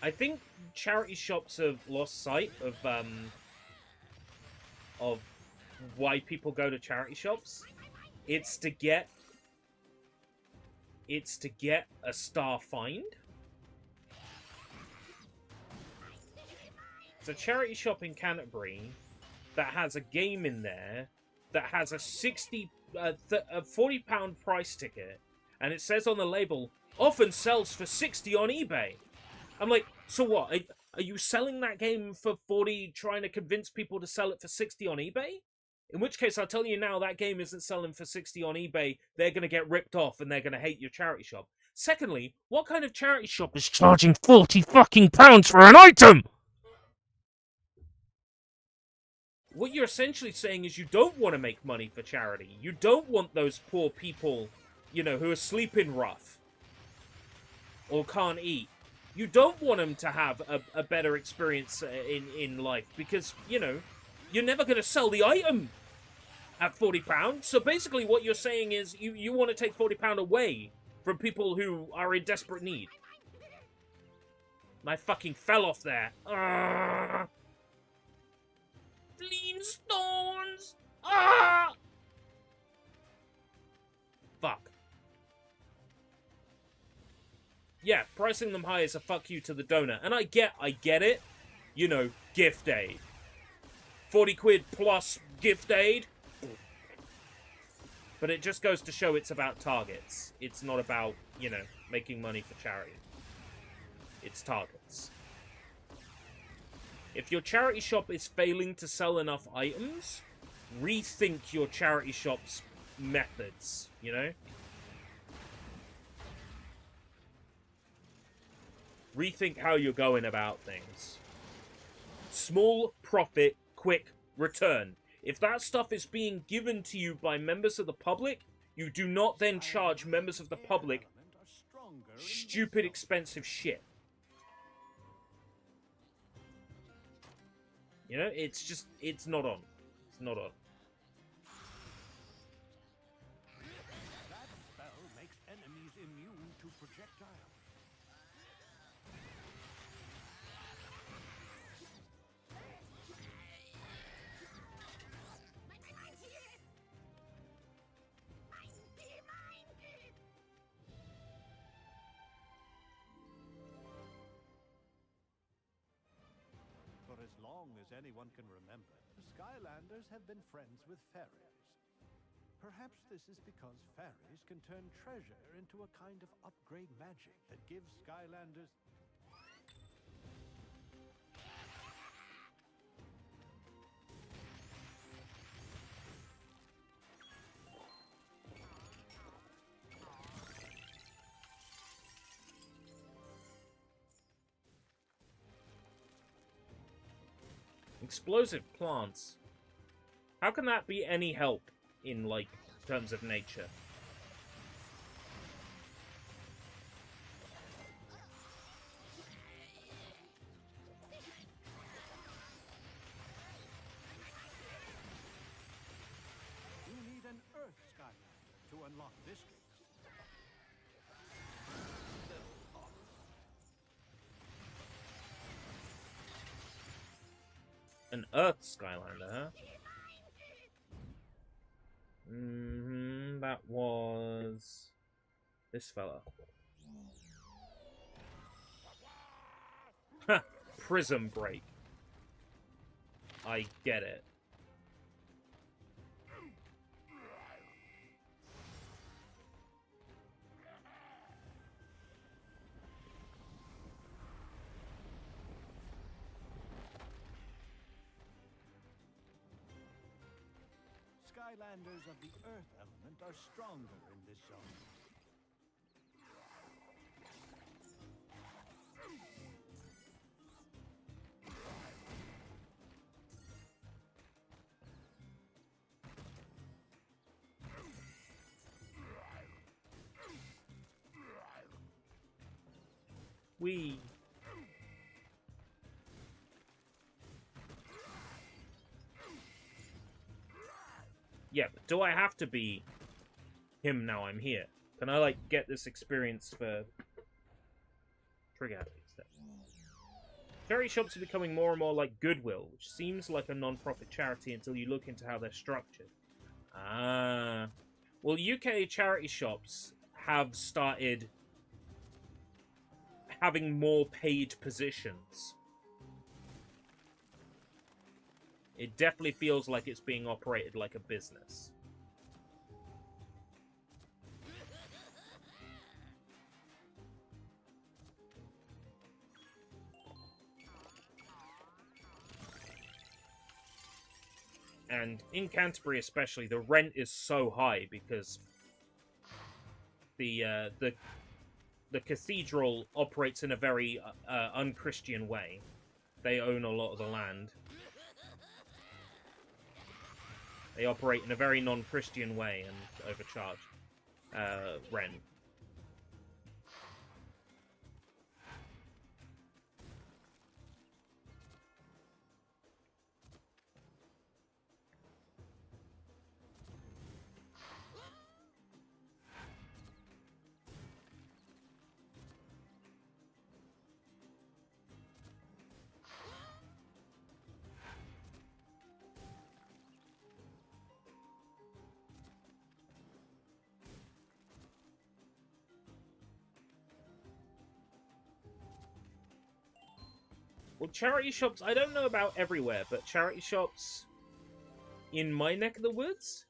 I think charity shops have lost sight of why people go to charity shops. It's to get a star find. It's a charity shop in Canterbury that has a game in there that has a £40 price ticket, and it says on the label, often sells for 60 on eBay. I'm like, so what? Are you selling that game for 40, trying to convince people to sell it for 60 on eBay? In which case, I'll tell you now, that game isn't selling for 60 on eBay. They're going to get ripped off, and they're going to hate your charity shop. Secondly, what kind of charity shop is charging 40 fucking pounds for an item? What you're essentially saying is you don't want to make money for charity. You don't want those poor people, you know, who are sleeping rough or can't eat. You don't want them to have a better experience in life because, you know, you're never going to sell the item at £40. So basically what you're saying is you want to take £40 away from people who are in desperate need. And I fucking fell off there. Lean stones! Ah! Fuck. Yeah, pricing them high is a fuck you to the donor. And I get it. You know, gift aid. 40 quid plus gift aid. But it just goes to show it's about targets. It's not about, you know, making money for charity. It's targets. If your charity shop is failing to sell enough items, rethink your charity shop's methods, you know? Rethink how you're going about things. Small profit, quick return. If that stuff is being given to you by members of the public, you do not then charge members of the public stupid expensive shit. You know, it's just, it's not on. It's not on. That spell makes enemies immune to projectiles. For as long as anyone can remember, the Skylanders have been friends with fairies. Perhaps this is because fairies can turn treasure into a kind of upgrade magic that gives Skylanders... Explosive plants. How can that be any help in, like, terms of nature? You need an Earth Skylander to unlock this gate. An Earth Skylander, huh? That was this fella. Ha! Prism break. I get it. Skylanders of the Earth element are stronger in this zone. Wee. Yeah, but do I have to be him now I'm here? Can I, like, get this experience for trigger happy stuff? Charity shops are becoming more and more like Goodwill, which seems like a non-profit charity until you look into how they're structured. Ah. Well, UK charity shops have started having more paid positions It definitely feels like it's being operated like a business. And in Canterbury especially, the rent is so high because the cathedral operates in a very unchristian way. They own a lot of the land. They operate in a very non-Christian way and overcharge rent. Well, charity shops, I don't know about everywhere, but charity shops in my neck of the woods,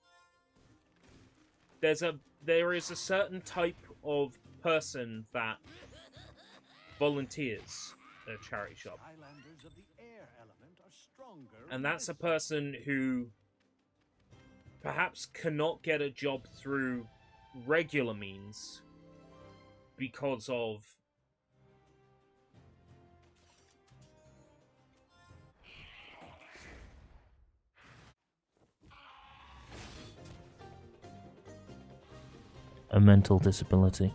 there is a certain type of person that volunteers at a charity shop. And that's a person who perhaps cannot get a job through regular means because of a mental disability.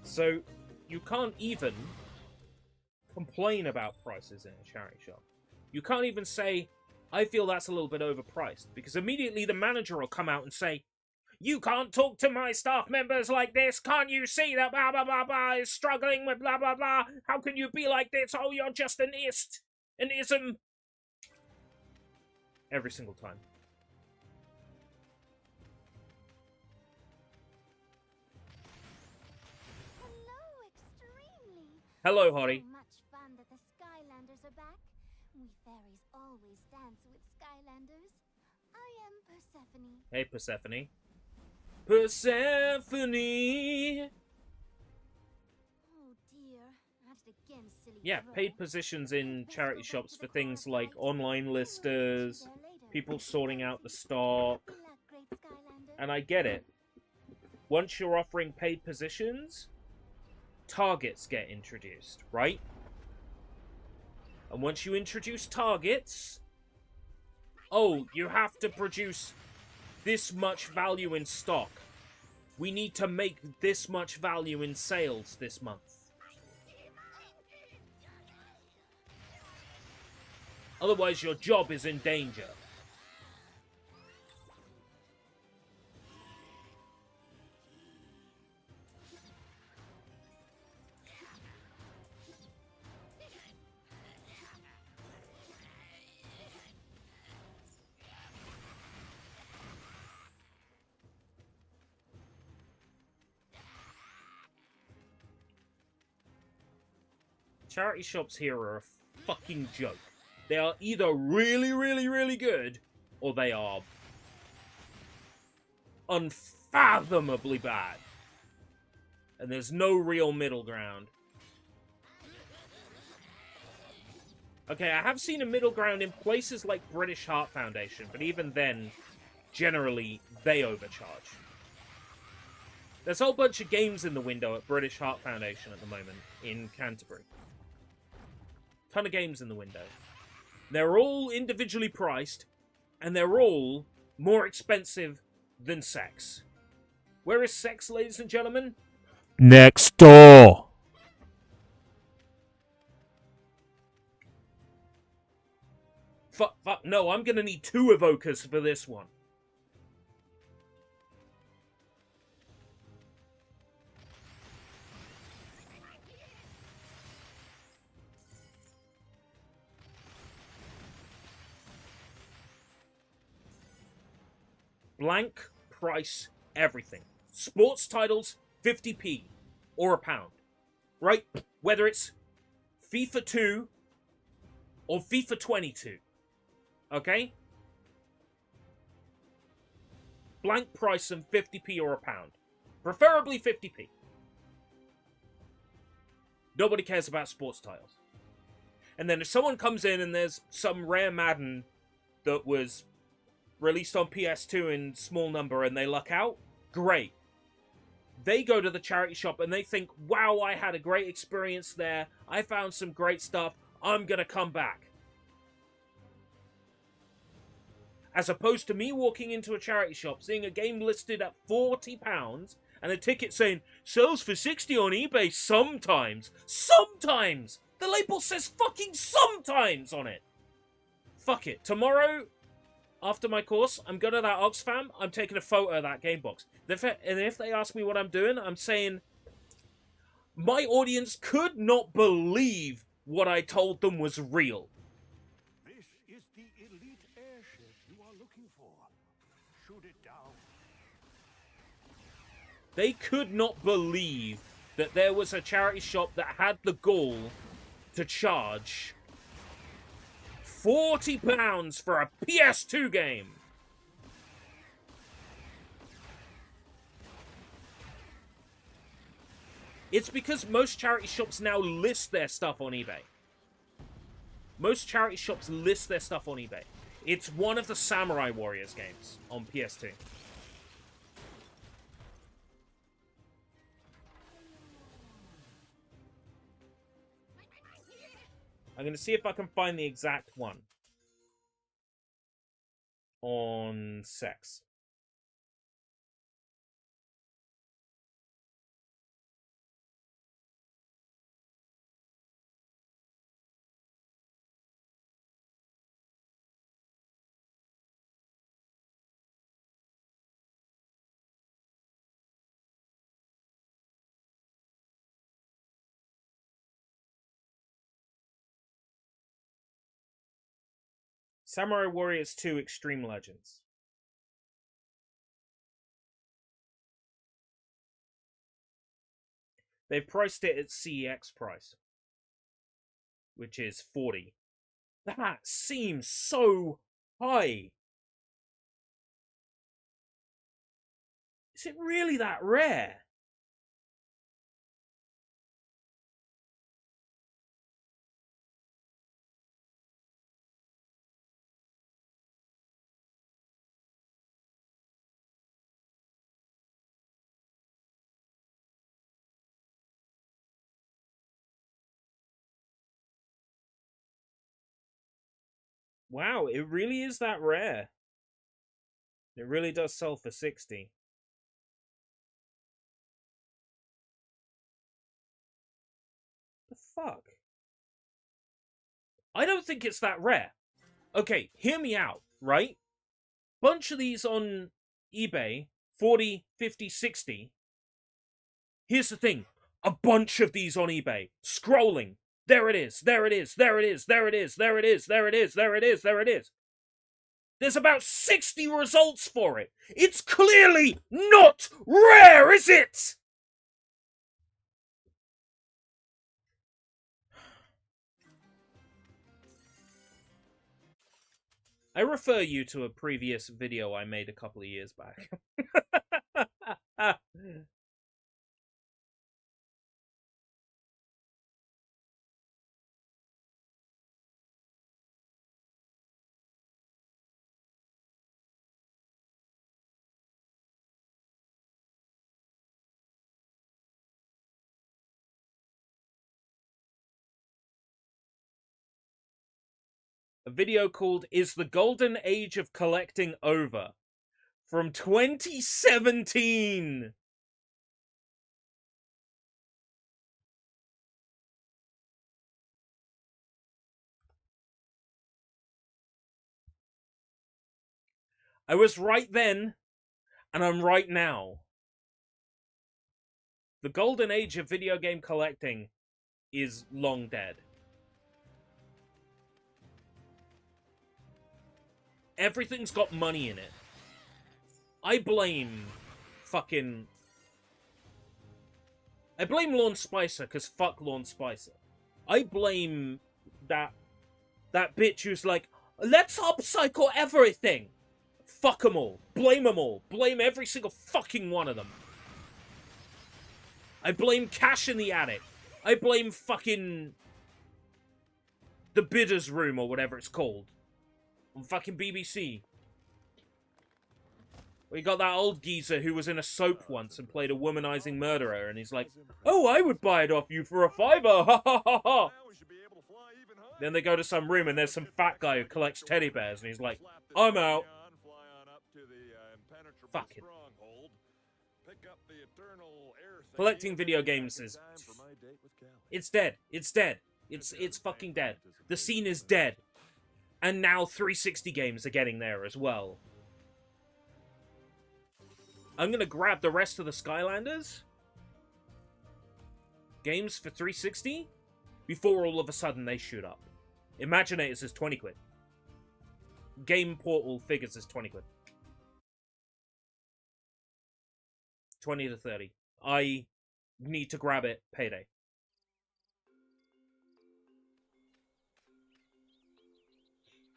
So you can't even complain about prices in a charity shop. You can't even say, I feel that's a little bit overpriced, because immediately the manager will come out and say, you can't talk to my staff members like this. Can't you see that blah, blah, blah, blah is struggling with blah, blah, blah? How can you be like this? Oh, you're just an ism. Every single time. Hello, Hottie. So much fun that the Skylanders are back. We fairies always dance with Skylanders. I am Persephone. Hey, Persephone. Persephone! Oh dear, that's again silly. Yeah, paid positions in charity shops for things like online listers, people sorting out the stock. And I get it. Once you're offering paid positions, targets get introduced, right? And once you introduce targets, oh, you have to produce this much value in stock. We need to make this much value in sales this month. Otherwise, your job is in danger. Charity shops here are a fucking joke. They are either really, really, really good, or they are unfathomably bad. And there's no real middle ground. Okay, I have seen a middle ground in places like British Heart Foundation, but even then, generally, they overcharge. There's a whole bunch of games in the window at British Heart Foundation at the moment in Canterbury. Ton of games in the window. They're all individually priced, and they're all more expensive than sex. Where is sex, ladies and gentlemen? Next door. Fuck, no, I'm gonna need 2 evokers for this one. Blank price everything. Sports titles, 50p or £1. Right? Whether it's FIFA 2 or FIFA 22. Okay? Blank price and 50p or a pound. Preferably 50p. Nobody cares about sports titles. And then if someone comes in and there's some rare Madden that was released on PS2 in small number and they luck out, great. They go to the charity shop and they think, wow, I had a great experience there. I found some great stuff. I'm going to come back. As opposed to me walking into a charity shop, seeing a game listed at £40 and a ticket saying, sells for 60 on eBay sometimes. Sometimes! The label says fucking sometimes on it. Fuck it. Tomorrow, after my course, I'm going to that Oxfam. I'm taking a photo of that game box. And if they ask me what I'm doing, I'm saying, my audience could not believe what I told them was real. This is the elite airship you are looking for. Shoot it down. They could not believe that there was a charity shop that had the gall to charge £40 for a PS2 game. It's because most charity shops now list their stuff on eBay. Most charity shops list their stuff on eBay. It's one of the Samurai Warriors games on PS2. I'm going to see if I can find the exact one on sex. Samurai Warriors 2 Extreme Legends. They've priced it at CEX price, which is 40. That seems so high. Is it really that rare? Wow, it really is that rare. It really does sell for 60. The fuck? I don't think it's that rare. Okay, hear me out, right? Bunch of these on eBay, 40, 50, 60. Here's the thing. A bunch of these on eBay. Scrolling. There it is. There it is. There it is. There it is. There it is. There it is. There it is. There it is. There's about 60 results for it. It's clearly not rare, is it? I refer you to a previous video I made a couple of years back. A video called Is the Golden Age of Collecting Over? From 2017! I was right then, and I'm right now. The golden age of video game collecting is long dead. Everything's got money in it. I blame Lorne Spicer, because fuck Lorne Spicer. I blame that bitch who's like, let's upcycle everything. Fuck them all. Blame them all. Blame every single fucking one of them. I blame Cash in the Attic. I blame fucking the Bidder's Room or whatever it's called. On fucking BBC. We got that old geezer who was in a soap once and played a womanizing murderer, and he's like, oh, I would buy it off you for $5. Ha ha ha ha. Then they go to some room and there's some fat guy who collects teddy bears, and he's like, I'm out. Fucking. Collecting video games is... It's dead. It's dead. It's fucking dead. The scene is dead. And now 360 games are getting there as well. I'm gonna grab the rest of the Skylanders games for 360 before all of a sudden they shoot up. Imaginators is 20 quid. Game Portal figures is 20 quid. 20 to 30. I need to grab it payday.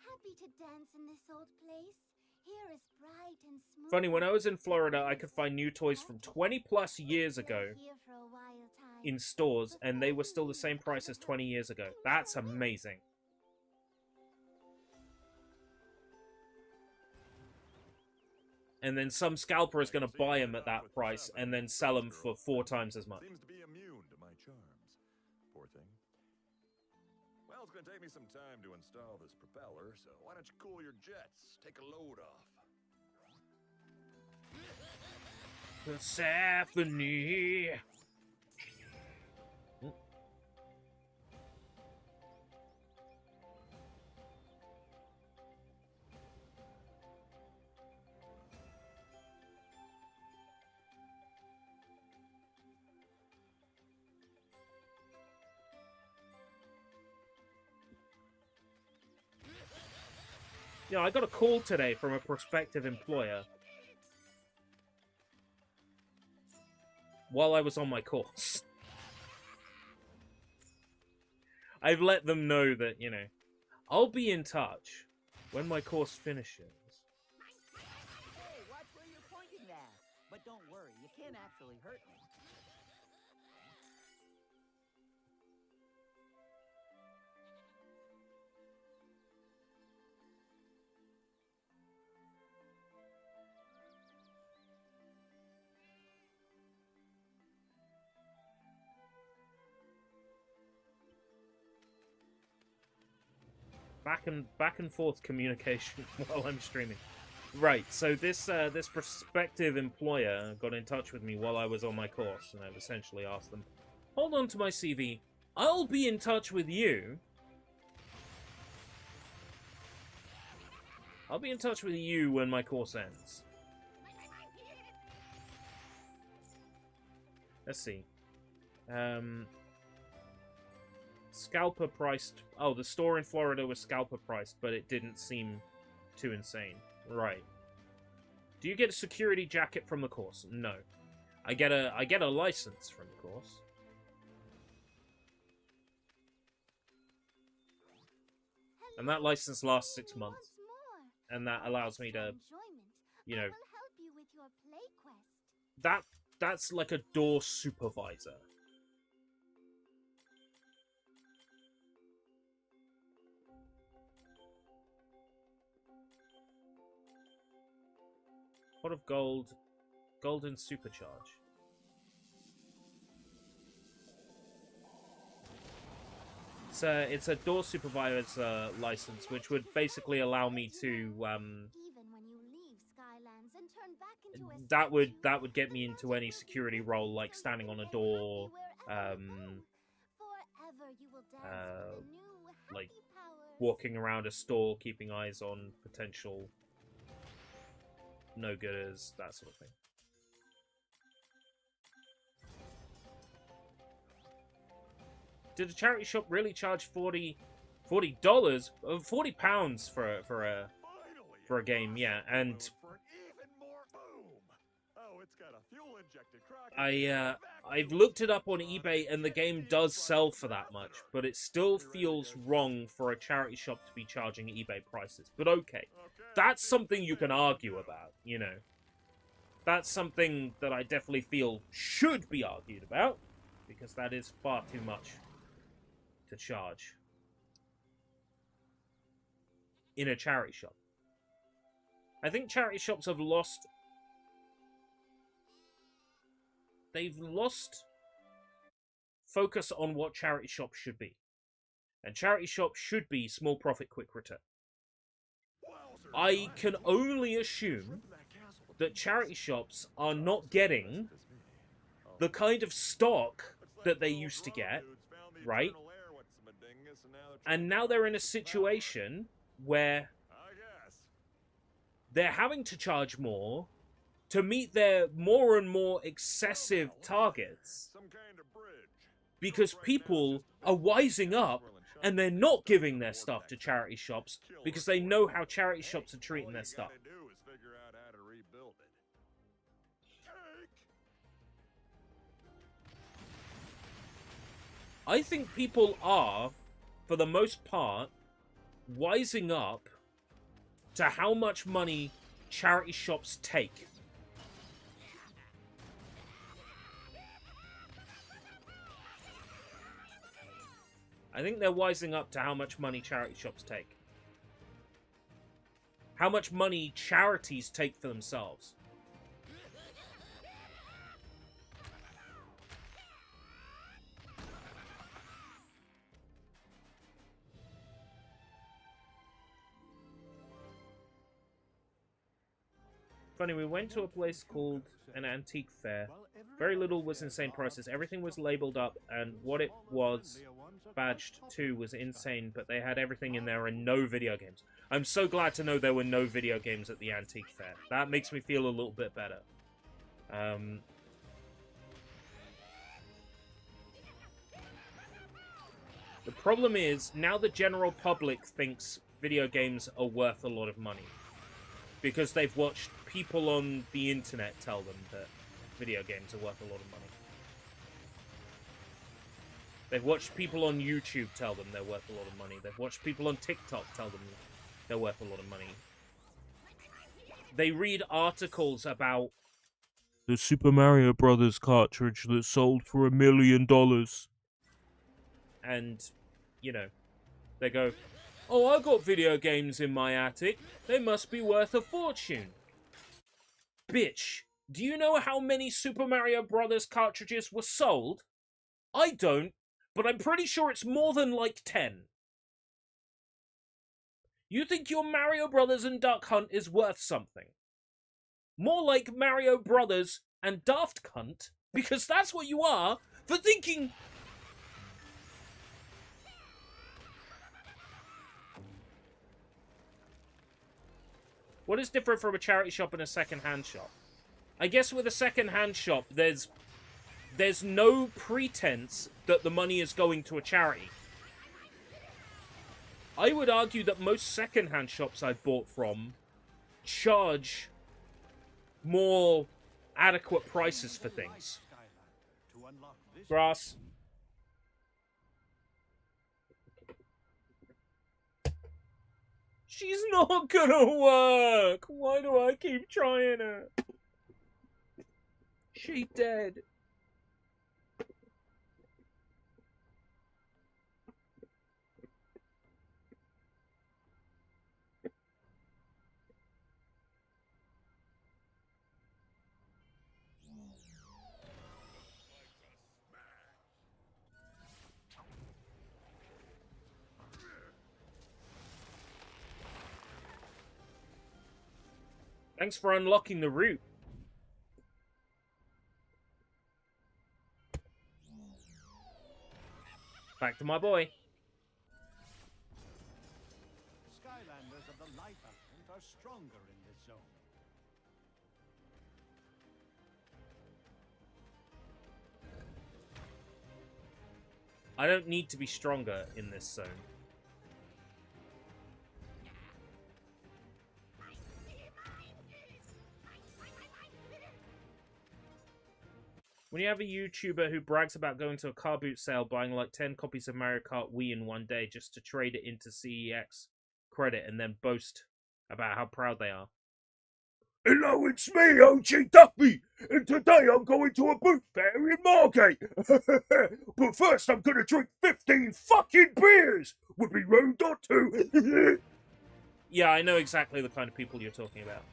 Happy to dance in this old place. Here is bright and smooth. Funny, when I was in Florida, I could find new toys from 20 plus years ago in stores, and they were still the same price as 20 years ago. That's amazing. And then some scalper is going to buy them at that price and then sell them for 4 times as much. Seems to be immune to my charms. Poor thing. Well, it's going to take me some time to install this propeller, so why don't you cool your jets? Take a load off. Persephone. Yeah, I got a call today from a prospective employer while I was on my course. I've let them know that, you know, I'll be in touch when my course finishes. Hey, watch where you're pointing there. But don't worry, you can't actually hurt me. Back and forth communication while I'm streaming. Right, so this prospective employer got in touch with me while I was on my course, and I've essentially asked them, hold on to my CV, I'll be in touch with you. I'll be in touch with you when my course ends. Let's see. Scalper priced... Oh, the store in Florida was scalper priced, but it didn't seem too insane. Right. Do you get a security jacket from the course? No. I get a license from the course. And that license lasts 6 months. And that allows me to, you know... That's like a door supervisor. Pot of gold, golden supercharge. It's a door supervisor license, which would basically allow me to that would get me into any security role, like standing on a door, like walking around a store, keeping eyes on potential no-gooders, that sort of thing. Did a charity shop really charge $40 £40 for a game? Yeah, and I've looked it up on eBay, and the game does sell for that much, but it still feels wrong for a charity shop to be charging eBay prices. But okay, that's something you can argue about, you know. That's something that I definitely feel should be argued about, because that is far too much to charge in a charity shop. I think charity shops have lost... They've lost focus on what charity shops should be. And charity shops should be small profit, quick return. I can only assume that charity shops are not getting the kind of stock that they used to get, right? And now they're in a situation where they're having to charge more to meet their more and more excessive targets, because people are wising up and they're not giving their stuff to charity shops because they know how charity shops are treating their stuff. I think people are, for the most part, wising up to how much money charity shops take. I think they're wising up to how much money charity shops take. How much money charities take for themselves. Funny, we went to a place called an antique fair. Very little was insane prices. Everything was labeled up, and what it was badged to was insane, but they had everything in there and no video games. I'm so glad to know there were no video games at the antique fair. That makes me feel a little bit better. The problem is, now the general public thinks video games are worth a lot of money, because they've watched people on the internet tell them that video games are worth a lot of money. They've watched people on YouTube tell them they're worth a lot of money. They've watched people on TikTok tell them they're worth a lot of money. They read articles about the Super Mario Brothers cartridge that sold for $1 million. And, you know, they go, oh, I got video games in my attic. They must be worth a fortune. Bitch, do you know how many Super Mario Brothers cartridges were sold? I don't, but I'm pretty sure it's more than like 10. You think your Mario Brothers and Duck Hunt is worth something? More like Mario Brothers and Daft Cunt, because that's what you are for thinking... What is different from a charity shop and a second-hand shop? I guess with a second-hand shop, there's no pretense that the money is going to a charity. I would argue that most second-hand shops I've bought from charge more adequate prices for things. Grass. She's not gonna work! Why do I keep trying her? She dead. Thanks for unlocking the route. Back to my boy. Skylanders of the Light Element are stronger in this zone. I don't need to be stronger in this zone. When you have a YouTuber who brags about going to a car boot sale, buying like 10 copies of Mario Kart Wii in one day just to trade it into CEX credit and then boast about how proud they are. Hello, it's me, OG Duffy, and today I'm going to a boot fair in Margate. But first I'm gonna drink 15 fucking beers. Would be rude not to. Yeah, I know exactly the kind of people you're talking about.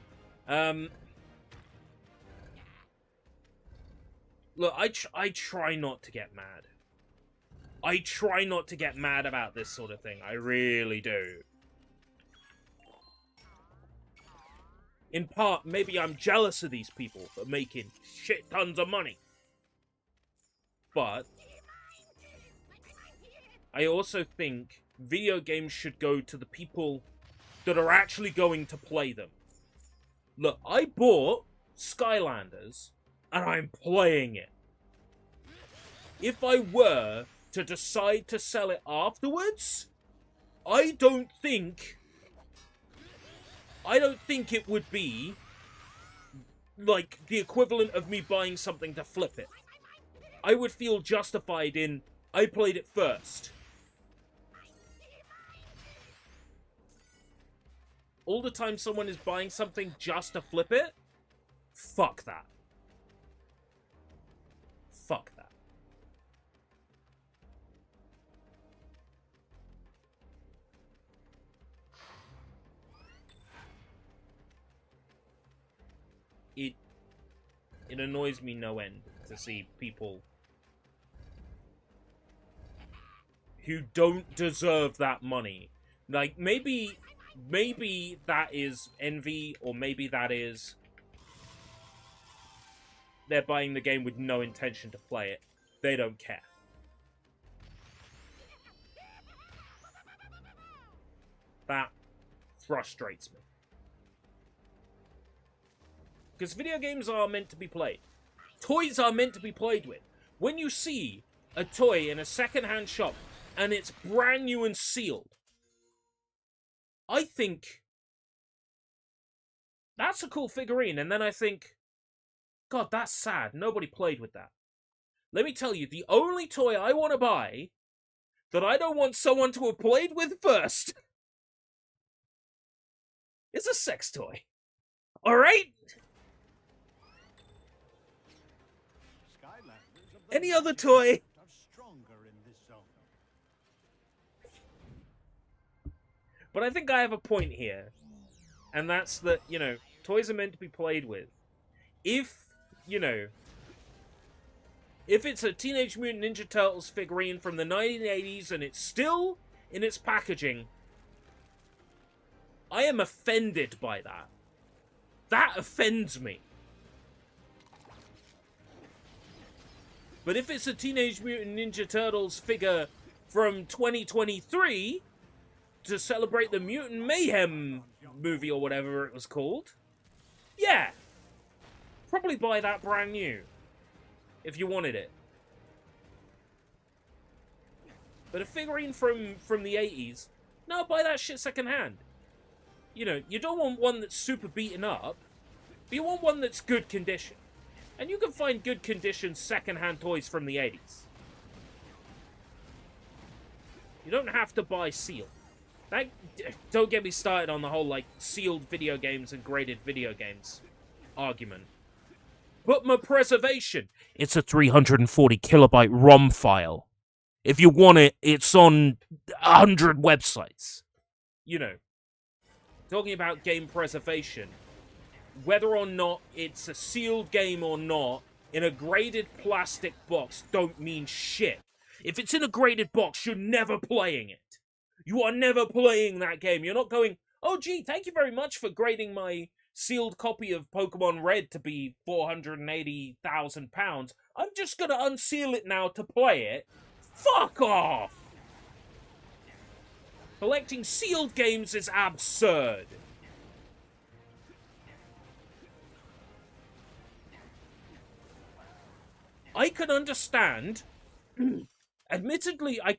Look, I try not to get mad. I try not to get mad about this sort of thing. I really do. In part, maybe I'm jealous of these people for making shit tons of money. But I also think video games should go to the people that are actually going to play them. Look, I bought Skylanders, and I'm playing it. If I were to decide to sell it afterwards, I don't think it would be like the equivalent of me buying something to flip it. I would feel justified in, I played it first. All the time someone is buying something just to flip it, fuck that. Fuck that. It annoys me no end to see people who don't deserve that money. Like, maybe that is envy, or maybe that is they're buying the game with no intention to play it. They don't care. That frustrates me. Because video games are meant to be played. Toys are meant to be played with. When you see a toy in a second-hand shop and it's brand new and sealed, I think that's a cool figurine. And then I think, God, that's sad. Nobody played with that. Let me tell you, the only toy I want to buy that I don't want someone to have played with first is a sex toy. All right? Any other toy? But I think I have a point here. And that's that, you know, toys are meant to be played with. If, you know, if it's a Teenage Mutant Ninja Turtles figurine from the 1980s and it's still in its packaging, I am offended by that. That offends me. But if it's a Teenage Mutant Ninja Turtles figure from 2023 to celebrate the Mutant Mayhem movie or whatever it was called, yeah, probably buy that brand new if you wanted it. But a figurine from the 80s, no, buy that shit secondhand. You know, you don't want one that's super beaten up, but you want one that's good condition. And you can find good condition second-hand toys from the 80s. You don't have to buy sealed. Don't get me started on the whole, like, sealed video games and graded video games argument. But my preservation. It's a 340 kilobyte ROM file. If you want it, it's on 100 websites. You know, talking about game preservation, whether or not it's a sealed game or not, in a graded plastic box don't mean shit. If it's in a graded box, you're never playing it. You are never playing that game. You're not going, oh gee, thank you very much for grading my sealed copy of Pokemon Red to be £480,000. I'm just gonna unseal it now to play it. Fuck off! Collecting sealed games is absurd. I can understand, admittedly, I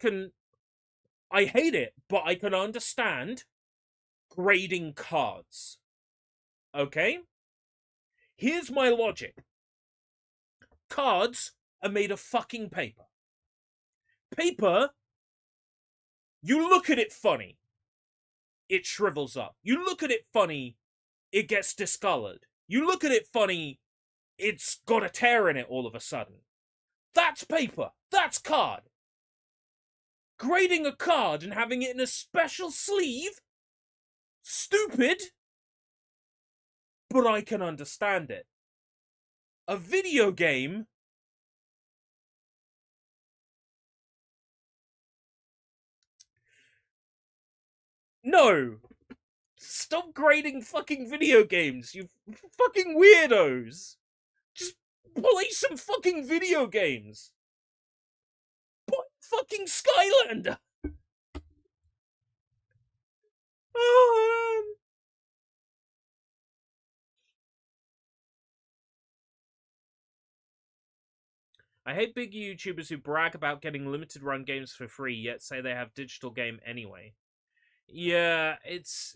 hate it, but I can understand grading cards. Okay? Here's my logic. cards are made of fucking paper. Paper, you look at it funny, it shrivels up. You look at it funny, it gets discolored. You look at it funny, it's got a tear in it all of a sudden. That's paper. That's card. Grading a card and having it in a special sleeve? Stupid. But I can understand it. A video game... No! Stop grading fucking video games, you fucking weirdos! Just play some fucking video games! Play fucking Skylander! Oh, man. I hate big YouTubers who brag about getting limited run games for free, yet say they have digital game anyway. Yeah, it's...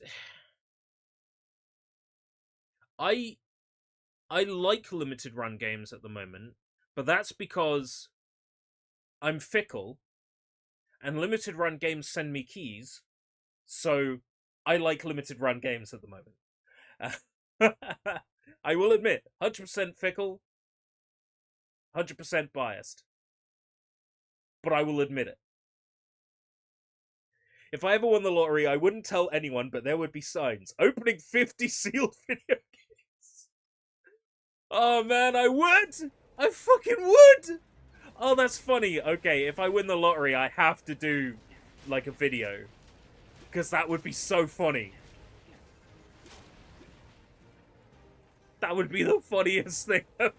I like limited run games at the moment, but that's because I'm fickle, and limited run games send me keys, so I like limited run games at the moment. I will admit, 100% fickle, 100% biased. But I will admit it. If I ever won the lottery, I wouldn't tell anyone, but there would be signs. Opening 50 sealed video games. Oh man, I would! I fucking would! Oh, that's funny. Okay, if I win the lottery, I have to do, like, a video. Because that would be so funny. That would be the funniest thing ever.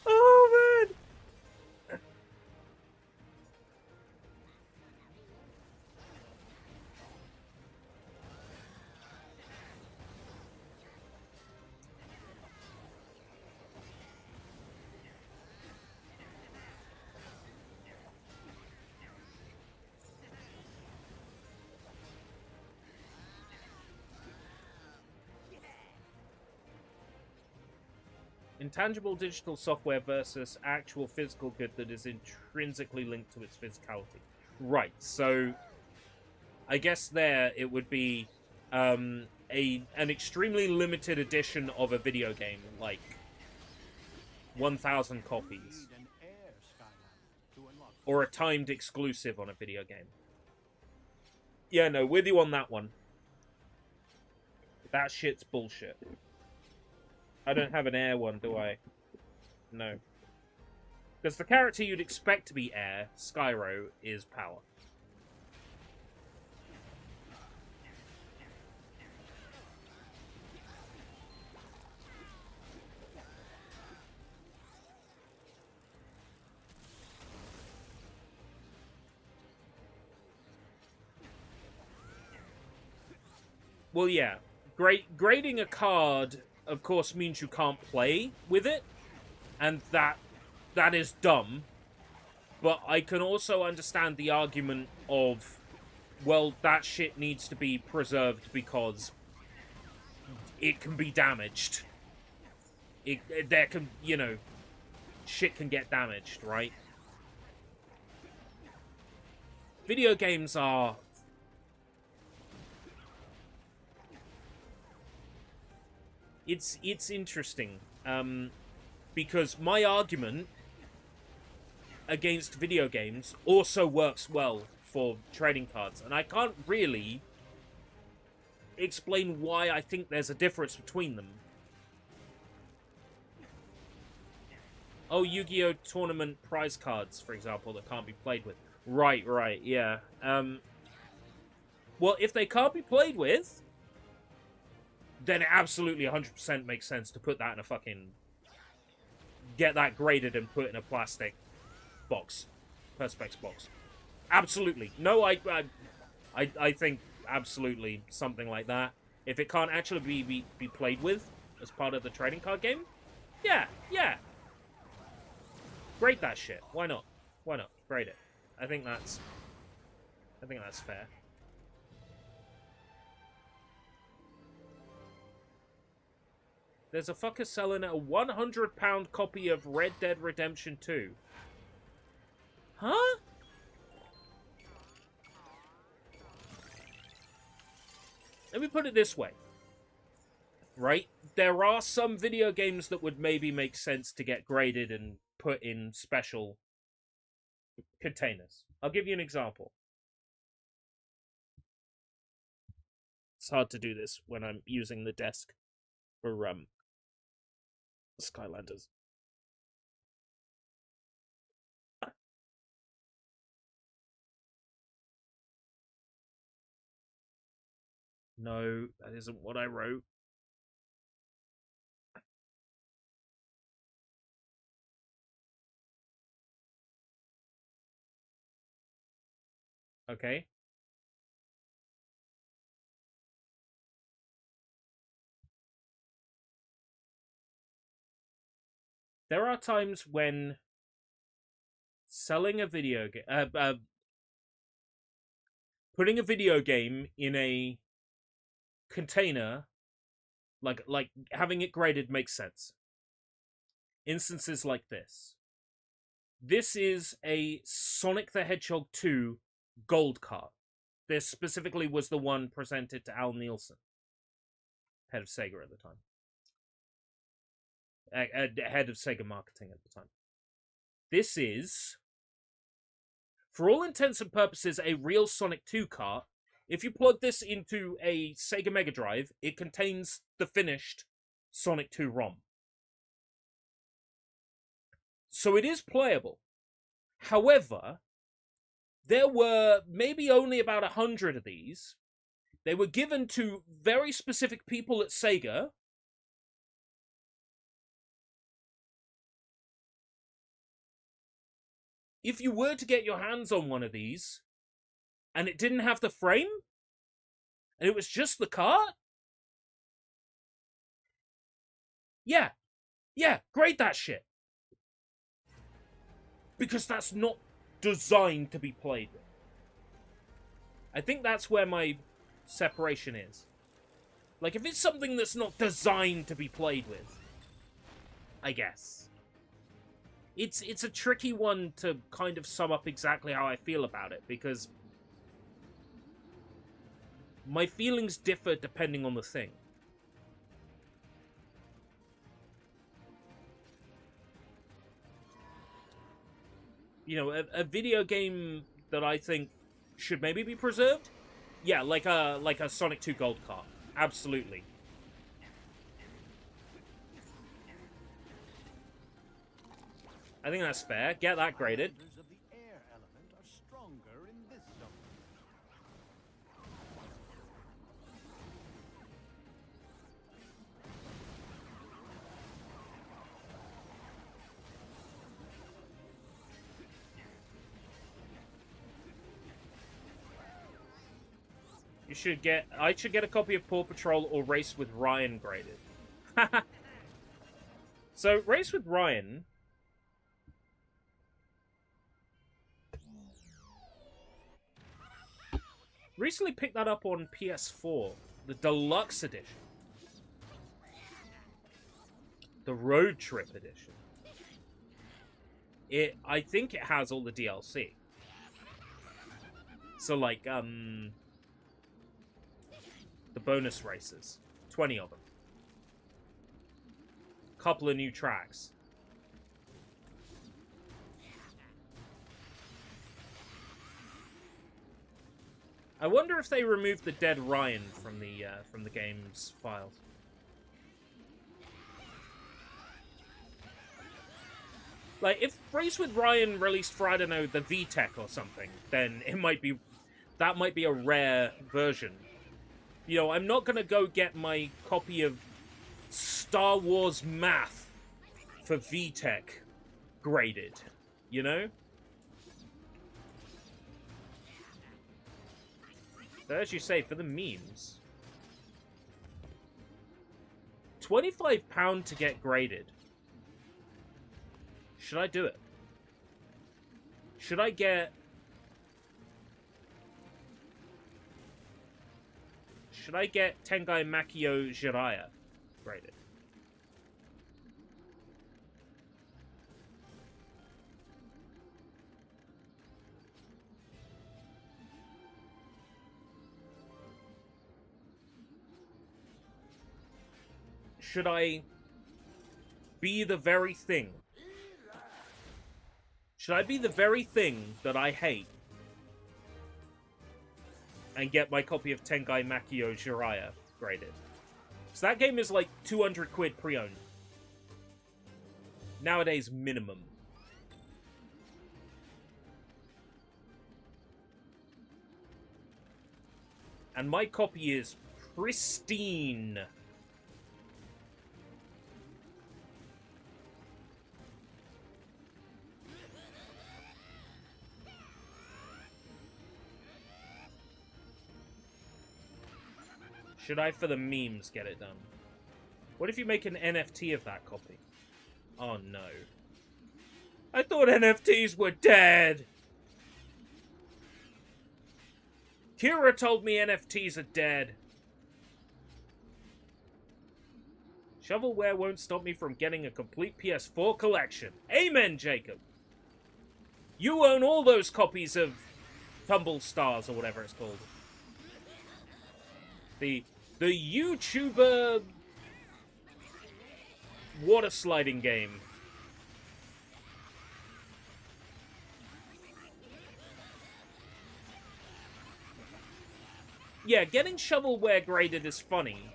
Oh, man. Intangible digital software versus actual physical good that is intrinsically linked to its physicality. Right, so I guess there it would be an extremely limited edition of a video game, like 1,000 copies. Or a timed exclusive on a video game. Yeah, no, with you on that one. That shit's bullshit. I don't have an air one, do I? No. Because the character you'd expect to be air, Skyro, is power. Well, yeah. Grading a card, of course, means you can't play with it. And that is dumb. But I can also understand the argument of, well, that shit needs to be preserved because it can be damaged. There can, you know, shit can get damaged, right? Video games are... It's interesting, because my argument against video games also works well for trading cards, and I can't really explain why I think there's a difference between them. Oh, Yu-Gi-Oh! Tournament prize cards, for example, that can't be played with. Right, yeah. Well, if they can't be played with, then it absolutely 100% makes sense to put that in a fucking... Get that graded and put in a plastic box. Perspex box. Absolutely. No, I think absolutely something like that. If it can't actually be played with as part of the trading card game, yeah. Grade that shit. Why not? Why not? Grade it. I think that's fair. There's a fucker selling a £100 copy of Red Dead Redemption 2. Huh? Let me put it this way. Right? There are some video games that would maybe make sense to get graded and put in special containers. I'll give you an example. It's hard to do this when I'm using the desk for Skylanders. No, that isn't what I wrote. Okay. There are times when selling a video game, putting a video game in a container, like having it graded, makes sense. Instances like this. This is a Sonic the Hedgehog 2 gold card. This specifically was the one presented to Al Nielsen, head of Sega at the time. Head of Sega marketing at the time. This is, for all intents and purposes, a real Sonic 2 cart. If you plug this into a Sega Mega Drive, it contains the finished Sonic 2 ROM. So it is playable. However, there were maybe only about 100 of these. They were given to very specific people at Sega. If you were to get your hands on one of these, and it didn't have the frame, and it was just the cart, yeah, grade that shit. Because that's not designed to be played with. I think that's where my separation is. Like, if it's something that's not designed to be played with, I guess. It's a tricky one to kind of sum up exactly how I feel about it, because my feelings differ depending on the thing. You know, a video game that I think should maybe be preserved? Yeah, like a Sonic 2 Gold cart. Absolutely. I think that's fair. Get that graded. I should get a copy of Paw Patrol or Race with Ryan graded. So, Race with Ryan... recently picked that up on PS4. The Deluxe Edition. The Road Trip Edition. I think it has all the DLC. So, like, the bonus races. 20 of them. Couple of new tracks. I wonder if they removed the dead Ryan from the game's files. Like, if Race with Ryan released for, I don't know, the VTech or something, then that might be a rare version. You know, I'm not gonna go get my copy of Star Wars Math for VTech graded, you know? So as you say, for the memes. £25 to get graded. Should I do it? Should I get... Tengai Makio Jiraiya graded? should I be the very thing? Should I be the very thing that I hate and get my copy of Tengai Makio Jiraiya graded? So that game is like 200 quid pre-owned. Nowadays, minimum. And my copy is pristine. Should I, for the memes, get it done? What if you make an NFT of that copy? Oh no. I thought NFTs were dead! Kira told me NFTs are dead. Shovelware won't stop me from getting a complete PS4 collection. Amen, Jacob! You own all those copies of Tumble Stars, or whatever it's called. The YouTuber water sliding game. Yeah, getting shovelware graded is funny,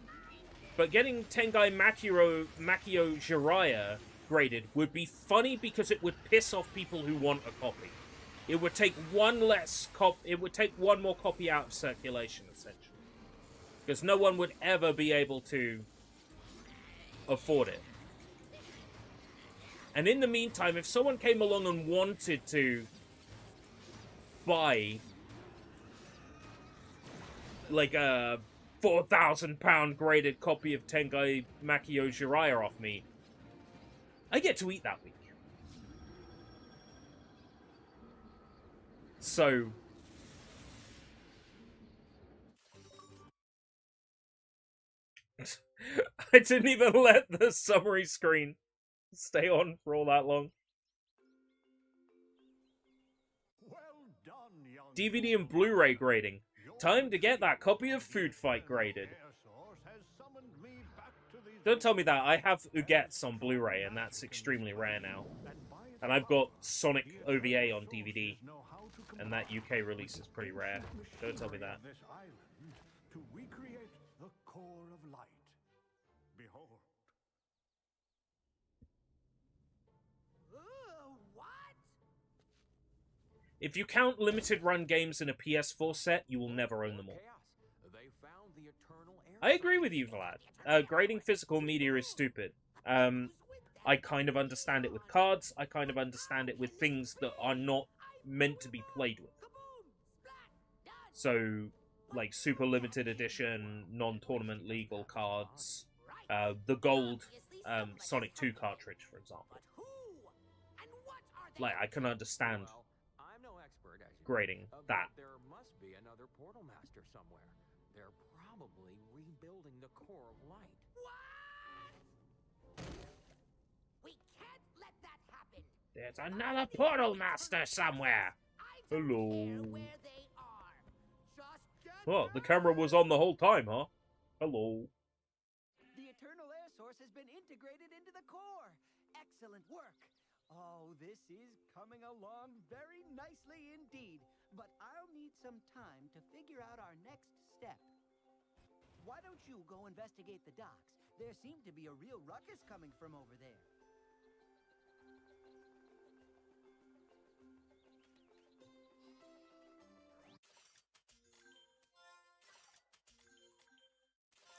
but getting Tengai Makio Jiraiya graded would be funny because it would piss off people who want a copy. It would take one more copy out of circulation, essentially. Because no one would ever be able to afford it. And in the meantime, if someone came along and wanted to buy like a £4,000 graded copy of Tengai Makio Jiraiya off me, I get to eat that week. So I didn't even let the summary screen stay on for all that long. DVD and Blu-ray grading. Time to get that copy of Food Fight graded. Don't tell me that. I have Uget's on Blu-ray, and that's extremely rare now. And I've got Sonic OVA on DVD, and that UK release is pretty rare. Don't tell me that. If you count limited run games in a PS4 set, you will never own them all. I agree with you, Vlad. Grading physical media is stupid. I kind of understand it with cards. I kind of understand it with things that are not meant to be played with. So, like super limited edition, non-tournament legal cards. The gold Sonic 2 cartridge, for example. Like, I can understand grading that. There must be another portal master somewhere. They're probably rebuilding the core of light. What? We can't let that happen. There's another portal master somewhere. Hello. Oh, the camera was on the whole time, huh? Hello. The Eternal Air Source has been integrated into the core. Excellent work. Oh, this is coming along very nicely indeed. But I'll need some time to figure out our next step. Why don't you go investigate the docks? There seemed to be a real ruckus coming from over there.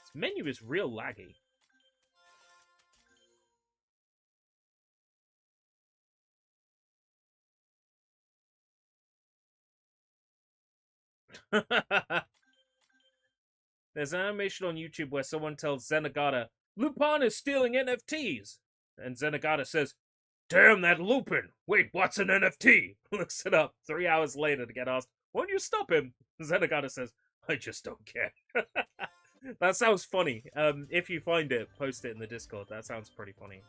This menu is real laggy. There's an animation on YouTube where someone tells Zenigata, Lupin is stealing NFTs! And Zenigata says, damn that Lupin! Wait, what's an NFT? Looks it up 3 hours later to get asked, won't you stop him? Zenigata says, I just don't care. That sounds funny. If you find it, post it in the Discord. That sounds pretty funny.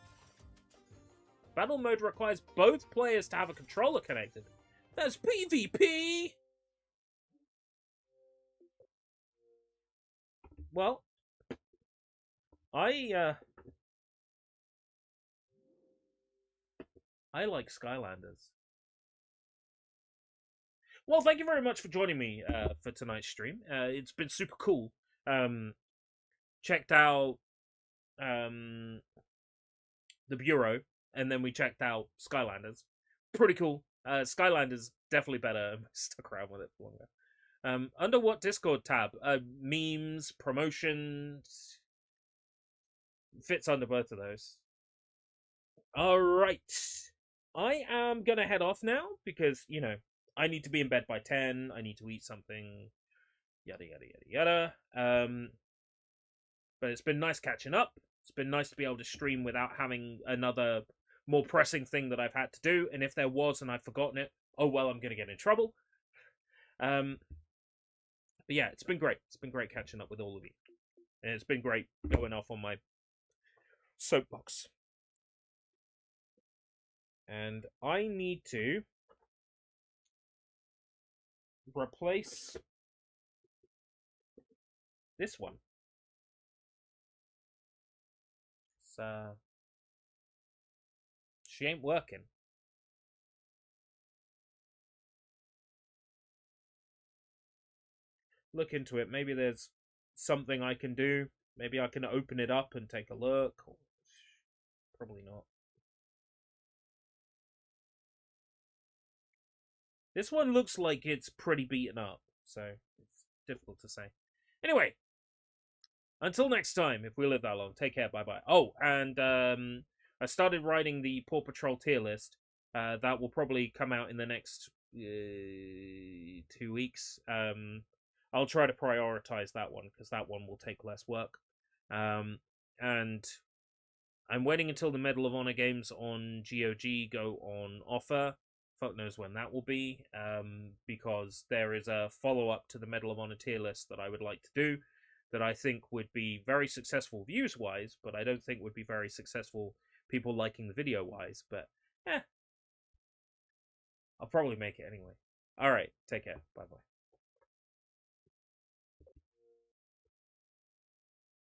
Battle mode requires both players to have a controller connected. That's PvP! Well, I I like Skylanders. Well, thank you very much for joining me for tonight's stream. It's been super cool. Checked out the Bureau, and then we checked out Skylanders. Pretty cool. Skylanders definitely better. Stuck around with it for longer. Under what Discord tab? Memes, promotions. Fits under both of those. Alright. I am going to head off now because, you know, I need to be in bed by 10. I need to eat something. Yada, yada, yada, yada. But it's been nice catching up. It's been nice to be able to stream without having another more pressing thing that I've had to do. And if there was and I've forgotten it, oh well, I'm going to get in trouble. But yeah, it's been great. It's been great catching up with all of you. And it's been great going off on my soapbox. And I need to replace this one. She ain't working. Look into it. Maybe there's something I can do. Maybe I can open it up and take a look. Probably not. This one looks like it's pretty beaten up, so it's difficult to say. Anyway, until next time, if we live that long, take care, bye-bye. Oh, and I started writing the Paw Patrol tier list. That will probably come out in the next 2 weeks. I'll try to prioritize that one, because that one will take less work. And I'm waiting until the Medal of Honor games on GOG go on offer. Fuck knows when that will be, because there is a follow-up to the Medal of Honor tier list that I would like to do, that I think would be very successful views-wise, but I don't think would be very successful people liking the video-wise, but, I'll probably make it anyway. Alright, take care, bye-bye.